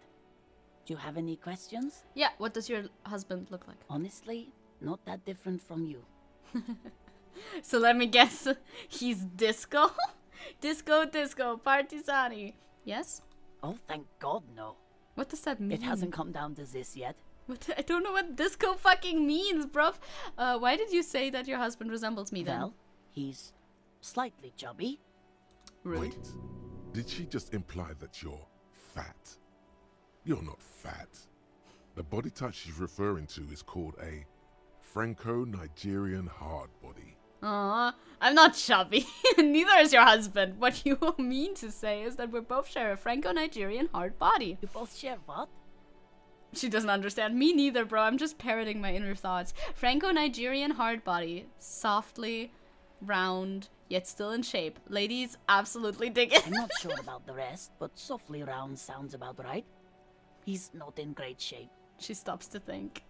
Do you have any questions? Yeah, what does your husband look like? Honestly, not that different from you. So let me guess, he's disco? Disco, partisani. Yes? Oh, thank God, no. What does that mean? It hasn't come down to this yet. I don't know what disco fucking means, bruv. Why did you say that your husband resembles me then? Well, he's slightly chubby. Rude. Wait, did she just imply that you're fat? You're not fat. The body type she's referring to is called a Franco-Nigerian hard body. Aw, I'm not chubby. Neither is your husband. What you mean to say is that we both share a Franco-Nigerian hard body. You both share what? She doesn't understand. Me neither, bro. I'm just parroting my inner thoughts. Franco-Nigerian hard body. Softly, round, yet still in shape. Ladies, absolutely dig it. I'm not sure about the rest, but softly round sounds about right. He's not in great shape. She stops to think.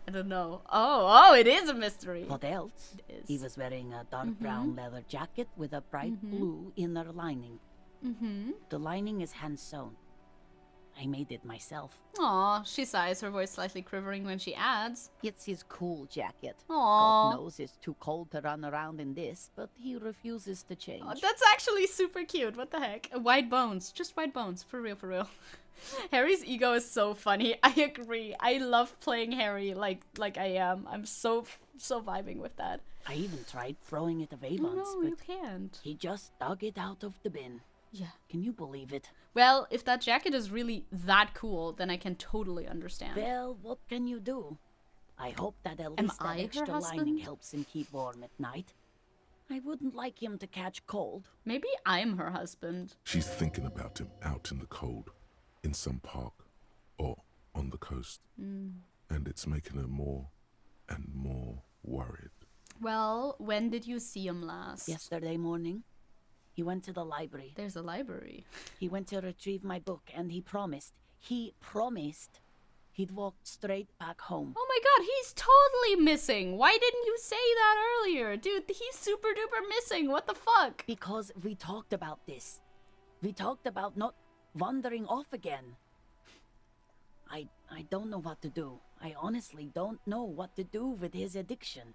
I don't know. Oh, it is a mystery. What else? It is. He was wearing a dark brown leather jacket with a bright blue inner lining. The lining is hand sewn. I made it myself. Aw, she sighs, her voice slightly quivering when she adds. It's his cool jacket. Aw. God knows it's too cold to run around in this, but he refuses to change. Oh, that's actually super cute. What the heck? White bones. Just white bones. For real, for real. Harry's ego is so funny. I agree. I love playing Harry like I am. I'm so vibing with that. I even tried throwing it away once, No, you but can't. he just dug it out of the bin. Yeah. Can you believe it? Well, if that jacket is really that cool, then I can totally understand. Well, what can you do? I hope that at Am least that I her extra lining husband? helps him keep warm at night. I wouldn't like him to catch cold. Maybe I'm her husband. She's thinking about him out in the cold, in some park, or on the coast. And it's making her more and more worried. Well, when did you see him last? Yesterday morning, he went to the library. There's a library. He went to retrieve my book, and he promised he'd walk straight back home. Oh my god, he's totally missing. Why didn't you say that earlier? Dude, he's super duper missing. What the fuck? Because we talked about this. We talked about not wandering off again. I don't know what to do. I honestly don't know what to do with his addiction.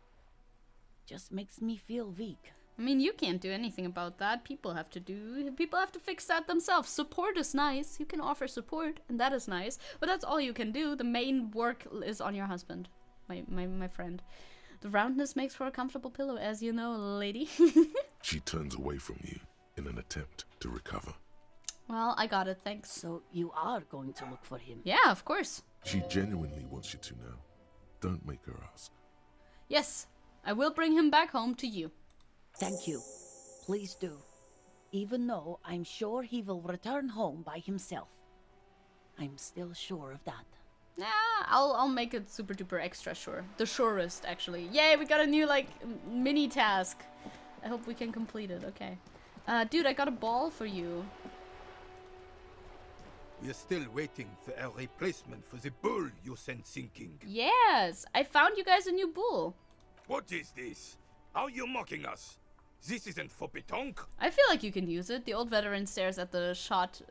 Just makes me feel weak. I mean, you can't do anything about that. People have to fix that themselves. Support is nice. You can offer support, and that is nice. But that's all you can do. The main work is on your husband, my friend. The roundness makes for a comfortable pillow, as you know, lady. She turns away from you in an attempt to recover. Well, I got it, thanks. So you are going to look for him? Yeah, of course. She genuinely wants you to now. Don't make her ask. Yes, I will bring him back home to you. Thank you. Please do. Even though I'm sure he will return home by himself. I'm still sure of that. Yeah, I'll make it super duper extra sure. The surest, actually. Yay, we got a new, like, mini task. I hope we can complete it, okay. Dude, I got a ball for you. We're still waiting for a replacement for the bull you sent sinking. Yes, I found you guys a new bull. What is this? Are you mocking us? This isn't for pétanque. I feel like you can use it. The old veteran stares at the shot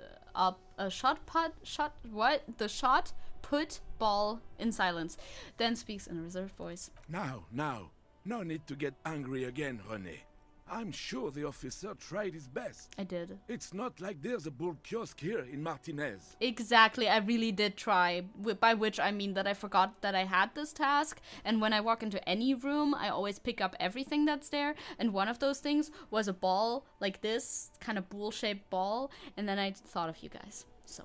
put ball in silence, then speaks in a reserved voice. Now, no need to get angry again, René. I'm sure the officer tried his best. I did. It's not like there's a bull kiosk here in Martinez. Exactly, I really did try, by which I mean that I forgot that I had this task, and when I walk into any room, I always pick up everything that's there, and one of those things was a ball, like this, kind of bull-shaped ball, and then I thought of you guys, so.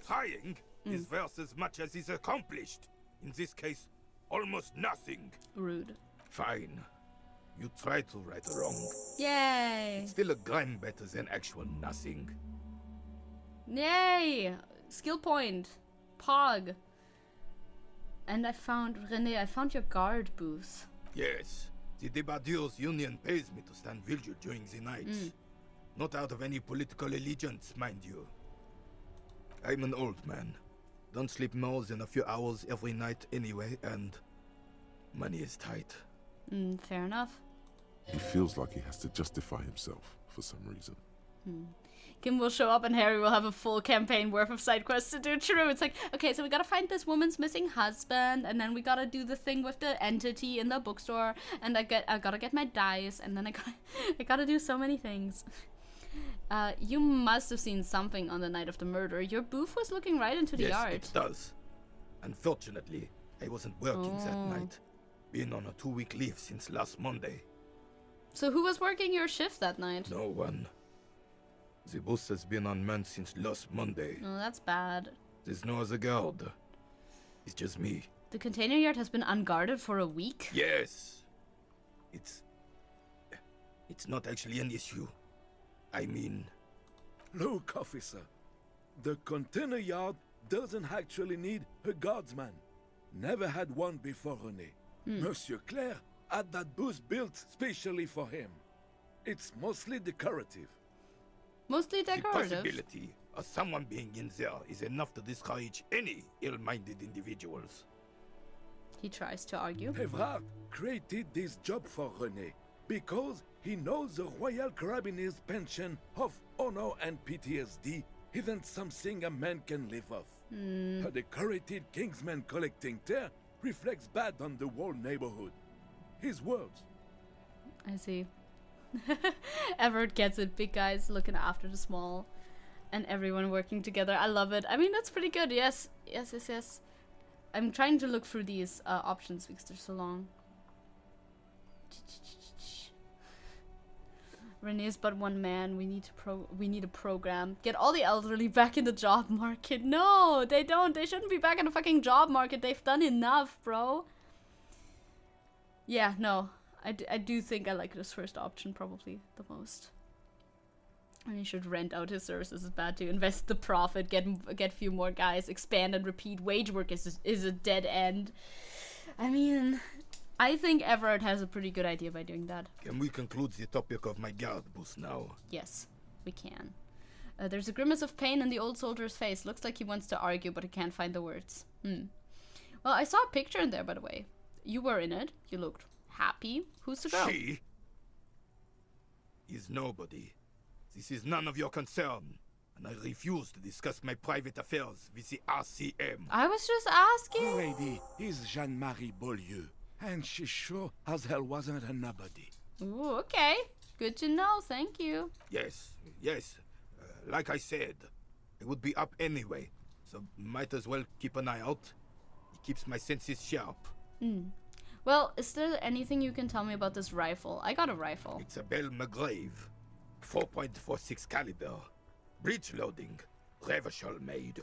Trying is worth as much as is accomplished. In this case, almost nothing. Rude. Fine. You try to right a wrong. Yay! It's still a gram better than actual nothing. Yay! Skill point. Pog. And I found your guard booth. Yes. The Debardeurs Union pays me to stand vigil during the night. Not out of any political allegiance, mind you. I'm an old man. Don't sleep more than a few hours every night anyway, and money is tight. Fair enough. He feels like he has to justify himself for some reason. Kim will show up and Harry will have a full campaign worth of side quests to do. True. It's like, okay, so we gotta find this woman's missing husband, and then we gotta do the thing with the entity in the bookstore, and I gotta get my dice, and then I gotta do so many things. You must have seen something on the night of the murder. Your booth was looking right into the yard. Yes, it does. Unfortunately, I wasn't working that night. Been on a 2-week leave since last Monday. So who was working your shift that night? No one. The bus has been unmanned since last Monday. Oh, that's bad. There's no other guard. It's just me. The container yard has been unguarded for a week? Yes. It's not actually an issue. I mean... Look, officer. The container yard doesn't actually need a guardsman. Never had one before, René. Monsieur Claire had that booth built specially for him. It's mostly decorative. Mostly decorative? The possibility of someone being in there is enough to discourage any ill-minded individuals. He tries to argue. Evrard created this job for René because he knows the Royal Carabiniers pension of honor and PTSD isn't something a man can live off. A decorated kingsman collecting tear reflects bad on the whole neighborhood. His words. I see. Everett gets it. Big guys looking after the small. And everyone working together. I love it. I mean, that's pretty good. Yes. Yes. I'm trying to look through these options because they're so long. Renee's but one man. We need a program. Get all the elderly back in the job market. No, they don't. They shouldn't be back in the fucking job market. They've done enough, bro. Yeah, no. I do think I like this first option probably the most. And he should rent out his services. It's bad to invest the profit, get few more guys, expand and repeat. Wage work is a dead end. I mean, I think Everett has a pretty good idea by doing that. Can we conclude the topic of my guard boost now? Yes, we can. There's a grimace of pain in the old soldier's face. Looks like he wants to argue, but he can't find the words. Well, I saw a picture in there, by the way. You were in it. You looked happy. Who's the girl? She is nobody. This is none of your concern, and I refuse to discuss my private affairs with the RCM. I was just asking. The lady is Jeanne-Marie Beaulieu, and she sure as hell wasn't a nobody. Ooh, okay. Good to know, thank you. Yes. Like I said, I would be up anyway, so might as well keep an eye out. It keeps my senses sharp. Well, is there anything you can tell me about this rifle? I got a rifle. It's a Bell McGrave. 4.46 caliber, breech loading, Revachol made.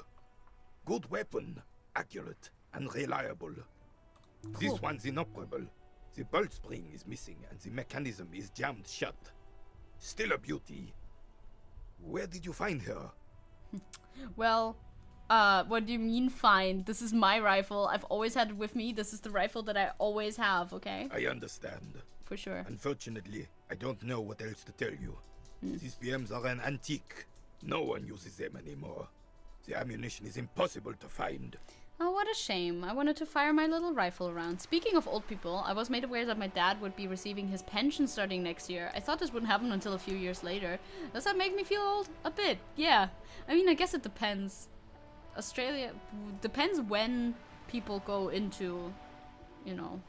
Good weapon, accurate and reliable. Cool. This one's inoperable. The bolt spring is missing and the mechanism is jammed shut. Still a beauty. Where did you find her? Well, what do you mean find? This is my rifle. I've always had it with me. This is the rifle that I always have, okay? I understand. For sure. Unfortunately, I don't know what else to tell you. These BMs are an antique. No one uses them anymore. The ammunition is impossible to find. Oh, what a shame. I wanted to fire my little rifle around. Speaking of old people, I was made aware that my dad would be receiving his pension starting next year. I thought this wouldn't happen until a few years later. Does that make me feel old? A bit, yeah. I mean, I guess it depends. Australia depends when people go into, you know,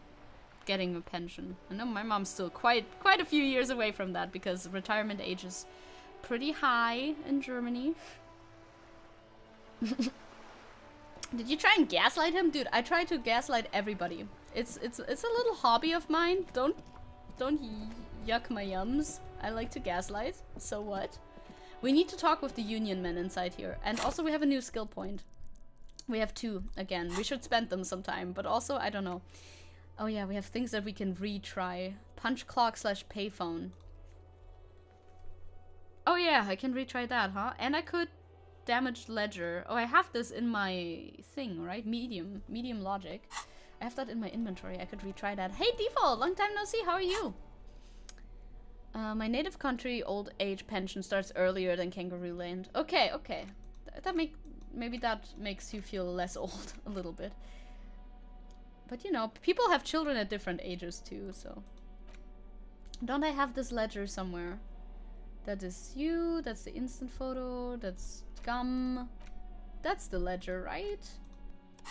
getting a pension. I know my mom's still quite a few years away from that because retirement age is pretty high in Germany. Did you try and gaslight him? Dude, I try to gaslight everybody. It's a little hobby of mine. Don't yuck my yums. I like to gaslight. So what? We need to talk with the union men inside here. And also we have a new skill point. We have 2 again. We should spend them sometime, but also I don't know. Oh yeah, we have things that we can retry. Punch clock / payphone. Oh yeah, I can retry that, huh? And I could damaged ledger. Oh, I have this in my thing, right? Medium logic. I have that in my inventory. I could retry that. Hey, Default! Long time no see. How are you? My native country old age pension starts earlier than Kangaroo Land. Okay. Maybe that makes you feel less old a little bit. But you know, people have children at different ages too, so. Don't I have this ledger somewhere? That is you, that's the instant photo, that's gum. That's the ledger, right?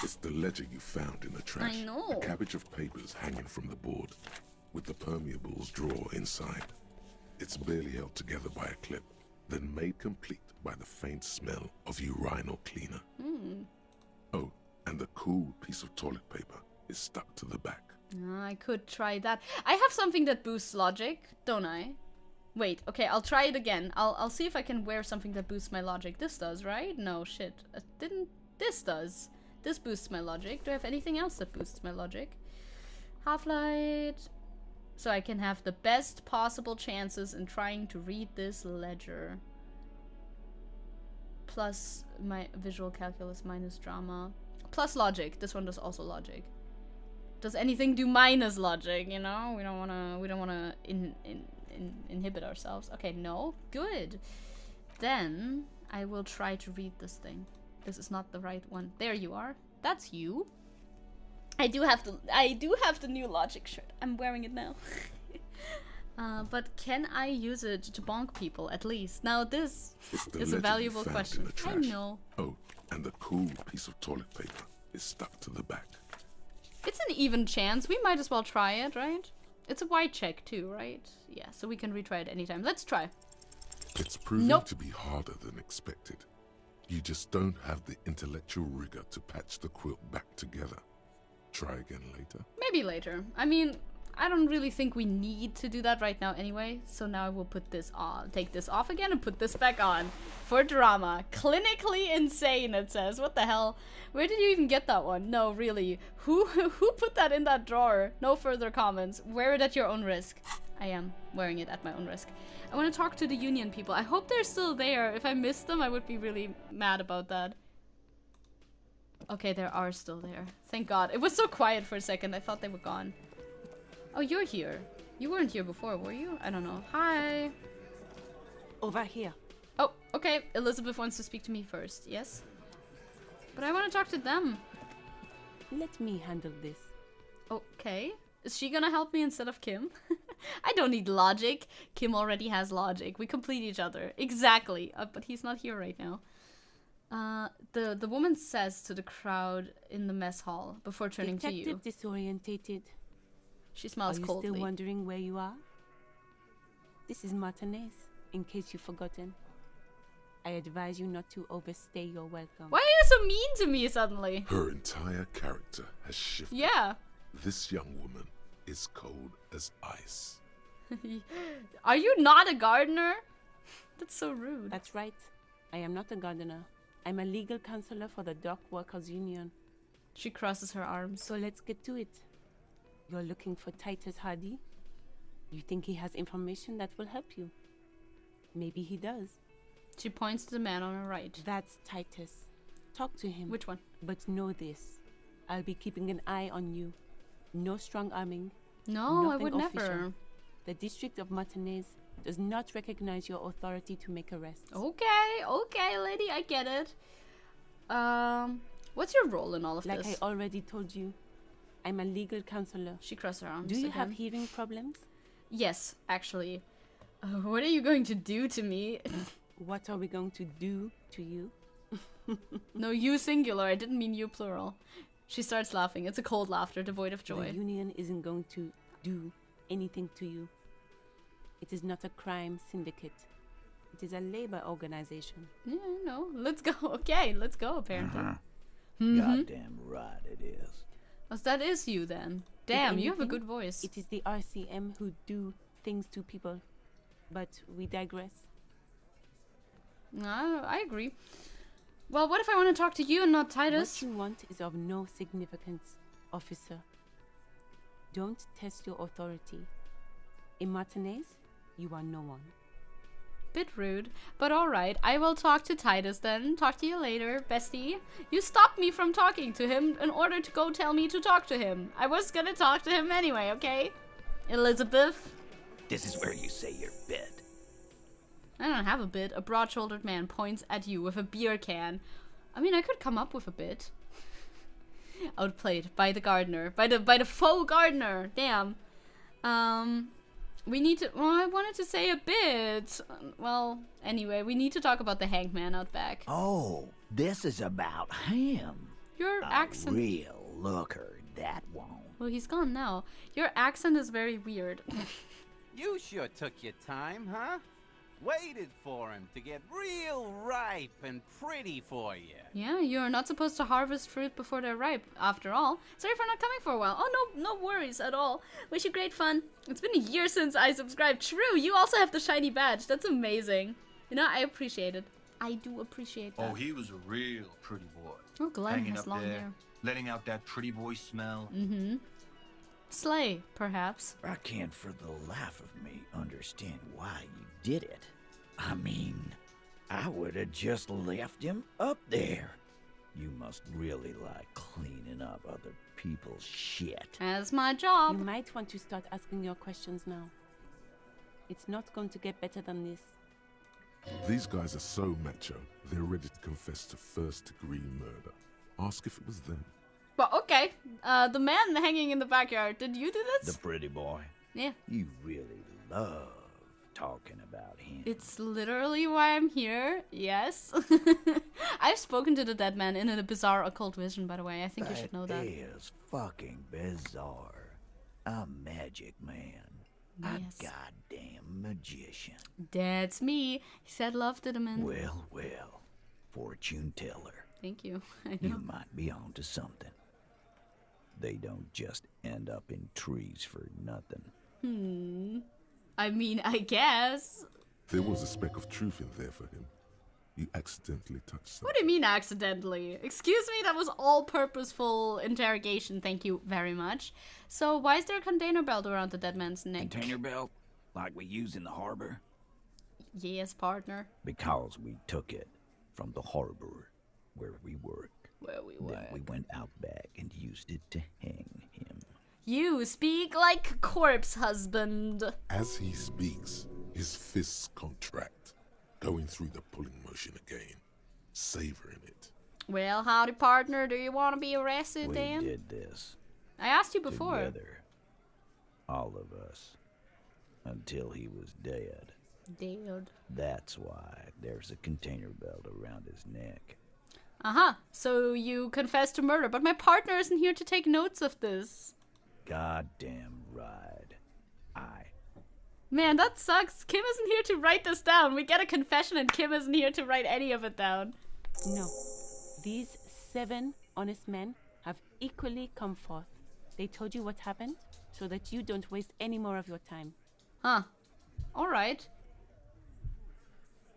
It's the ledger you found in the trash. I know. A cabbage of papers hanging from the board, with the permeables drawer inside. It's barely held together by a clip, then made complete by the faint smell of urinal cleaner. Oh, and the cool piece of toilet paper is stuck to the back. I could try that. I have something that boosts logic, don't I? Wait, okay, I'll try it again. I'll see if I can wear something that boosts my logic. This does, right? No, shit. This does. This boosts my logic. Do I have anything else that boosts my logic? Half-light. So I can have the best possible chances in trying to read this ledger. Plus my visual calculus minus drama. Plus logic. This one does also logic. Does anything do minus logic, you know? We don't wanna inhibit ourselves. Okay, no. Good. Then I will try to read this thing. This is not the right one. There you are. That's you. I do have the new logic shirt. I'm wearing it now. But can I use it to bonk people at least? Now this The is a legend valuable found question. in the I trash. know. Oh, and the cool piece of toilet paper is stuck to the back. It's an even chance. We might as well try it, right? It's a white check too, right? Yeah, so we can retry it anytime. Let's try. It's proving Nope. to be harder than expected. You just don't have the intellectual rigor to patch the quilt back together. Try again later. Maybe later. I mean, I don't really think we need to do that right now anyway. So now I will put this on. Take this off again and put this back on. For drama. Clinically insane, it says. What the hell? Where did you even get that one? No, really. Who put that in that drawer? No further comments. Wear it at your own risk. I am wearing it at my own risk. I want to talk to the union people. I hope they're still there. If I missed them, I would be really mad about that. Okay, they are still there. Thank God. It was so quiet for a second. I thought they were gone. Oh, you're here. You weren't here before, were you? I don't know. Hi. Over here. Oh, okay. Elizabeth wants to speak to me first. Yes? But I want to talk to them. Let me handle this. Okay. Is she gonna help me instead of Kim? I don't need logic. Kim already has logic. We complete each other. Exactly. But he's not here right now. The woman says to the crowd in the mess hall before turning to you. Detective disorientated. She smiles Are you coldly. still wondering where you are? This is Martinez, in case you've forgotten. I advise you not to overstay your welcome. Why are you so mean to me suddenly? Her entire character has shifted. Yeah. This young woman is cold as ice. Are you not a gardener? That's so rude. That's right. I am not a gardener. I'm a legal counselor for the Dock Workers Union. She crosses her arms. So let's get to it. You're looking for Titus Hardy? You think he has information that will help you? Maybe he does. She points to the man on her right. That's Titus. Talk to him. Which one? But know this. I'll be keeping an eye on you. No strong arming. No, I would official. never. The District of Martinez does not recognize your authority to make arrests. Okay, lady, I get it. What's your role in all of Like this? I already told you, I'm a legal counselor. She crossed her arms. Do you again. have hearing problems? Yes, actually. What are you going to do to me? What are we going to do to you? No, you singular. I didn't mean you plural. She starts laughing. It's a cold laughter, devoid of joy. The union isn't going to do anything to you. It is not a crime syndicate. It is a labor organization. Yeah, no. Let's go. Okay, let's go, apparently. Goddamn right it is. Oh, that is you then. Damn, you have a good voice. It is the RCM who do things to people. But we digress. No, I agree. Well, what if I want to talk to you and not Titus? What you want is of no significance, officer. Don't test your authority. In Martinez, you are no one. Bit rude, but alright. I will talk to Titus then. Talk to you later, bestie. You stopped me from talking to him in order to go tell me to talk to him. I was gonna talk to him anyway, okay? Elizabeth? This is where you say your bit. I don't have a bit. A broad-shouldered man points at you with a beer can. I mean, I could come up with a bit. Outplayed by the gardener. By the faux gardener. Damn. We need to... Well, I wanted to say a bit. Well, anyway, we need to talk about the hanged man out back. Oh, this is about him. Your accent... Real looker, that won't. Well, he's gone now. Your accent is very weird. You sure took your time, huh? Waited for him to get real ripe and pretty for you. Yeah, you're not supposed to harvest fruit before they're ripe, after all. Sorry for not coming for a while. Oh, no worries at all. Wish you great fun. It's been a year since I subscribed. True, you also have the shiny badge. That's amazing. You know, I appreciate it. I do appreciate that. Oh, he was a real pretty boy. Oh, Glenn Hanging has up long there, hair. letting out that pretty boy smell. Mm-hmm. Slay, perhaps. I can't for the life of me understand why you did it. I mean, I would have just left him up there. You must really like cleaning up other people's shit. That's my job. You might want to start asking your questions now. It's not going to get better than this. These guys are so macho, they're ready to confess to first-degree murder. Ask if it was them. Well, okay. The man hanging in the backyard. Did you do this? The pretty boy. Yeah. You really love talking about him. It's literally why I'm here. Yes. I've spoken to the dead man in a bizarre occult vision, by the way. I think you should know that. That is fucking bizarre. A magic man. Yes. A goddamn magician. That's me. He said love to the man. Well, well. Fortune teller. Thank you. I know. You might be onto something. They don't just end up in trees for nothing. I mean, I guess. There was a speck of truth in there for him. You accidentally touched something. What do you mean accidentally? Excuse me, that was all purposeful interrogation. Thank you very much. So why is there a container belt around the dead man's neck? Container belt? Like we use in the harbor? Yes, partner. Because we took it from the harbor where we work. Where we Then work. we went out back and used it to hang him. You speak like a corpse husband. As he speaks, his fists contract, going through the pulling motion again, savoring it. Well, howdy, partner. Do you want to be arrested We then? did this. I asked you before. Together. All of us. Until he was dead. Dead. That's why there's a container belt around his neck. Uh-huh. So you confessed to murder, but my partner isn't here to take notes of this. Goddamn right. Man, that sucks. Kim isn't here to write this down. We get a confession and Kim isn't here to write any of it down. No. These 7 honest men have equally come forth. They told you what happened so that you don't waste any more of your time. Huh. Alright.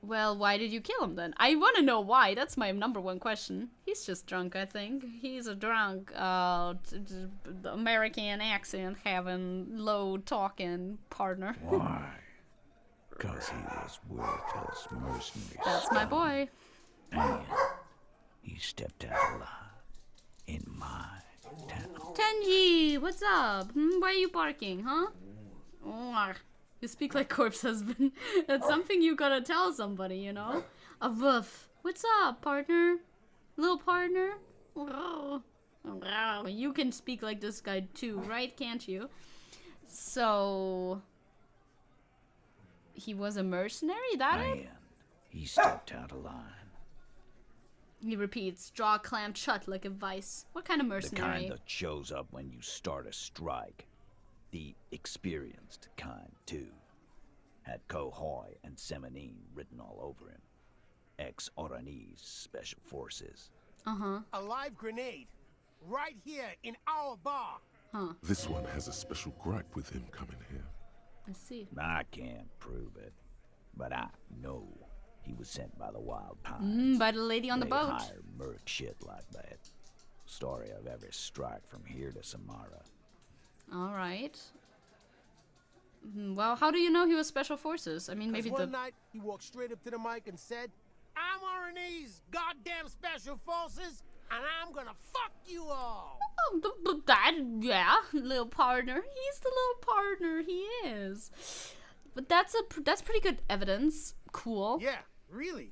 Well, why did you kill him then? I want to know why. That's my number one question. He's just drunk, I think. He's a drunk, American accent having, low talking partner. Why? Because he was worthless mercenary. That's my boy. And he stepped out alive in my town. Tenji, what's up? Why are you barking, huh? Oh, you speak like corpse husband. That's something you gotta tell somebody, you know? A woof. What's up, partner? Little partner? You can speak like this guy too, right? Can't you? So... he was a mercenary, that it? And he stepped out of line. He repeats, jaw clamped shut like a vice. What kind of The mercenary? kind that shows up when you start a strike. The experienced kind, too. Had Kohoi and Semenine written all over him. Ex-Oranese Special Forces. Uh-huh. A live grenade. Right here in our bar. Huh. This one has a special gripe with him coming here. I see. I can't prove it, but I know he was sent by the Wild Pines. By the lady on the They boat. hire merc shit like that. Story of every strike from here to Samara. Alright. Well, how do you know he was Special Forces? I mean, maybe one the... night he walked straight up to the mic and said, "I'm RNA's goddamn special forces, and I'm gonna fuck you all." Oh, but that, yeah, little partner. He's the little partner, he is. But that's pretty good evidence. Cool. Yeah, really.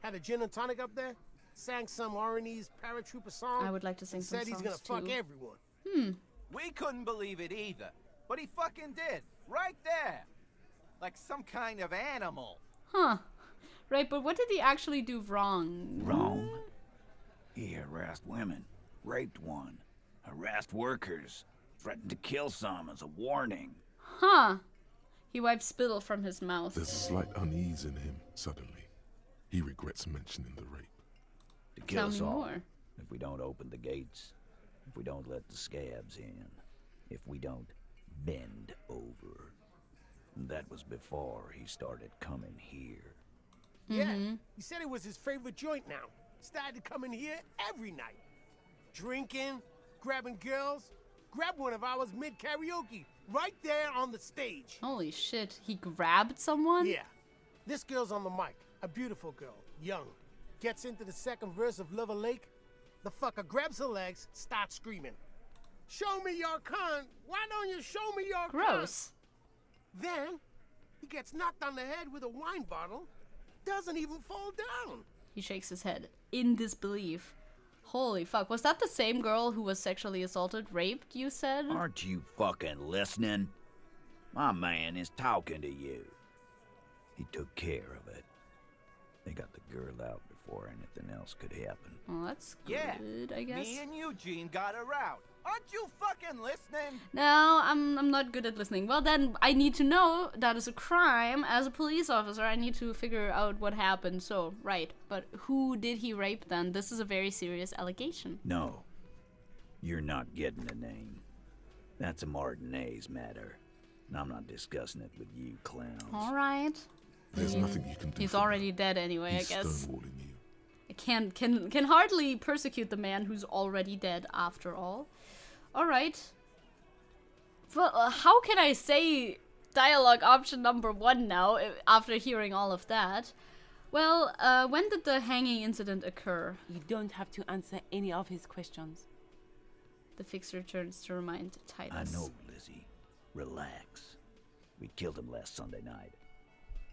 Had a gin and tonic up there, sang some RNA's paratrooper song. I would like to sing and some said he's gonna songs, fuck too. everyone. We couldn't believe it either, but he fucking did, right there. Like some kind of animal. Huh. Right, but what did he actually do wrong? Wrong? He harassed women, raped one, harassed workers, threatened to kill some as a warning. Huh. He wiped spittle from his mouth. There's a slight unease in him, suddenly. He regrets mentioning the rape. To kill Tell us me all. more. If we don't open the gates, if we don't let the scabs in, if we don't bend over. That was before he started coming here. Yeah, he said it was his favorite joint now. Started to come in here every night. Drinking, grabbing girls. Grabbed one of ours mid-karaoke, right there on the stage. Holy shit, he grabbed someone? Yeah. This girl's on the mic, a beautiful girl, young. Gets into the second verse of Lover Lake. The fucker grabs her legs, starts screaming. "Show me your cunt! Why don't you show me your cunt?" Gross. Then, he gets knocked on the head with a wine bottle. Doesn't even fall down. He shakes his head in disbelief. Holy fuck, was that the same girl who was sexually assaulted, raped, you said? Aren't you fucking listening? My man is talking to you. He took care of it. They got the girl out before anything else could happen. Well, that's good, Yeah, I guess. me and Eugene got her out. Aren't you fucking listening? No, I'm not good at listening. Well, then I need to know that is a crime. As a police officer, I need to figure out what happened. So, right. But who did he rape then? This is a very serious allegation. No. You're not getting a name. That's a Martinez matter. And I'm not discussing it with you clowns. All right. There's nothing you can do. He's already dead anyway, He's I guess. stonewalling you. I can hardly persecute the man who's already dead after all. All right. Well, how can I say dialogue option number 1 now after hearing all of that? Well, when did the hanging incident occur? You don't have to answer any of his questions. The fixer turns to remind Titus. I know, Lizzie. Relax. We killed him last Sunday night.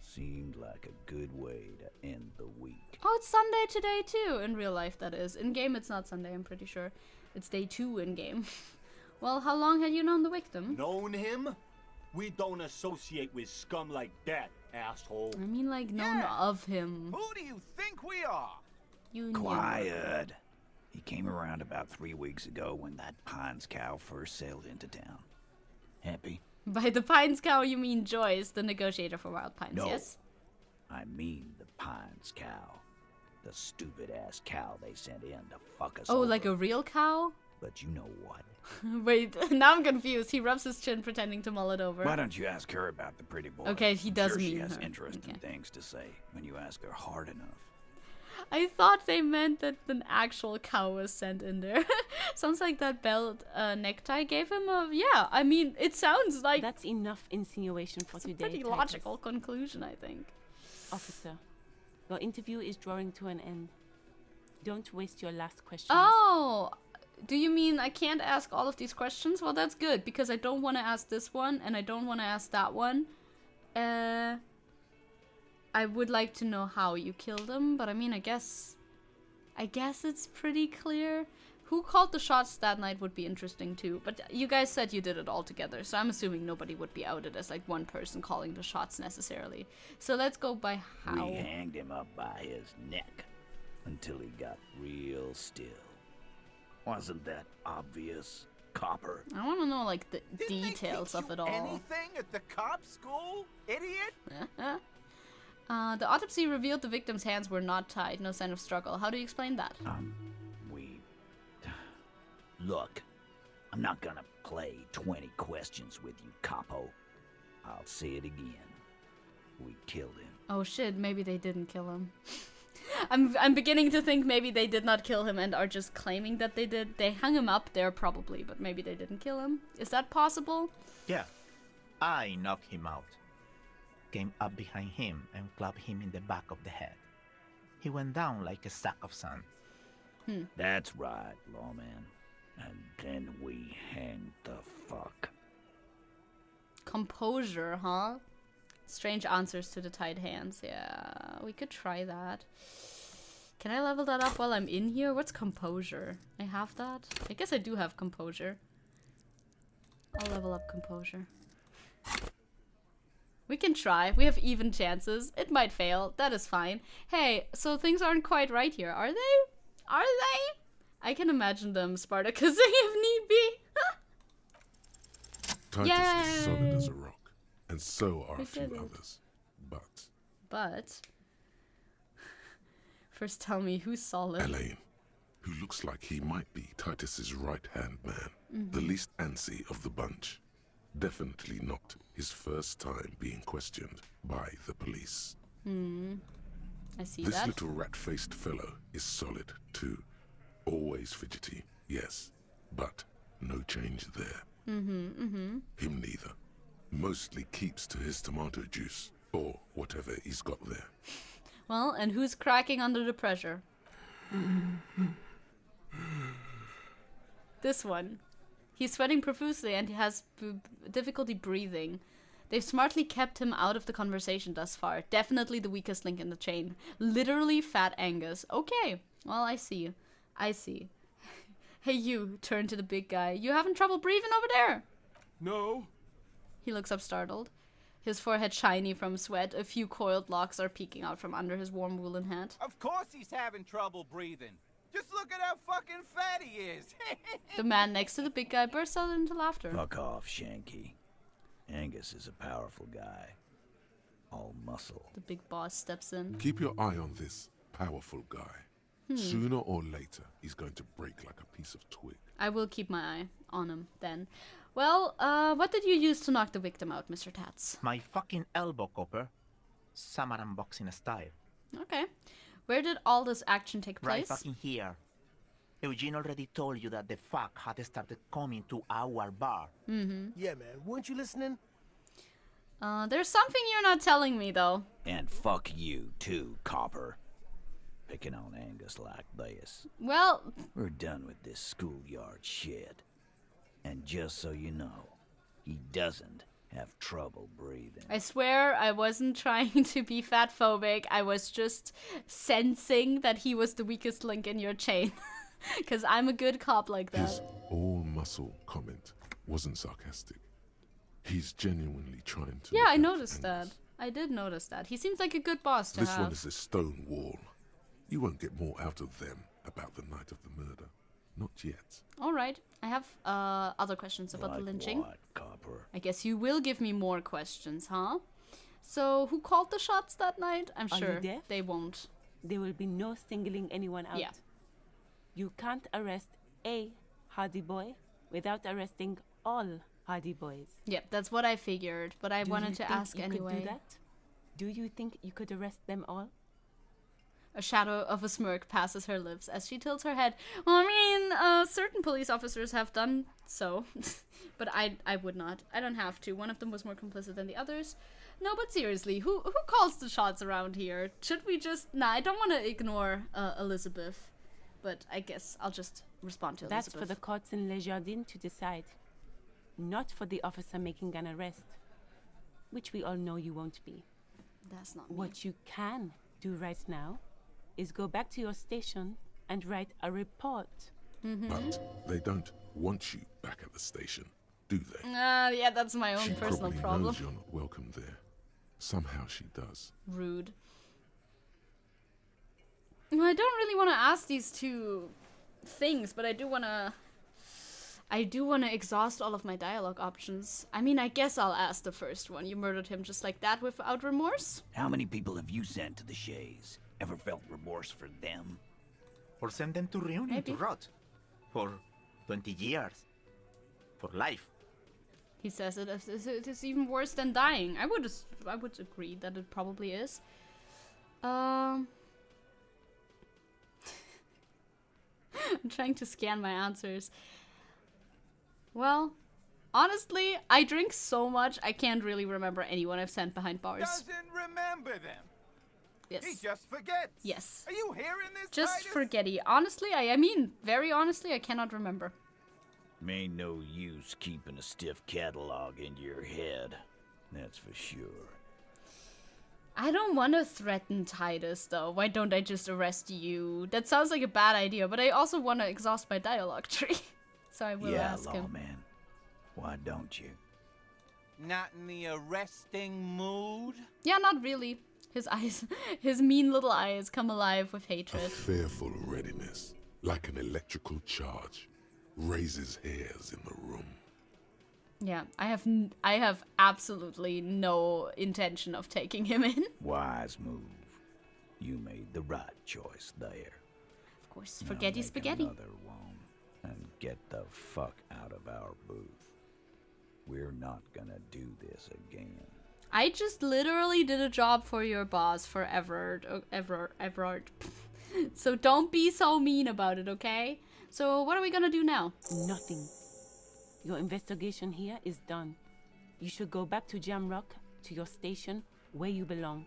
Seemed like a good way to end the week. Oh, it's Sunday today too. In real life, that is. In game, it's not Sunday, I'm pretty sure. It's day 2 in game. Well, how long had you known the victim? Known him? We don't associate with scum like that, asshole. I mean, like, known of him. Who do you think we are? You Quiet. He came around about 3 weeks ago when that Pines cow first sailed into town. Happy? By the Pines cow, you mean Joyce, the negotiator for Wild Pines, No. yes? I mean the Pines cow. The stupid-ass cow they sent in to fuck us Oh, over. like a real cow? But you know what? Wait, now I'm confused. He rubs his chin pretending to mull it over. Why don't you ask her about the pretty boy? Okay, he I'm does sure she mean has her. interesting things to say when you ask her hard enough. I thought they meant that an actual cow was sent in there. Sounds like that belt necktie gave him a... Yeah, I mean, it sounds like... That's enough insinuation for today. Pretty Titus. logical conclusion, I think. Officer, your interview is drawing to an end. Don't waste your last question. Oh! Do you mean I can't ask all of these questions? Well, that's good, because I don't want to ask this one, and I don't want to ask that one. I would like to know how you killed him, but I mean, I guess it's pretty clear. Who called the shots that night would be interesting too, but you guys said you did it all together, so I'm assuming nobody would be outed as like one person calling the shots necessarily. So let's go by how. We hanged him up by his neck until he got real still. Wasn't that obvious, Copper? I want to know like the Didn't details they of teach it you all. Anything at the cop school, idiot? The autopsy revealed the victim's hands were not tied, no sign of struggle. How do you explain that? Look, I'm not gonna play 20 questions with you, Capo. I'll say it again. We killed him. Oh shit, maybe they didn't kill him. I'm beginning to think maybe they did not kill him and are just claiming that they did. They hung him up there probably, but maybe they didn't kill him. Is that possible? Yeah, I knocked him out. Came up behind him and clapped him in the back of the head. He went down like a sack of sand. That's right, lawman. And then we hanged the fuck. Composure, huh? Strange answers to the tied hands. Yeah, we could try that. Can I level that up while I'm in here? What's composure? I have that? I guess I do have composure. I'll level up composure. We can try. We have even chances. It might fail. That is fine. Hey, so things aren't quite right here, are they? Are they? I can imagine them Spartacusing if need be. Titus is solid as a rock, and so are We a few did it. others. But first tell me who's solid. Elaine, who looks like he might be Titus's right-hand man, Mhm. the least antsy of the bunch. Definitely not his first time being questioned by the police. I see This that. little rat-faced fellow is solid too. Always fidgety, yes, but no change there. Him neither. Mostly keeps to his tomato juice, or whatever he's got there. Well, and who's cracking under the pressure? This one. He's sweating profusely and he has difficulty breathing. They've smartly kept him out of the conversation thus far. Definitely the weakest link in the chain. Literally Fat Angus. Okay, well, I see. I see. Hey, you, turn to the big guy. You having trouble breathing over there? No. He looks up startled. His forehead shiny from sweat. A few coiled locks are peeking out from under his warm woolen hat. Of course he's having trouble breathing. Just look at how fucking fat he is. The man next to the big guy bursts out into laughter. Fuck off, Shanky. Angus is a powerful guy. All muscle. The big boss steps in. Keep your eye on this powerful guy. Sooner or later, he's going to break like a piece of twig. I will keep my eye on him then. Well, what did you use to knock the victim out, Mr. Tats? My fucking elbow, Copper. Samaran boxing style. Okay. Where did all this action take Right place? fucking here. Eugene already told you that the fuck had started coming to our bar. Yeah, man. Weren't you listening? There's something you're not telling me, though. And fuck you, too, Copper. Picking on Angus like this. Well... We're done with this schoolyard shit. And just so you know, he doesn't have trouble breathing. I swear I wasn't trying to be fatphobic. I was just sensing that he was the weakest link in your chain. Because I'm a good cop like that. His all-muscle comment wasn't sarcastic. He's genuinely trying to... Yeah, I noticed that. I did notice that. He seems like a good boss to This have. one is a stone wall. You won't get more out of them about the night of the murder. Not yet. All right. I have other questions about the lynching. What, Copper? I guess you will give me more questions, huh? So, who called the shots that night? I'm Are you sure deaf? they won't. There will be no singling anyone out. Yeah. You can't arrest a Hardy boy without arresting all Hardy boys. Yep, that's what I figured, but I Do wanted you to think ask you anyway. Could do that? Do you think you could arrest them all? A shadow of a smirk passes her lips as she tilts her head. Well, I mean, certain police officers have done so, but I would not. I don't have to. One of them was more complicit than the others. No, but seriously, who calls the shots around here? Should we just... Nah, I don't want to ignore Elizabeth, but I guess I'll just respond to That's Elizabeth. for the courts in Les Jardins to decide. Not for the officer making an arrest, which we all know you won't be. That's not me. What you can do right now is go back to your station and write a report. But they don't want you back at the station, do they? Yeah, that's my own She personal probably problem. knows you're not welcome there. Somehow she does. Rude. Well, I don't really want to ask these two things, but I do want to exhaust all of my dialogue options. I mean, I guess I'll ask the first one. You murdered him just like that without remorse? How many people have you sent to the Shays? Ever felt remorse for them? Or send them to Reunion Maybe. to rot. For 20 years. For life. He says it is even worse than dying. I would agree that it probably is. I'm trying to scan my answers. Well, honestly, I drink so much I can't really remember anyone I've sent behind bars. Doesn't remember them. Yes. He just forgets. Yes. Are you hearing this, Just Titus? forgetty. Honestly, I mean, very honestly, I cannot remember. Ain't no use keeping a stiff catalog in your head. That's for sure. I don't want to threaten Titus, though. Why don't I just arrest you? That sounds like a bad idea, but I also want to exhaust my dialogue tree. So I will Yeah, ask him. lawman. Why don't you? Not in the arresting mood? Yeah, not really. His eyes, his mean little eyes come alive with A hatred. fearful readiness, like an electrical charge, raises hairs in the room. Yeah, I have absolutely no intention of taking him in. Wise move. You made the right choice there. Of course, Now forgetty make spaghetti. Another one and get the fuck out of our booth. We're not gonna do this again. I just literally did a job for your boss for Everard. So don't be so mean about it, okay? So what are we gonna do now? Nothing. Your investigation here is done. You should go back to Jamrock, to your station, where you belong.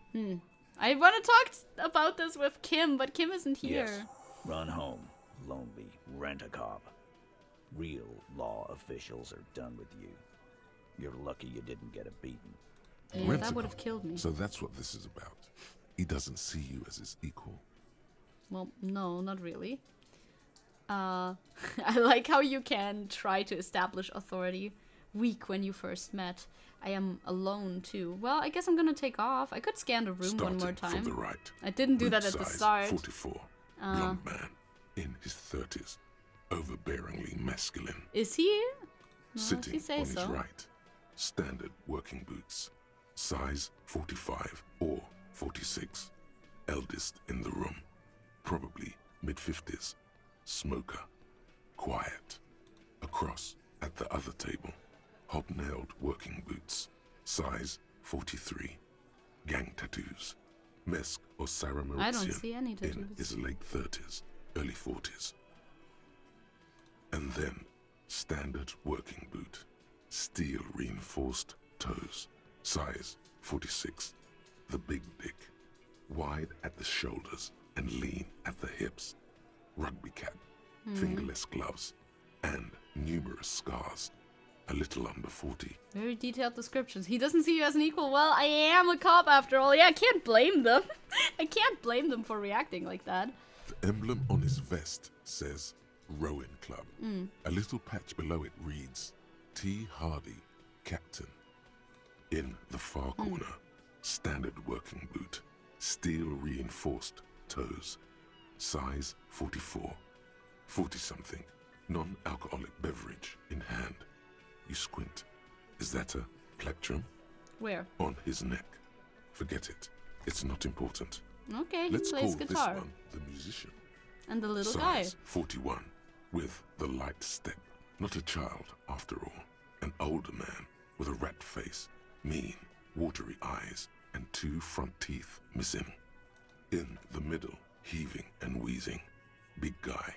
I want to talk about this with Kim, but Kim isn't here. Yes. Run home, Loneby. Rent a cop. Real law officials are done with you. You're lucky you didn't get a beating. Yeah, Rent that a would have cop. killed me. So that's what this is about. He doesn't see you as his equal. Well, no, not really. I like how you can try to establish authority weak when you first met. I am alone too. Well, I guess I'm gonna take off. I could scan the room one more time. From the right. I didn't do that Boot at the size start. 44. Blonde man in his 30s. Overbearingly masculine. Is he? No, Sitting if you say on so. his right. Standard working boots. Size 45 or 46. Eldest in the room. Probably mid-50s. Smoker. Quiet. Across at the other table. Hobnailed working boots. Size 43. Gang tattoos. Mesk or Sarah Mauritian I don't see any in tattoos. his late 30s, early 40s. And then, standard working boot. Steel reinforced toes. Size 46. The big dick. Wide at the shoulders and lean at the hips. Rugby cap. Fingerless gloves. And numerous scars. A little under 40. Very detailed descriptions. He doesn't see you as an equal. Well, I am a cop after all. Yeah, I can't blame them. I can't blame them for reacting like that. The emblem on his vest says Rowing Club. A little patch below it reads T. Hardy, Captain. In the far corner, standard working boot. Steel reinforced toes. Size 44. 40-something. Non-alcoholic beverage in hand. You squint. Is that a plectrum? Where? On his neck. Forget it. It's not important. Okay, he Let's plays call guitar. this one the musician. And the little guy. Size 41. With the light step. Not a child, after all. An older man with a rat face, mean, watery eyes, and 2 front teeth missing. In the middle, heaving and wheezing. Big guy.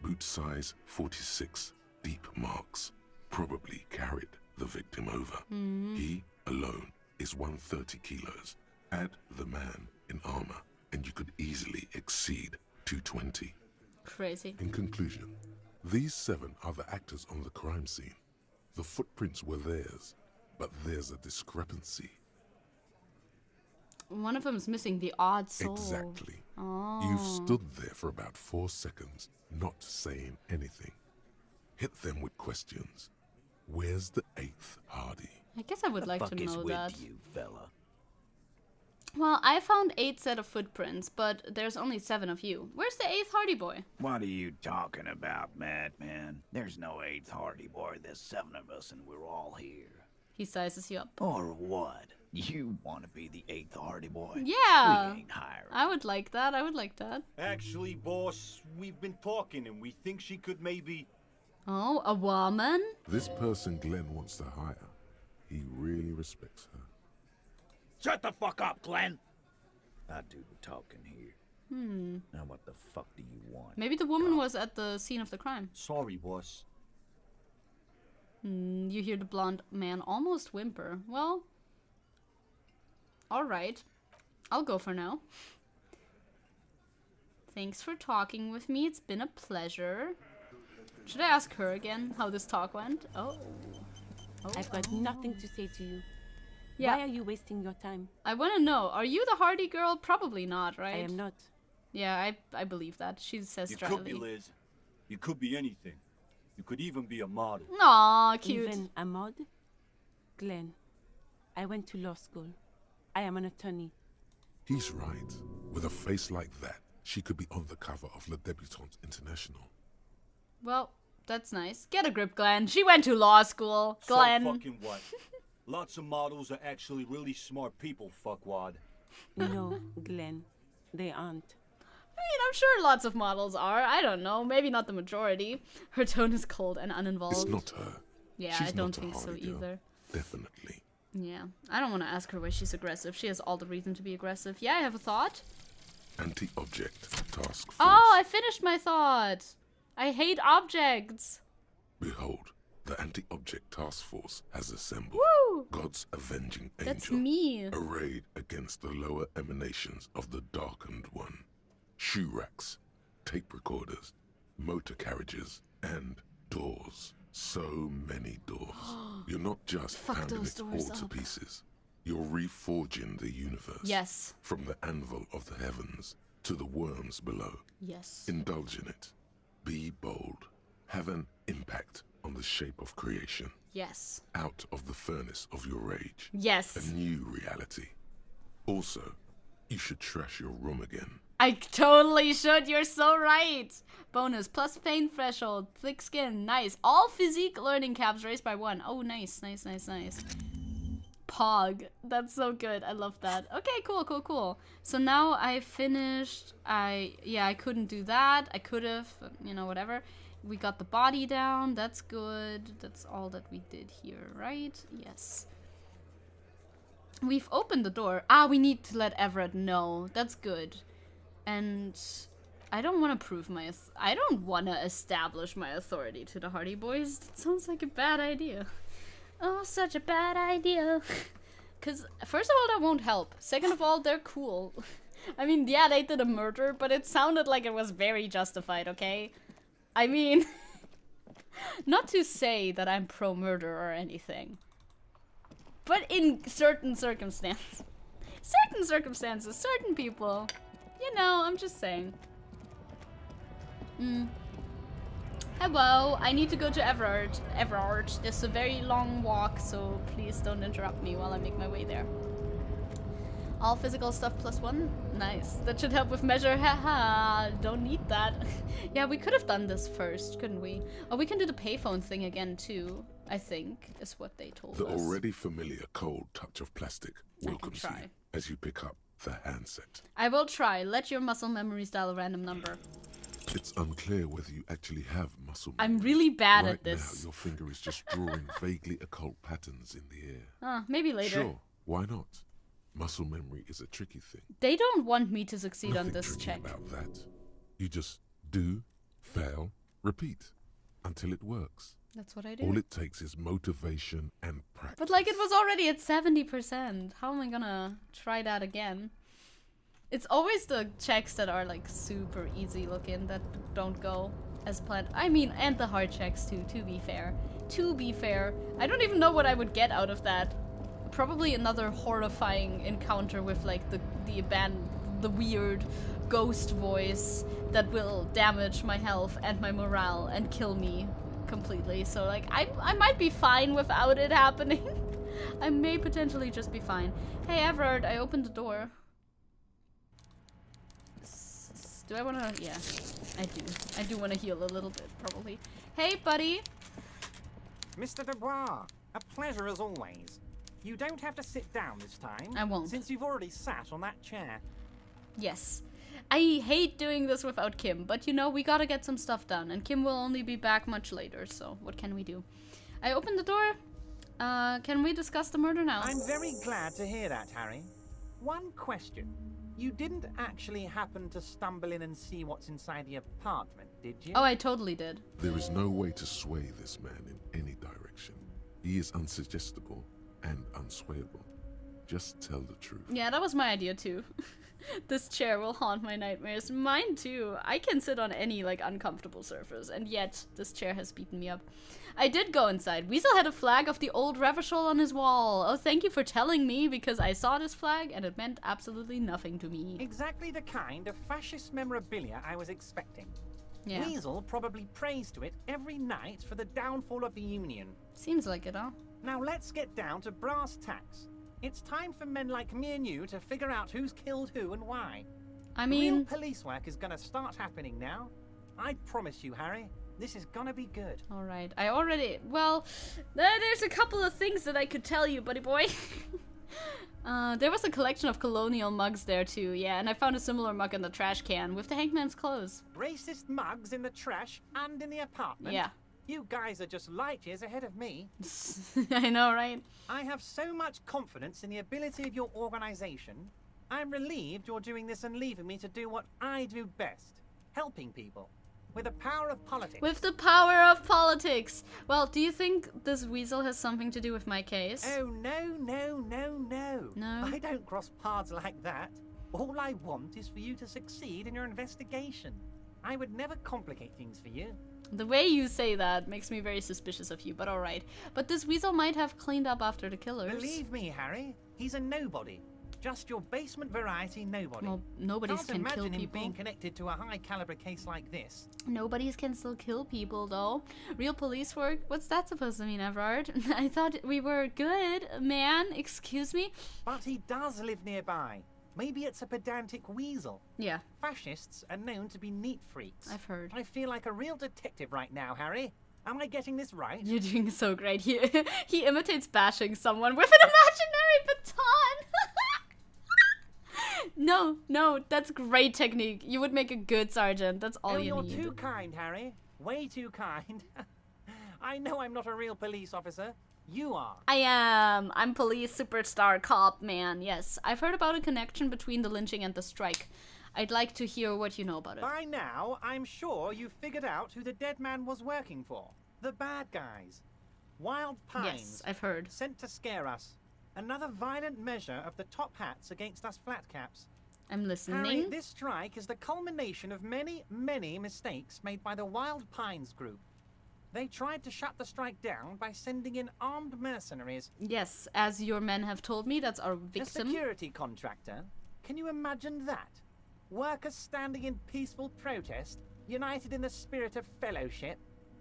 Boot size 46. Deep marks. Probably carried the victim over. He, alone, is 130 kilos. Add the man in armor, and you could easily exceed 220. Crazy. In conclusion, these 7 are the actors on the crime scene. The footprints were theirs, but there's a discrepancy. One of them is missing the odd soul. Exactly. Oh. You've stood there for about 4 seconds, not saying anything. Hit them with questions. Where's the 8th Hardy? I guess I would like to know that. You, fella? Well, I found 8 set of footprints, but there's only 7 of you. Where's the 8th Hardy boy? What are you talking about, madman? There's no 8th Hardy boy. There's 7 of us, and we're all here. He sizes you up. Or what? You want to be the 8th Hardy boy? Yeah. We ain't hiring. I would like that. I would like that. Actually, boss, we've been talking and we think she could maybe... Oh, a woman? This person Glenn wants to hire. He really respects her. Shut the fuck up, Glenn! I do the talking here. Now what the fuck do you want? Maybe the woman was at the scene of the crime. Sorry, boss. You hear the blonde man almost whimper. Well, alright. I'll go for now. Thanks for talking with me. It's been a pleasure. Should I ask her again how this talk went? Oh. I've got nothing to say to you. Yeah. Why are you wasting your time? I want to know, are you the Hardy girl? Probably not, right? I am not. Yeah, I believe that. She says You could be, dryly. Liz. You could be anything. You could even be a model. Aw, cute. Even a mod? Glenn, I went to law school. I am an attorney. He's right. With a face like that, she could be on the cover of Le Debutante International. Well, that's nice. Get a grip, Glenn. She went to law school. Glenn. So fucking what? Lots of models are actually really smart people, fuckwad. No, Glenn, they aren't. I mean, I'm sure lots of models are. I don't know. Maybe not the majority. Her tone is cold and uninvolved. It's not her. Yeah, She's I don't not a think so Hardy girl. either. Definitely. Yeah, I don't want to ask her why she's aggressive. She has all the reason to be aggressive. Yeah, I have a thought. Anti-object task force. Oh, I finished my thought. I hate objects. Behold, the anti-object task force has assembled. Woo! God's avenging angel. That's me. Arrayed against the lower emanations of the darkened one. Shoe racks, tape recorders, motor carriages, and doors. So many doors. You're not just Fuck pounding those it doors all to up. pieces. You're reforging the universe. Yes. From the anvil of the heavens to the worms below. Yes. Indulge in it. Be bold. Have an impact on the shape of creation. Yes. Out of the furnace of your rage. Yes. A new reality. Also, you should trash your room again. I totally should. You're so right. Bonus plus pain threshold, thick skin, nice. All physique learning caps raised by 1. Oh, nice, nice, nice, nice. Pog. That's so good. I love that. Okay, cool, cool, cool. So now I finished. I couldn't do that. I could have, you know, whatever. We got the body down. That's good. That's all that we did here, right? Yes. We've opened the door. Ah, we need to let Everett know. That's good. And I don't want to prove my... I don't want to establish my authority to the Hardy Boys. That sounds like a bad idea. Oh, such a bad idea. Because, first of all, that won't help. Second of all, they're cool. I mean, yeah, they did a murder, but it sounded like it was very justified, okay? I mean, not to say that I'm pro-murder or anything. But in certain circumstances, certain people, you know, I'm just saying. Hello, I need to go to Everard. This is a very long walk, so please don't interrupt me while I make my way there. All physical stuff +1? Nice. That should help with measure. Haha, don't need that. Yeah, we could have done this first, couldn't we? Oh, we can do the payphone thing again too, I think, is what they told us. The already familiar cold touch of plastic welcomes you as you pick up the handset. I will try. Let your muscle memories dial a random number. It's unclear whether you actually have muscle memory. I'm really bad right at this. Now, your finger is just drawing vaguely occult patterns in the air. Maybe later. Sure, why not? Muscle memory is a tricky thing. They don't want me to succeed Nothing on this tricky check. About that. You just do, fail, repeat until it works. That's what I do. All it takes is motivation and practice. But like it was already at 70%. How am I gonna try that again? It's always the checks that are like super easy looking that don't go as planned. I mean, and the hard checks too, to be fair. To be fair. I don't even know what I would get out of that. Probably another horrifying encounter with like the weird ghost voice that will damage my health and my morale and kill me completely. So like I might be fine without it happening. I may potentially just be fine. Hey Everard, I opened the door. Do I wanna? Yeah, I do. I do wanna heal a little bit, probably. Hey buddy! Mr. Dubois, a pleasure as always. You don't have to sit down this time. I won't. Since you've already sat on that chair. Yes. I hate doing this without Kim, but you know, we gotta get some stuff done, and Kim will only be back much later, so what can we do? I opened the door. Can we discuss the murder now? I'm very glad to hear that, Harry. One question. You didn't actually happen to stumble in and see what's inside the apartment, did you? Oh, I totally did. There is no way to sway this man in any direction. He is unsuggestible and unswayable. Just tell the truth. Yeah, that was my idea too. This chair will haunt my nightmares. Mine too. I can sit on any like uncomfortable surface, and yet this chair has beaten me up. I did go inside. Weasel had a flag of the old Revachol on his wall. Oh, thank you for telling me, because I saw this flag and it meant absolutely nothing to me. Exactly the kind of fascist memorabilia I was expecting. Yeah. Weasel probably prays to it every night for the downfall of the Union. Seems like it, huh? Now let's get down to brass tacks. It's time for men like me and you to figure out who's killed who and why. I mean... Real police work is gonna start happening now. I promise you, Harry, this is gonna be good. Alright, I already... Well, there's a couple of things that I could tell you, buddy boy. There was a collection of colonial mugs there too, yeah, and I found a similar mug in the trash can with the hangman's clothes. Racist mugs in the trash and in the apartment? Yeah. You guys are just light years ahead of me. I know, right? I have so much confidence in the ability of your organization. I'm relieved you're doing this and leaving me to do what I do best. Helping people. With the power of politics. With the power of politics. Well, do you think this weasel has something to do with my case? Oh, no, no, no, no. No? I don't cross paths like that. All I want is for you to succeed in your investigation. I would never complicate things for you. The way you say that makes me very suspicious of you, but alright. But this weasel might have cleaned up after the killers. Believe me, Harry, he's a nobody. Just your basement variety nobody. Well, nobodies Can't can imagine kill him people. being connected to a high caliber case like this. Nobodies can still kill people, though. Real police work? What's that supposed to mean, Everard? I thought we were good, man. Excuse me? But he does live nearby. Maybe it's a pedantic weasel. Yeah. Fascists are known to be neat freaks. I've heard. I feel like a real detective right now, Harry. Am I getting this right? You're doing so great. He imitates bashing someone with an imaginary baton. No, that's great technique. You would make a good sergeant. That's all you need. You're too kind, Harry. Way too kind. I know I'm not a real police officer. You are. I am. I'm police superstar cop man. Yes, I've heard about a connection between the lynching and the strike. I'd like to hear what you know about it. By now, I'm sure you've figured out who the dead man was working for. The bad guys. Wild Pines. Yes, I've heard. Sent to scare us. Another violent measure of the top hats against us flatcaps. I'm listening. Harry, this strike is the culmination of many, many mistakes made by the Wild Pines group. They tried to shut the strike down by sending in armed mercenaries. Yes, as your men have told me, that's our victim. A security contractor? Can you imagine that? Workers standing in peaceful protest, united in the spirit of fellowship,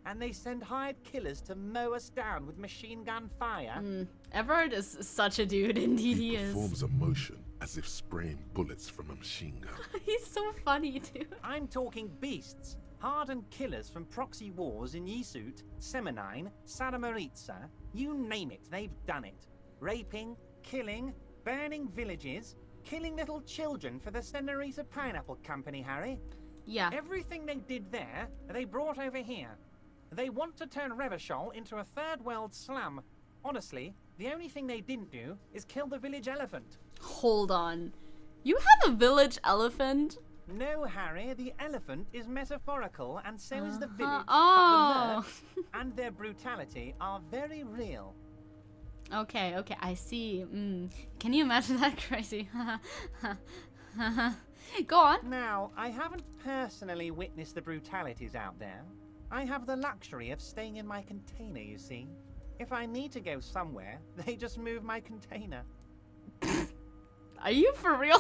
and they send hired killers to mow us down with machine gun fire. Everard is such a dude, indeed he is. Performs a motion as if spraying bullets from a machine gun. He's so funny, dude. I'm talking beasts. Hardened killers from proxy wars in Yisut, Semenine, Saramoritsa, you name it, they've done it. Raping, killing, burning villages, killing little children for the Senorita Pineapple Company, Harry. Yeah. Everything they did there, they brought over here. They want to turn Revachol into a third world slum. Honestly, the only thing they didn't do is kill the village elephant. Hold on. You have a village elephant? No, Harry, the elephant is metaphorical, and so is the village. Oh. But the mirth and their brutality are very real. Okay, I see. Can you imagine that? Crazy. Go on. Now, I haven't personally witnessed the brutalities out there. I have the luxury of staying in my container, you see. If I need to go somewhere, they just move my container. Are you for real?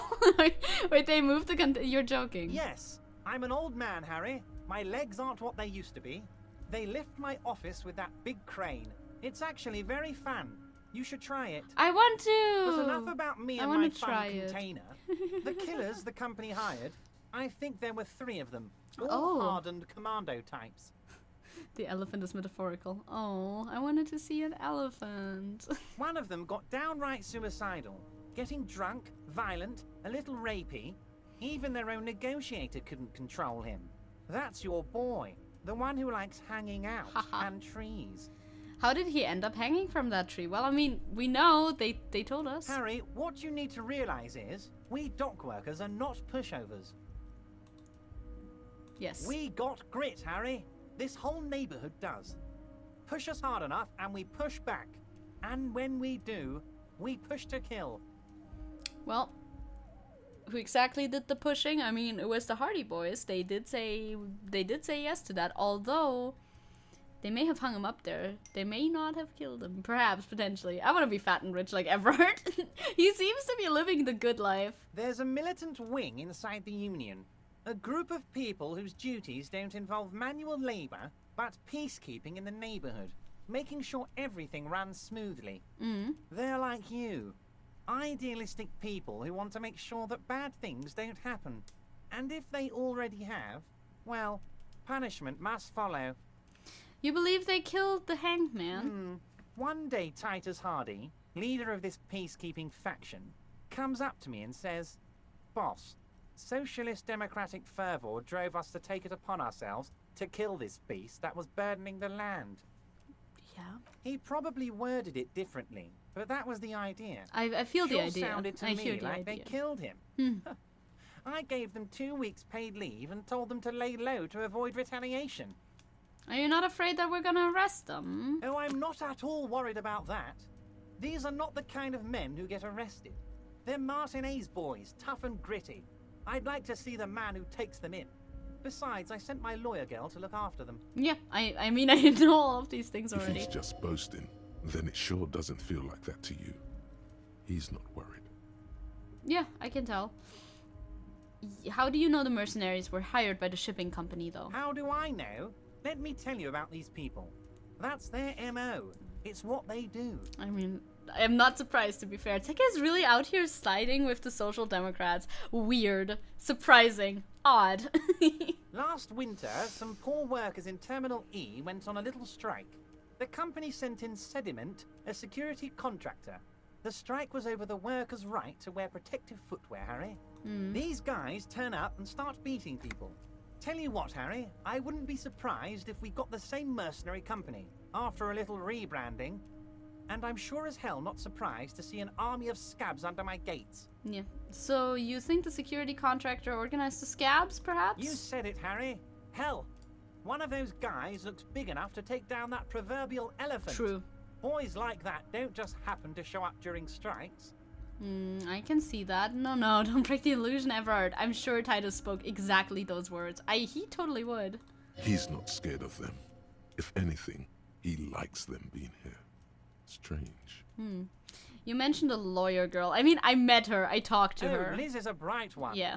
Wait, they moved the container? You're joking. Yes. I'm an old man, Harry. My legs aren't what they used to be. They lift my office with that big crane. It's actually very fun. You should try it. I want to. But enough about me and my fun container. The killers the company hired, I think there were 3 of them. All hardened commando types. The elephant is metaphorical. Oh, I wanted to see an elephant. One of them got downright suicidal. Getting drunk, violent, a little rapey. Even their own negotiator couldn't control him. That's your boy. The one who likes hanging out and trees. How did he end up hanging from that tree? Well, I mean, we know, they told us. Harry, what you need to realize is, we dock workers are not pushovers. Yes. We got grit, Harry. This whole neighborhood does. Push us hard enough and we push back. And when we do, we push to kill. Well, who exactly did the pushing? I mean, it was the Hardy Boys. They did say yes to that, although they may have hung him up there. They may not have killed him. Perhaps, potentially. I want to be fat and rich like Everard. He seems to be living the good life. There's a militant wing inside the Union. A group of people whose duties don't involve manual labor, but peacekeeping in the neighborhood. Making sure everything runs smoothly. They're like you. Idealistic people who want to make sure that bad things don't happen. And if they already have, well, punishment must follow. You believe they killed the hanged man? One day Titus Hardy, leader of this peacekeeping faction, comes up to me and says, "Boss, socialist democratic fervor drove us to take it upon ourselves to kill this beast that was burdening the land." Yeah. He probably worded it differently, but that was the idea. I feel the idea. Sounded to I me hear the like idea. they killed him. I gave them 2 weeks paid leave and told them to lay low to avoid retaliation. Are you not afraid that we're gonna arrest them? Oh, I'm not at all worried about that. These are not the kind of men who get arrested. They're Martinez boys, tough and gritty. I'd like to see the man who takes them in. Besides, I sent my lawyer girl to look after them. Yeah, I mean, I know all of these things If already. he's just boasting, then it sure doesn't feel like that to you. He's not worried. Yeah, I can tell. How do you know the mercenaries were hired by the shipping company, though? How do I know? Let me tell you about these people. That's their MO. It's what they do. I mean, I'm not surprised, to be fair. Zecke is really out here siding with the Social Democrats. Weird. Surprising. Odd. Last winter, some poor workers in Terminal E went on a little strike. The company sent in Sediment, a security contractor. The strike was over the workers' right to wear protective footwear, Harry. These guys turn up and start beating people. Tell you what, Harry, I wouldn't be surprised if we got the same mercenary company after a little rebranding. And I'm sure as hell not surprised to see an army of scabs under my gates. Yeah. So you think the security contractor organized the scabs, perhaps? You said it, Harry. Hell, one of those guys looks big enough to take down that proverbial elephant. True. Boys like that don't just happen to show up during strikes. I can see that. No, don't break the illusion, Everard. I'm sure Titus spoke exactly those words. He totally would. He's not scared of them. If anything, he likes them being here. Strange. You mentioned a lawyer girl. I mean, I met her. I talked to her. Liz is a bright one. Yeah.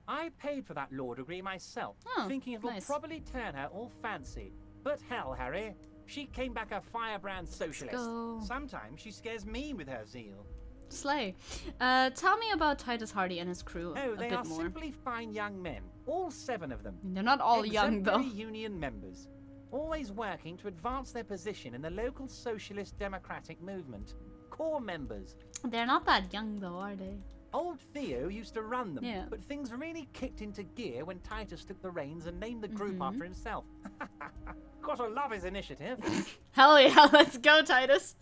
I paid for that law degree myself, thinking it will nice. probably turn her all fancy. But hell, Harry, she came back a firebrand socialist. go. Sometimes she scares me with her zeal. Slay. Tell me about Titus Hardy and his crew Oh, a they bit are more. simply fine young men. All 7 of them. They're not all young, though. Exemplary union members. Always working to advance their position in the local socialist democratic movement. Core members. They're not that young, though, are they? Old Theo used to run them, Yeah. but things really kicked into gear when Titus took the reins and named the group after himself. Gotta love his initiative. Hell yeah, let's go, Titus.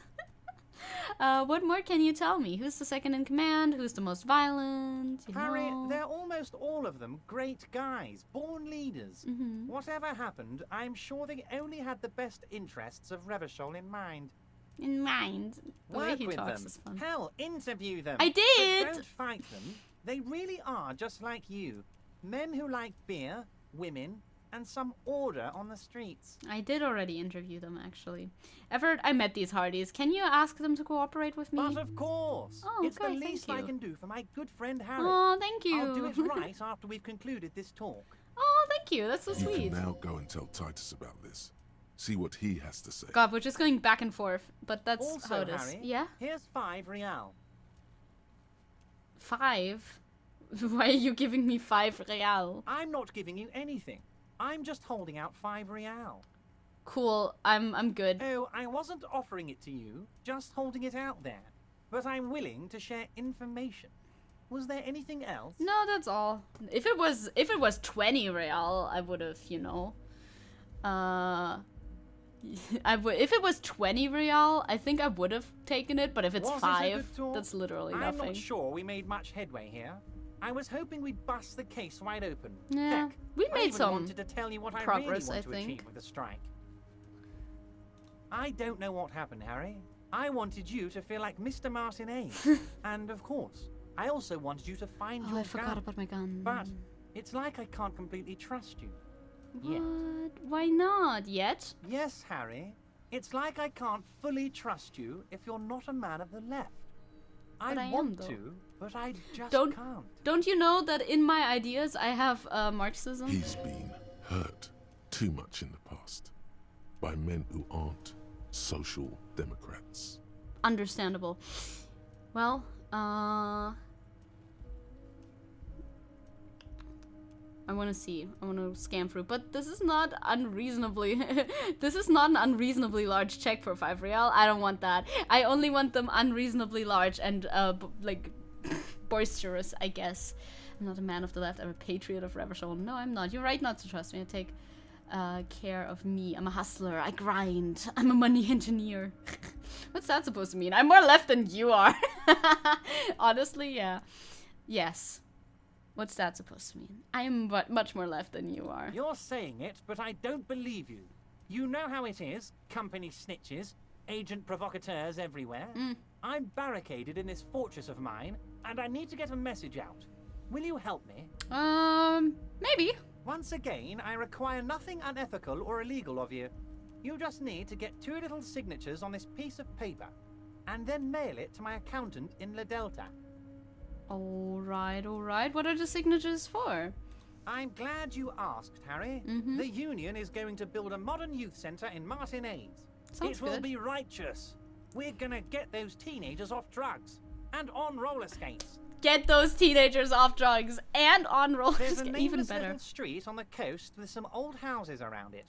What more can you tell me? Who's the second in command? Who's the most violent? You Harry, know? they're almost all of them great guys, born leaders. Whatever happened, I'm sure they only had the best interests of Revachol in mind. In mind? The way Work he with talks them. is fun. Hell, interview them. I did! But don't fight them. They really are just like you. Men who like beer, women, and some order on the streets. I did already interview them, actually. Everett, I met these Hardys. Can you ask them to cooperate with me? But of course. Oh, it's okay, the least thank I you. can do for my good friend Harry. Oh, thank you. I'll do it right after we've concluded this talk. Oh, thank you. That's so You sweet. can now go and tell Titus about this. See what he has to say. God, we're just going back and forth, but that's Also, how it is. Harry, Yeah? here's 5 real. 5? Why are you giving me 5 real? I'm not giving you anything. I'm just holding out 5 real. Cool, I'm good. Oh, I wasn't offering it to you, just holding it out there. But I'm willing to share information. Was there anything else? No, that's all. If it was 20 real, I would have, you know. If it was 20 real, I think I would have taken it, but if it's Was this a 5, good talk? that's literally I'm nothing. not sure we made much headway here. I was hoping we'd bust the case wide open. Yeah, Heck, we I made even some wanted to tell you what progress, I I really want to think. achieve with the strike. I don't know what happened, Harry. I wanted you to feel like Mr. Martin A. And of course, I also wanted you to find your I forgot gun. about my gun. But it's like I can't completely trust you. Yet. What? Why not? Yet? Yes, Harry. It's like I can't fully trust you if you're not a man of the left. But I am, want though. to, but I just Don't can't. Don't you know that in my ideas I have Marxism? He's been hurt too much in the past by men who aren't social democrats. Understandable. Well, I want to see. I want to scan through. But this is not unreasonably... this is not an unreasonably large check for 5 real. I don't want that. I only want them unreasonably large and, like, boisterous, I guess. I'm not a man of the left. I'm a patriot of Revachol. No, I'm not. You're right not to trust me. I take care of me. I'm a hustler. I grind. I'm a money engineer. What's that supposed to mean? I'm more left than you are. Honestly, yeah. Yes. What's that supposed to mean? I am much more left than you are. You're saying it, but I don't believe you. You know how it is. Company snitches, agent provocateurs everywhere. I'm barricaded in this fortress of mine, and I need to get a message out. Will you help me? Maybe. Once again, I require nothing unethical or illegal of you. You just need to get 2 little signatures on this piece of paper, and then mail it to my accountant in La Delta. Alright, alright. What are the signatures for? I'm glad you asked, Harry. The Union is going to build a modern youth centre in Martinez. Sounds It will good. be righteous. We're gonna get those teenagers off drugs and on roller skates. Get those teenagers off drugs and on roller There's a skates. nameless Even better. little street on the coast with some old houses around it.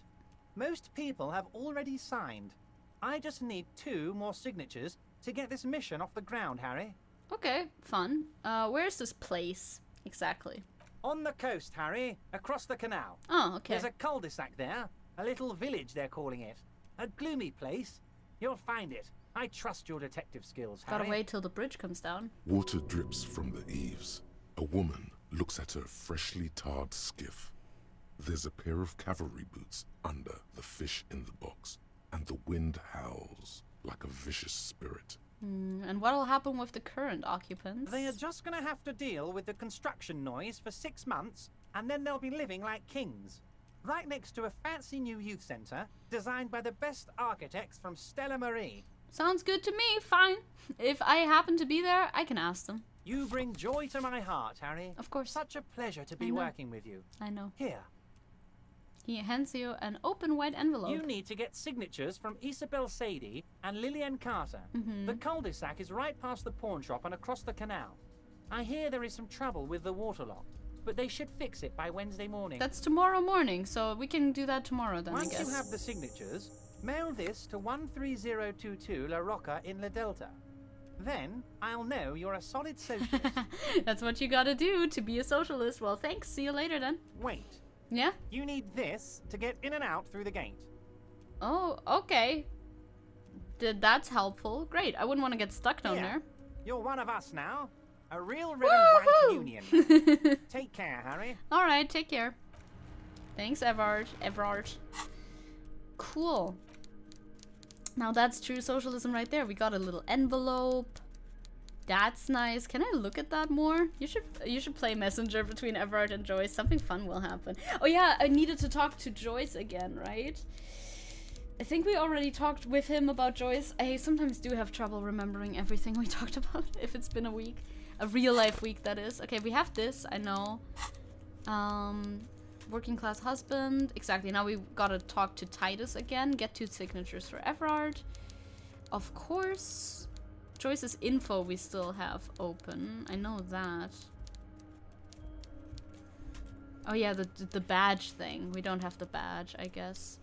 Most people have already signed. I just need 2 more signatures to get this mission off the ground, Harry. Okay, fun. Where's this place exactly? On the coast, Harry, across the canal. Oh, okay. There's a cul-de-sac there, a little village they're calling it. A gloomy place. You'll find it. I trust your detective skills, Harry. Gotta wait till the bridge comes down. Water drips from the eaves. A woman looks at her freshly tarred skiff. There's a pair of cavalry boots under the fish in the box, and the wind howls like a vicious spirit. And what'll happen with the current occupants? They are just gonna have to deal with the construction noise for 6 months, and then they'll be living like kings. Right next to a fancy new youth centre, designed by the best architects from Stella Marie. Sounds good to me, fine. If I happen to be there, I can ask them. You bring joy to my heart, Harry. Of course. Such a pleasure to be I know. working with you. I know. Here. He hands you an open white envelope. You need to get signatures from Isabel Sadie and Lillian Carter. The cul-de-sac is right past the pawn shop and across the canal. I hear there is some trouble with the water lock, but they should fix it by Wednesday morning. That's tomorrow morning, so we can do that tomorrow then, I Once guess. you have the signatures, mail this to 13022 La Rocca in La Delta. Then I'll know you're a solid socialist. That's what you gotta do to be a socialist. Well, thanks. See you later then. Wait. Yeah? You need this to get in and out through the gate. Oh, okay. That's helpful. Great. I wouldn't want to get stuck down Here. there. You're one of us now. A real red and white union. Take care, Harry. Alright, take care. Thanks, Everard. Cool. Now that's true socialism right there. We got a little envelope. That's nice. Can I look at that more? You should play Messenger between Everard and Joyce. Something fun will happen. Oh yeah, I needed to talk to Joyce again, right? I think we already talked with him about Joyce. I sometimes do have trouble remembering everything we talked about if it's been a week. A real life week, that is. Okay, we have this, I know. Working class husband. Exactly, now we gotta talk to Titus again. Get 2 signatures for Everard. Of course. Joyce's info we still have open. I know that. Oh yeah, the badge thing. We don't have the badge, I guess.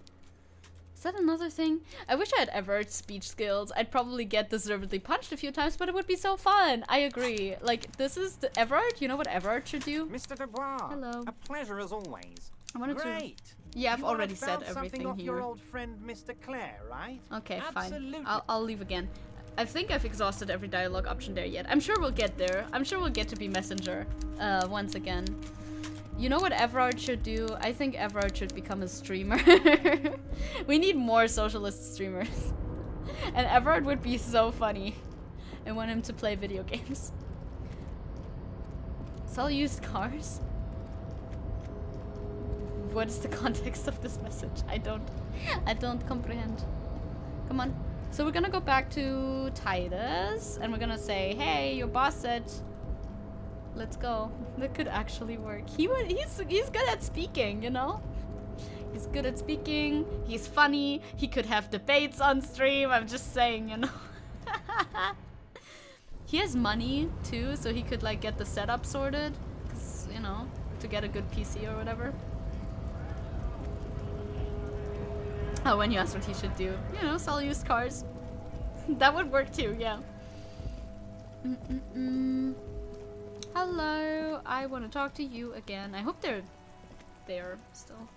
Is that another thing? I wish I had Everard's speech skills. I'd probably get deservedly punched a few times, but it would be so fun. I agree. Like, this is the Everard. You know what Everard should do? Mr. Dubois. Hello. A pleasure as always. I wanted to- Great. Yeah, I've You wanna already said bounce something everything off your here. old friend, Mr. Clare, right? Okay, Absolutely. fine. I'll leave again. I think I've exhausted every dialogue option there yet. I'm sure we'll get there. I'm sure we'll get to be messenger once again. You know what Everard should do? I think Everard should become a streamer. We need more socialist streamers. And Everard would be so funny. I want him to play video games. Sell used cars? What is the context of this message? I don't comprehend. Come on. So we're gonna go back to Titus and we're gonna say, hey, your boss said, let's go. That could actually work. He's good at speaking, you know? He's good at speaking. He's funny. He could have debates on stream. I'm just saying, you know? He has money too, so he could like get the setup sorted. 'Cause, you know, to get a good PC or whatever. Oh, when you asked what he should do, you know, sell used cars. That would work too, yeah. Hello, I want to talk to you again. I hope they're there still.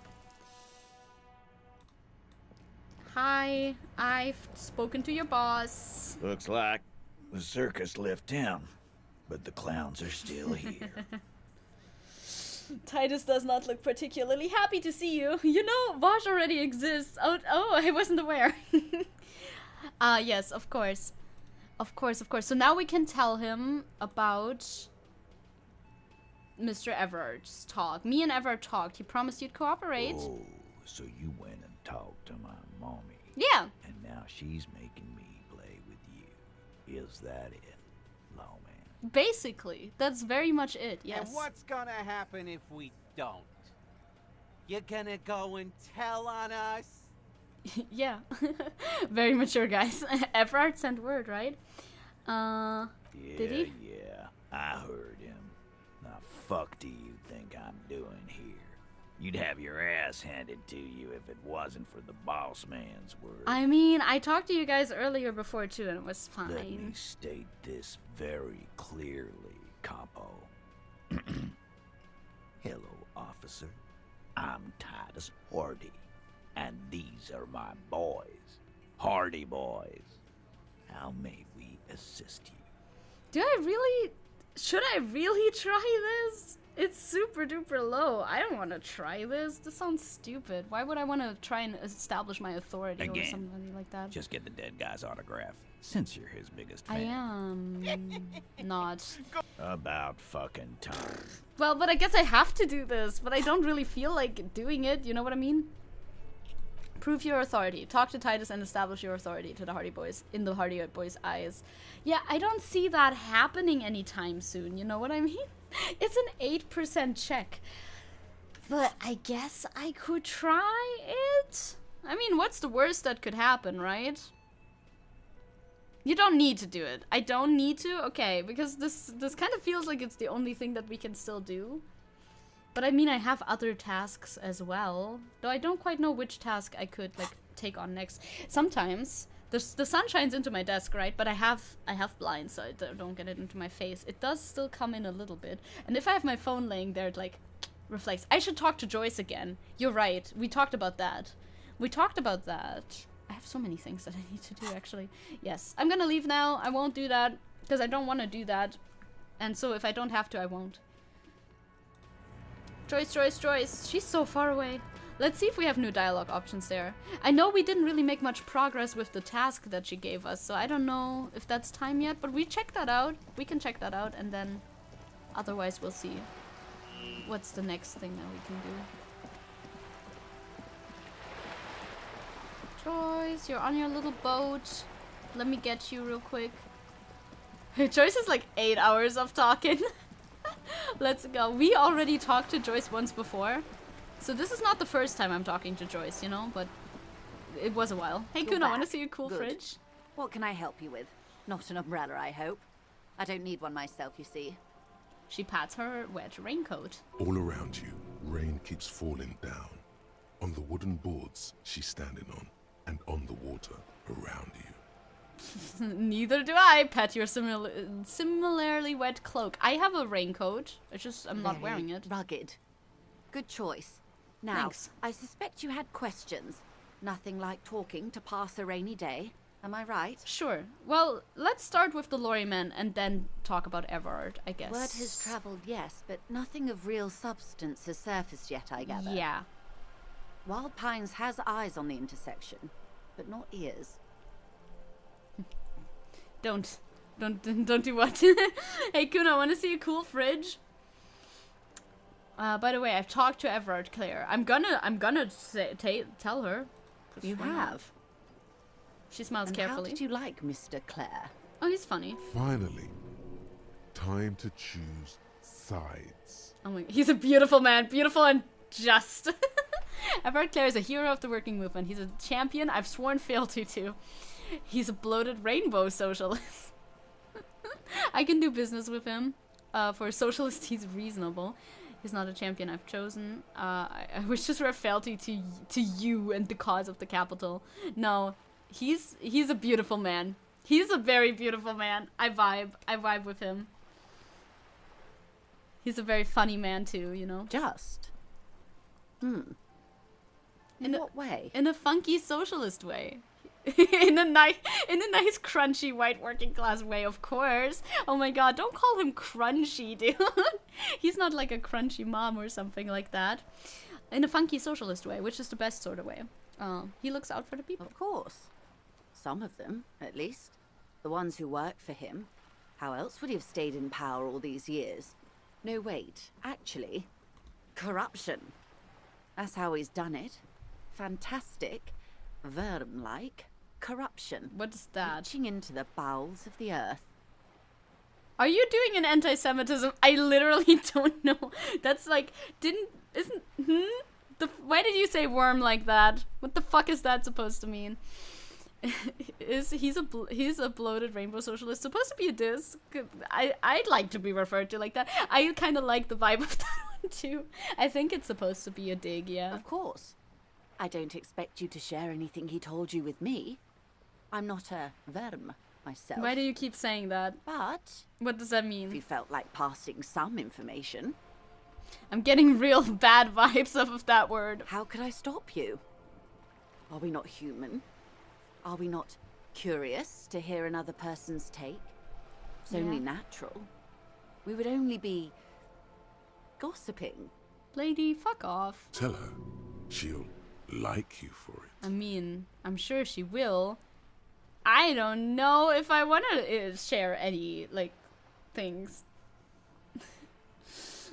Hi, I've spoken to your boss. Looks like the circus left town, but the clowns are still here. Titus does not look particularly happy to see you. You know, Vosh already exists. Oh, I wasn't aware. Yes, of course. Of course. So now we can tell him about Mr. Everard's talk. Me and Everard talked. He promised you'd cooperate. Oh, so you went and talked to my mommy. Yeah. And now she's making me play with you. Is that it, lawman? Basically, that's very much it, yes. And what's gonna happen if we don't? You're gonna go and tell on us? Yeah. Very mature, guys. Everard sent word, right? Did he? Yeah, I heard him. Now, fuck do you think I'm doing here? You'd have your ass handed to you if it wasn't for the boss man's word. I mean, I talked to you guys earlier before too, and it was fine. Let me state this very clearly, Capo. Hello, officer. I'm Titus Hardy, and these are my boys. Hardy boys. How may we assist you? Should I really try this? It's super duper low. I don't want to try this. This sounds stupid. Why would I want to try and establish my authority over somebody like that? Just get the dead guy's autograph, since you're his biggest fan. I am not. About fucking time. Well, but I guess I have to do this, but I don't really feel like doing it. You know what I mean? Prove your authority. Talk to Titus and establish your authority to the Hardy Boys, in the Hardy Boys' eyes. Yeah, I don't see that happening anytime soon. You know what I mean? It's an 8% check. But I guess I could try it? I mean, what's the worst that could happen, right? You don't need to do it. I don't need to? Okay, because this kind of feels like it's the only thing that we can still do. But I mean, I have other tasks as well. Though I don't quite know which task I could, like, take on next. Sometimes the sun shines into my desk, right? But I have blinds, so I don't get it into my face. It does still come in a little bit. And if I have my phone laying there, it, like, reflects. I should talk to Joyce again. You're right. We talked about that. I have so many things that I need to do, actually. Yes. I'm gonna leave now. I won't do that, because I don't want to do that. And so if I don't have to, I won't. Joyce. She's so far away. Let's see if we have new dialogue options there. I know we didn't really make much progress with the task that she gave us, so I don't know if that's time yet, but we check that out. We can check that out, and then otherwise we'll see what's the next thing that we can do. Joyce, you're on your little boat. Let me get you real quick. Joyce is like 8 hours of talking. Let's go. We already talked to Joyce once before. So this is not the first time I'm talking to Joyce, you know, but it was a while. Hey, Kuna, I want to see your cool fridge. What can I help you with? Not an umbrella, I hope. I don't need one myself, you see. She pats her wet raincoat. All around you, rain keeps falling down. On the wooden boards she's standing on, and on the water around you. Neither do I. Pat your similarly wet cloak. I have a raincoat. I'm not wearing it. Rugged. Good choice. Now, Thanks. I suspect you had questions. Nothing like talking to pass a rainy day. Am I right? Sure. Well, let's start with the lorryman and then talk about Everard, I guess. Word has travelled, yes, but nothing of real substance has surfaced yet, I gather. Yeah. Wild Pines has eyes on the intersection, but not ears. Don't do what? Hey, Kuna, want to see a cool fridge? By the way, I've talked to Everard, Claire. I'm gonna tell her. You have? She smiles and carefully. How did you like Mr. Clare? Oh, he's funny. Finally, time to choose sides. Oh my, he's a beautiful man, beautiful and just. Everard Clare is a hero of the working movement. He's a champion I've sworn fealty to. He's a bloated rainbow socialist. I can do business with him. For a socialist, he's reasonable. He's not a champion I've chosen. I wish to swear fealty to you and the cause of the capital. No, he's a beautiful man. He's a very beautiful man. I vibe with him. He's a very funny man too, you know. Just. In what way? In a funky socialist way. in a nice crunchy white working class way, of course. Oh my god, don't call him crunchy, dude. He's not like a crunchy mom or something like that. In a funky socialist way, which is the best sort of way. He looks out for the people. Of course. Some of them, at least. The ones who work for him. How else would he have stayed in power all these years? No, wait. Actually, corruption. That's how he's done it. Fantastic, worm-like corruption. What's that? Reaching into the bowels of the earth. Are you doing an anti-Semitism? I literally don't know. That's like, why did you say worm like that? What the fuck is that supposed to mean? He's a bloated rainbow socialist supposed to be a diss? I'd like to be referred to like that. I kind of like the vibe of that one too. I think it's supposed to be a dig, yeah. Of course. I don't expect you to share anything he told you with me. I'm not a verm myself. Why do you keep saying that? But what does that mean? If you felt like passing some information. I'm getting real bad vibes off of that word. How could I stop you? Are we not human? Are we not curious to hear another person's take? It's only natural. We would only be gossiping. Lady, fuck off. Tell her she'll like you for it. I mean, I'm sure she will. I don't know if I want to share any, like, things.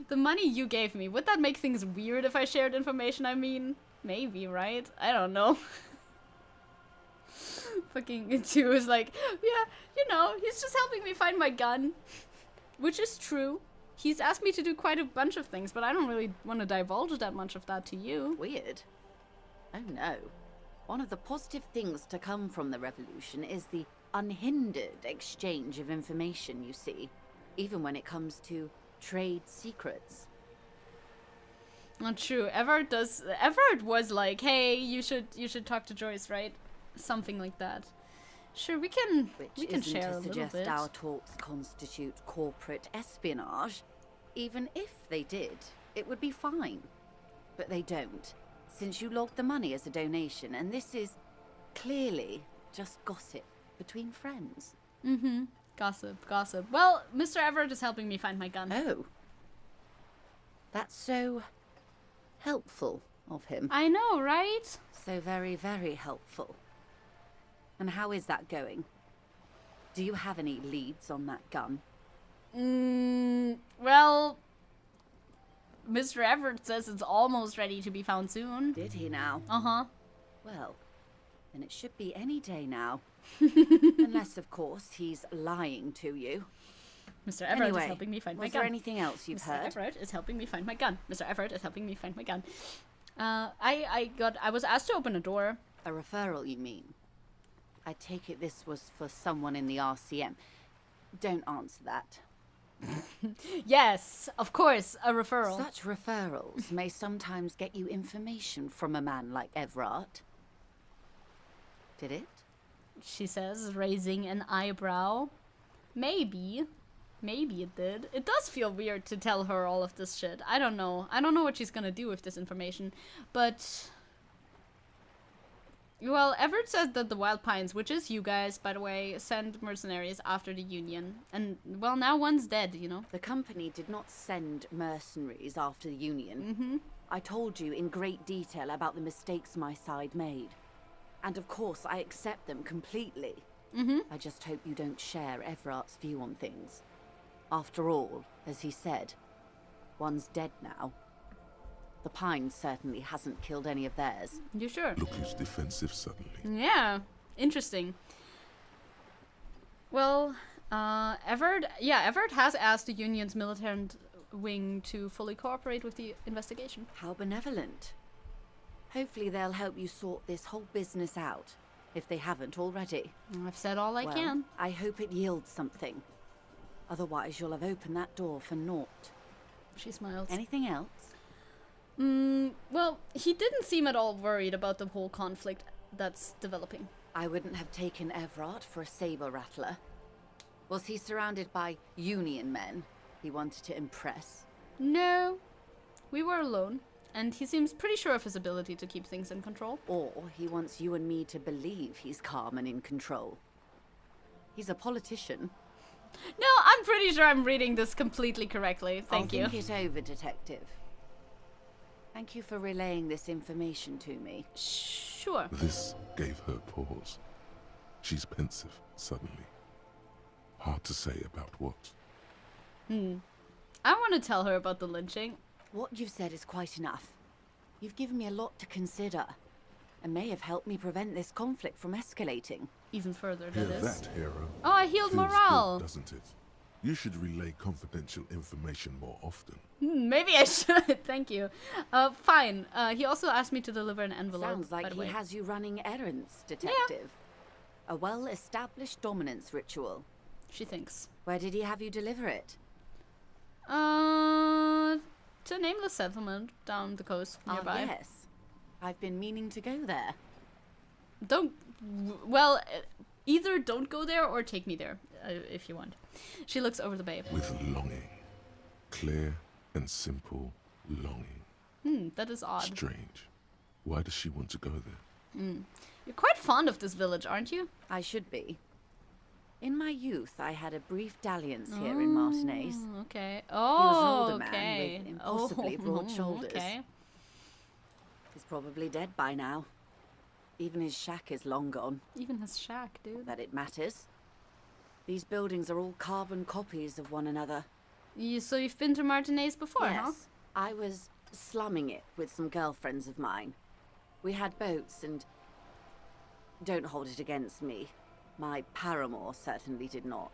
The money you gave me, would that make things weird if I shared information? I mean, maybe, right? I don't know. Fucking 2 is like, yeah, you know, he's just helping me find my gun. Which is true. He's asked me to do quite a bunch of things, but I don't really want to divulge that much of that to you. Weird. Oh no. One of the positive things to come from the revolution is the unhindered exchange of information, you see. Even when it comes to trade secrets. Not true. Everard was like, hey, you should talk to Joyce, right? Something like that. Sure, we can share a little bit. Suggest our talks constitute corporate espionage. Even if they did, it would be fine. But they don't, since you logged the money as a donation, and this is clearly just gossip between friends. Mm-hmm. Gossip. Well, Mr. Everett is helping me find my gun. Oh. That's so helpful of him. I know, right? So very, very helpful. And how is that going? Do you have any leads on that gun? Well, Mr. Everett says it's almost ready to be found soon. Did he now? Uh-huh. Well, then it should be any day now. Unless, of course, he's lying to you. Mr. Everett is helping me find my gun. Was there anything else you've heard? Mr. Everett is helping me find my gun. Mr. Everett is helping me find my gun. I was asked to open a door. A referral, you mean? I take it this was for someone in the RCM. Don't answer that. Yes, of course, a referral. Such referrals may sometimes get you information from a man like Everard. Did it? She says, raising an eyebrow. Maybe it did. It does feel weird to tell her all of this shit. I don't know what she's gonna do with this information, but... Well, Everett said that the Wild Pines, which is you guys, by the way, send mercenaries after the Union. And, well, now one's dead, you know? The company did not send mercenaries after the Union. I told you in great detail about the mistakes my side made. And of course, I accept them completely. I just hope you don't share Everard's view on things. After all, as he said, one's dead now. The Pines certainly hasn't killed any of theirs. You sure? Look who's defensive suddenly. Yeah, interesting. Well, Everett has asked the Union's militant wing to fully cooperate with the investigation. How benevolent. Hopefully they'll help you sort this whole business out, if they haven't already. I've said all I can. I hope it yields something. Otherwise you'll have opened that door for naught. She smiles. Anything else? Well, he didn't seem at all worried about the whole conflict that's developing. I wouldn't have taken Everard for a saber rattler. Was he surrounded by Union men he wanted to impress? No. We were alone, and he seems pretty sure of his ability to keep things in control. Or he wants you and me to believe he's calm and in control. He's a politician. No, I'm pretty sure I'm reading this completely correctly. Thank you. I'll think it over, Detective. Thank you for relaying this information to me. Sure. This gave her pause. She's pensive, suddenly. Hard to say about what. I want to tell her about the lynching. What you've said is quite enough. You've given me a lot to consider, and may have helped me prevent this conflict from escalating. Even further, Hear that is. that, hero? Oh, I healed Feels morale. good, doesn't it? You should relay confidential information more often. Maybe I should. Thank you. Fine. He also asked me to deliver an envelope. Sounds like he has you running errands, detective. A well-established dominance ritual. She thinks. Where did he have you deliver it? To a nameless settlement down the coast nearby. Ah, yes. I've been meaning to go there. Well, either don't go there or take me there, if you want. She looks over the bay. With longing. Clear and simple longing. That is odd. Strange. Why does she want to go there? You're quite fond of this village, aren't you? I should be. In my youth, I had a brief dalliance here in Martinez. Okay. He was an Oh, older okay. man with impossibly broad shoulders. Okay. He's probably dead by now. Even his shack is long gone. Even his shack, dude. That it matters. These buildings are all carbon copies of one another. So you've been to Martinez before, Yes. huh? I was slumming it with some girlfriends of mine. We had boats and... Don't hold it against me. My paramour certainly did not.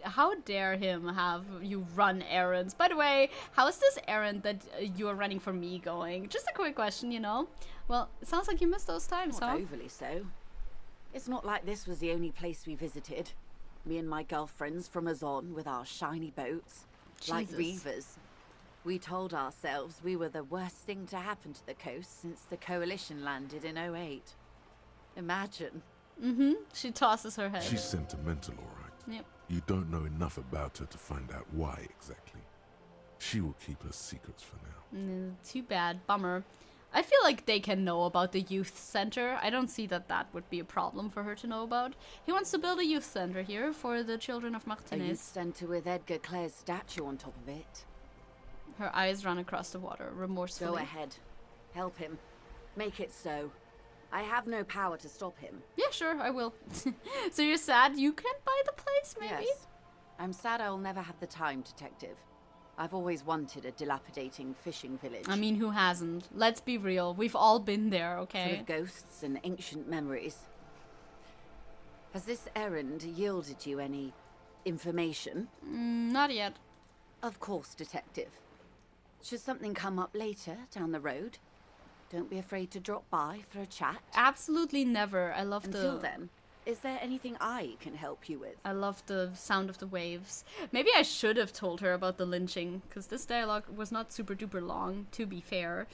How dare him have you run errands? By the way, how is this errand that you are running for me going? Just a quick question, you know? Well, it sounds like you missed those times, Not huh? overly so. It's not like this was the only place we visited. Me and my girlfriends from Azon with our shiny boats. Like Jesus. reavers. We told ourselves we were the worst thing to happen to the coast since the Coalition landed in 08. Imagine. She tosses her head. She's sentimental, all right. Yep. You don't know enough about her to find out why exactly. She will keep her secrets for now. Too bad. Bummer. I feel like they can know about the youth center. I don't see that that would be a problem for her to know about. He wants to build a youth center here for the children of A youth Martinez. centre with Edgar Clare's statue on top of it. Her eyes run across the water, remorsefully. Go ahead. Help him. Make it so. I have no power to stop him. Yeah, sure, I will. So you're sad you can't buy the place, maybe? Yes. I'm sad I'll never have the time, detective. I've always wanted a dilapidating fishing village. I mean, who hasn't? Let's be real. We've all been there, okay? Full of ghosts and ancient memories. Has this errand yielded you any information? Not yet. Of course, detective. Should something come up later down the road, don't be afraid to drop by for a chat. Absolutely never. I love Until then, is there anything I can help you with? I love the sound of the waves. Maybe I should have told her about the lynching, because this dialogue was not super duper long, to be fair.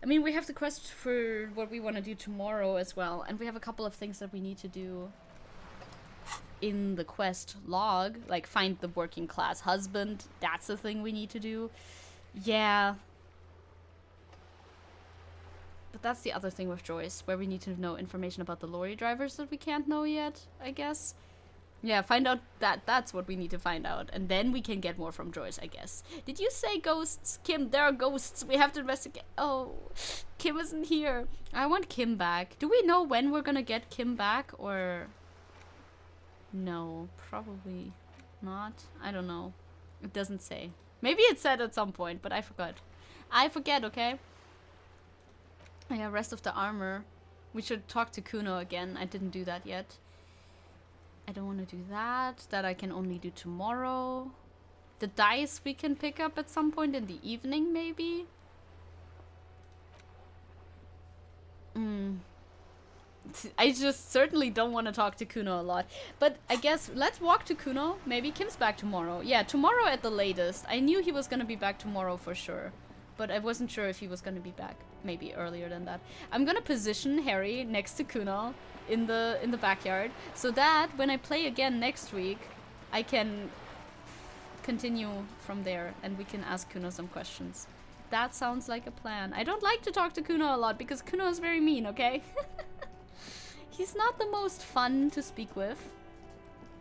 I mean, we have the quest for what we want to do tomorrow as well, and we have a couple of things that we need to do in the quest log, like find the working class husband. That's the thing we need to do. Yeah. But that's the other thing with Joyce, where we need to know information about the lorry drivers that we can't know yet, I guess. Yeah, find out that's what we need to find out. And then we can get more from Joyce, I guess. Did you say ghosts? Kim, there are ghosts. We have to investigate. Oh, Kim isn't here. I want Kim back. Do we know when we're gonna get Kim back, or... No, probably not. I don't know. It doesn't say. Maybe it said at some point, but I forgot. I forget, okay? Yeah, rest of the armor. We should talk to Kuno again. I didn't do that yet. I don't want to do that. That I can only do tomorrow. The dice we can pick up at some point in the evening, maybe? I just certainly don't want to talk to Kuno a lot. But I guess let's walk to Kuno. Maybe Kim's back tomorrow. Yeah, tomorrow at the latest. I knew he was going to be back tomorrow for sure. But I wasn't sure if he was going to be back. Maybe earlier than that. I'm going to position Harry next to Kuno in the backyard. So that when I play again next week, I can continue from there. And we can ask Kuno some questions. That sounds like a plan. I don't like to talk to Kuno a lot because Kuno is very mean, okay? He's not the most fun to speak with.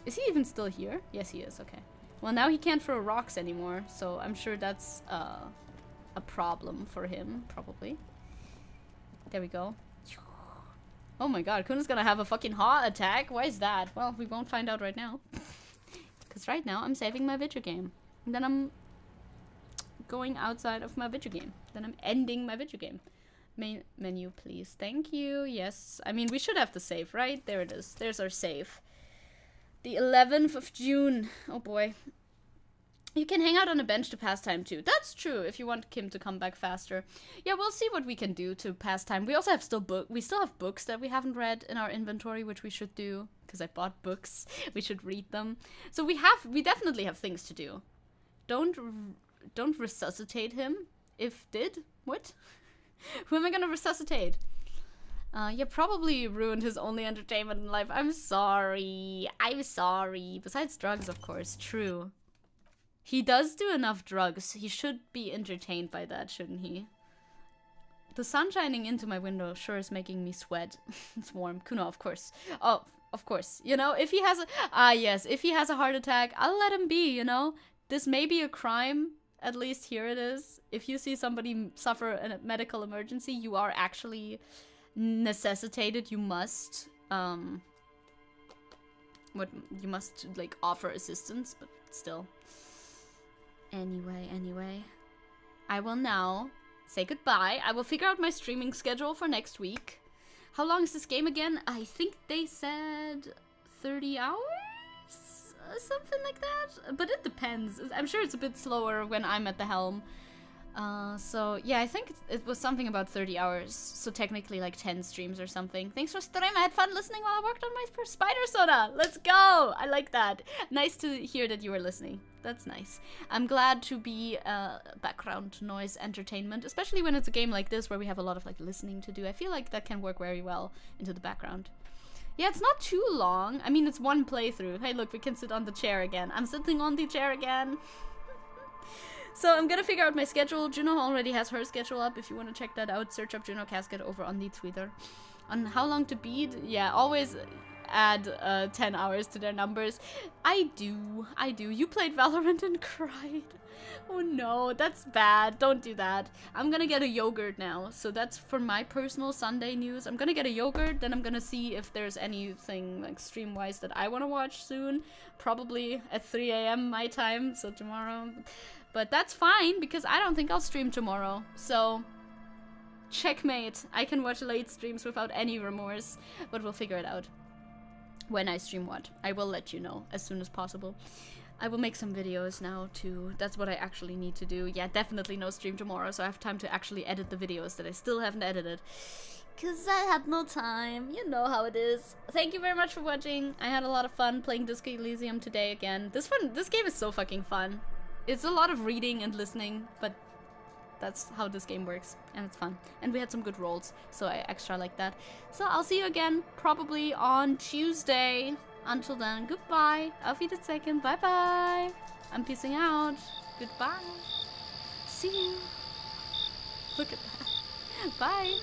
Is he even still here? Yes, he is. Okay. Well, now he can't throw rocks anymore, so I'm sure that's a problem for him, probably. There we go. Oh my god, Kuno's gonna have a fucking heart attack? Why is that? Well, we won't find out right now. Because right now, I'm saving my video game. And then I'm going outside of my video game. Then I'm ending my video game. Main menu, please. Thank you. Yes. I mean, we should have the save, right? There it is. There's our save. The 11th of June. Oh boy. You can hang out on a bench to pass time too. That's true, if you want Kim to come back faster. Yeah, we'll see what we can do to pass time. We also have we still have books that we haven't read in our inventory, which we should do. Because I bought books. We should read them. So we definitely have things to do. Don't resuscitate him. If did? What? Who am I gonna resuscitate? Yeah, probably ruined his only entertainment in life. I'm sorry. I'm sorry. Besides drugs, of course. True. He does do enough drugs. He should be entertained by that, shouldn't he? The sun shining into my window sure is making me sweat. It's warm. Kuno, of course. Oh, of course. You know, if he has a... yes. If he has a heart attack, I'll let him be, you know? This may be a crime. At least here it is. If you see somebody suffer a medical emergency, you are actually necessitated. You must... you must, like, offer assistance, but still... Anyway, I will now say goodbye. I will figure out my streaming schedule for next week. How long is this game again? I think they said 30 hours? Something like that? But it depends. I'm sure it's a bit slower when I'm at the helm. So yeah, I think it was something about 30 hours. So technically like 10 streams or something. Thanks for stream. I had fun listening while I worked on my first spider soda. Let's go! I like that. Nice to hear that you were listening. That's nice. I'm glad to be background noise entertainment, especially when it's a game like this where we have a lot of like listening to do. I feel like that can work very well into the background. Yeah, it's not too long. I mean, it's one playthrough. Hey, look, we can sit on the chair again. I'm sitting on the chair again. So I'm gonna figure out my schedule. Juno already has her schedule up. If you want to check that out, search up Juno Casket over on the Twitter. On how long to beat? Yeah, always add 10 hours to their numbers. I do. You played Valorant and cried. Oh no, that's bad. Don't do that. I'm gonna get a yogurt now. So that's for my personal Sunday news. I'm gonna get a yogurt, then I'm gonna see if there's anything like stream-wise that I want to watch soon. Probably at 3 AM my time, so tomorrow. But that's fine, because I don't think I'll stream tomorrow. So, checkmate. I can watch late streams without any remorse, but we'll figure it out. When I stream what? I will let you know as soon as possible. I will make some videos now too. That's what I actually need to do. Yeah, definitely no stream tomorrow, so I have time to actually edit the videos that I still haven't edited. Cause I had no time. You know how it is. Thank you very much for watching. I had a lot of fun playing Disco Elysium today again. This game is so fucking fun. It's a lot of reading and listening, but that's how this game works, and it's fun. And we had some good rolls, so I extra like that. So I'll see you again, probably on Tuesday. Until then, goodbye. Auf Wiedersehen. Bye-bye. I'm peacing out. Goodbye. See you. Look at that. Bye.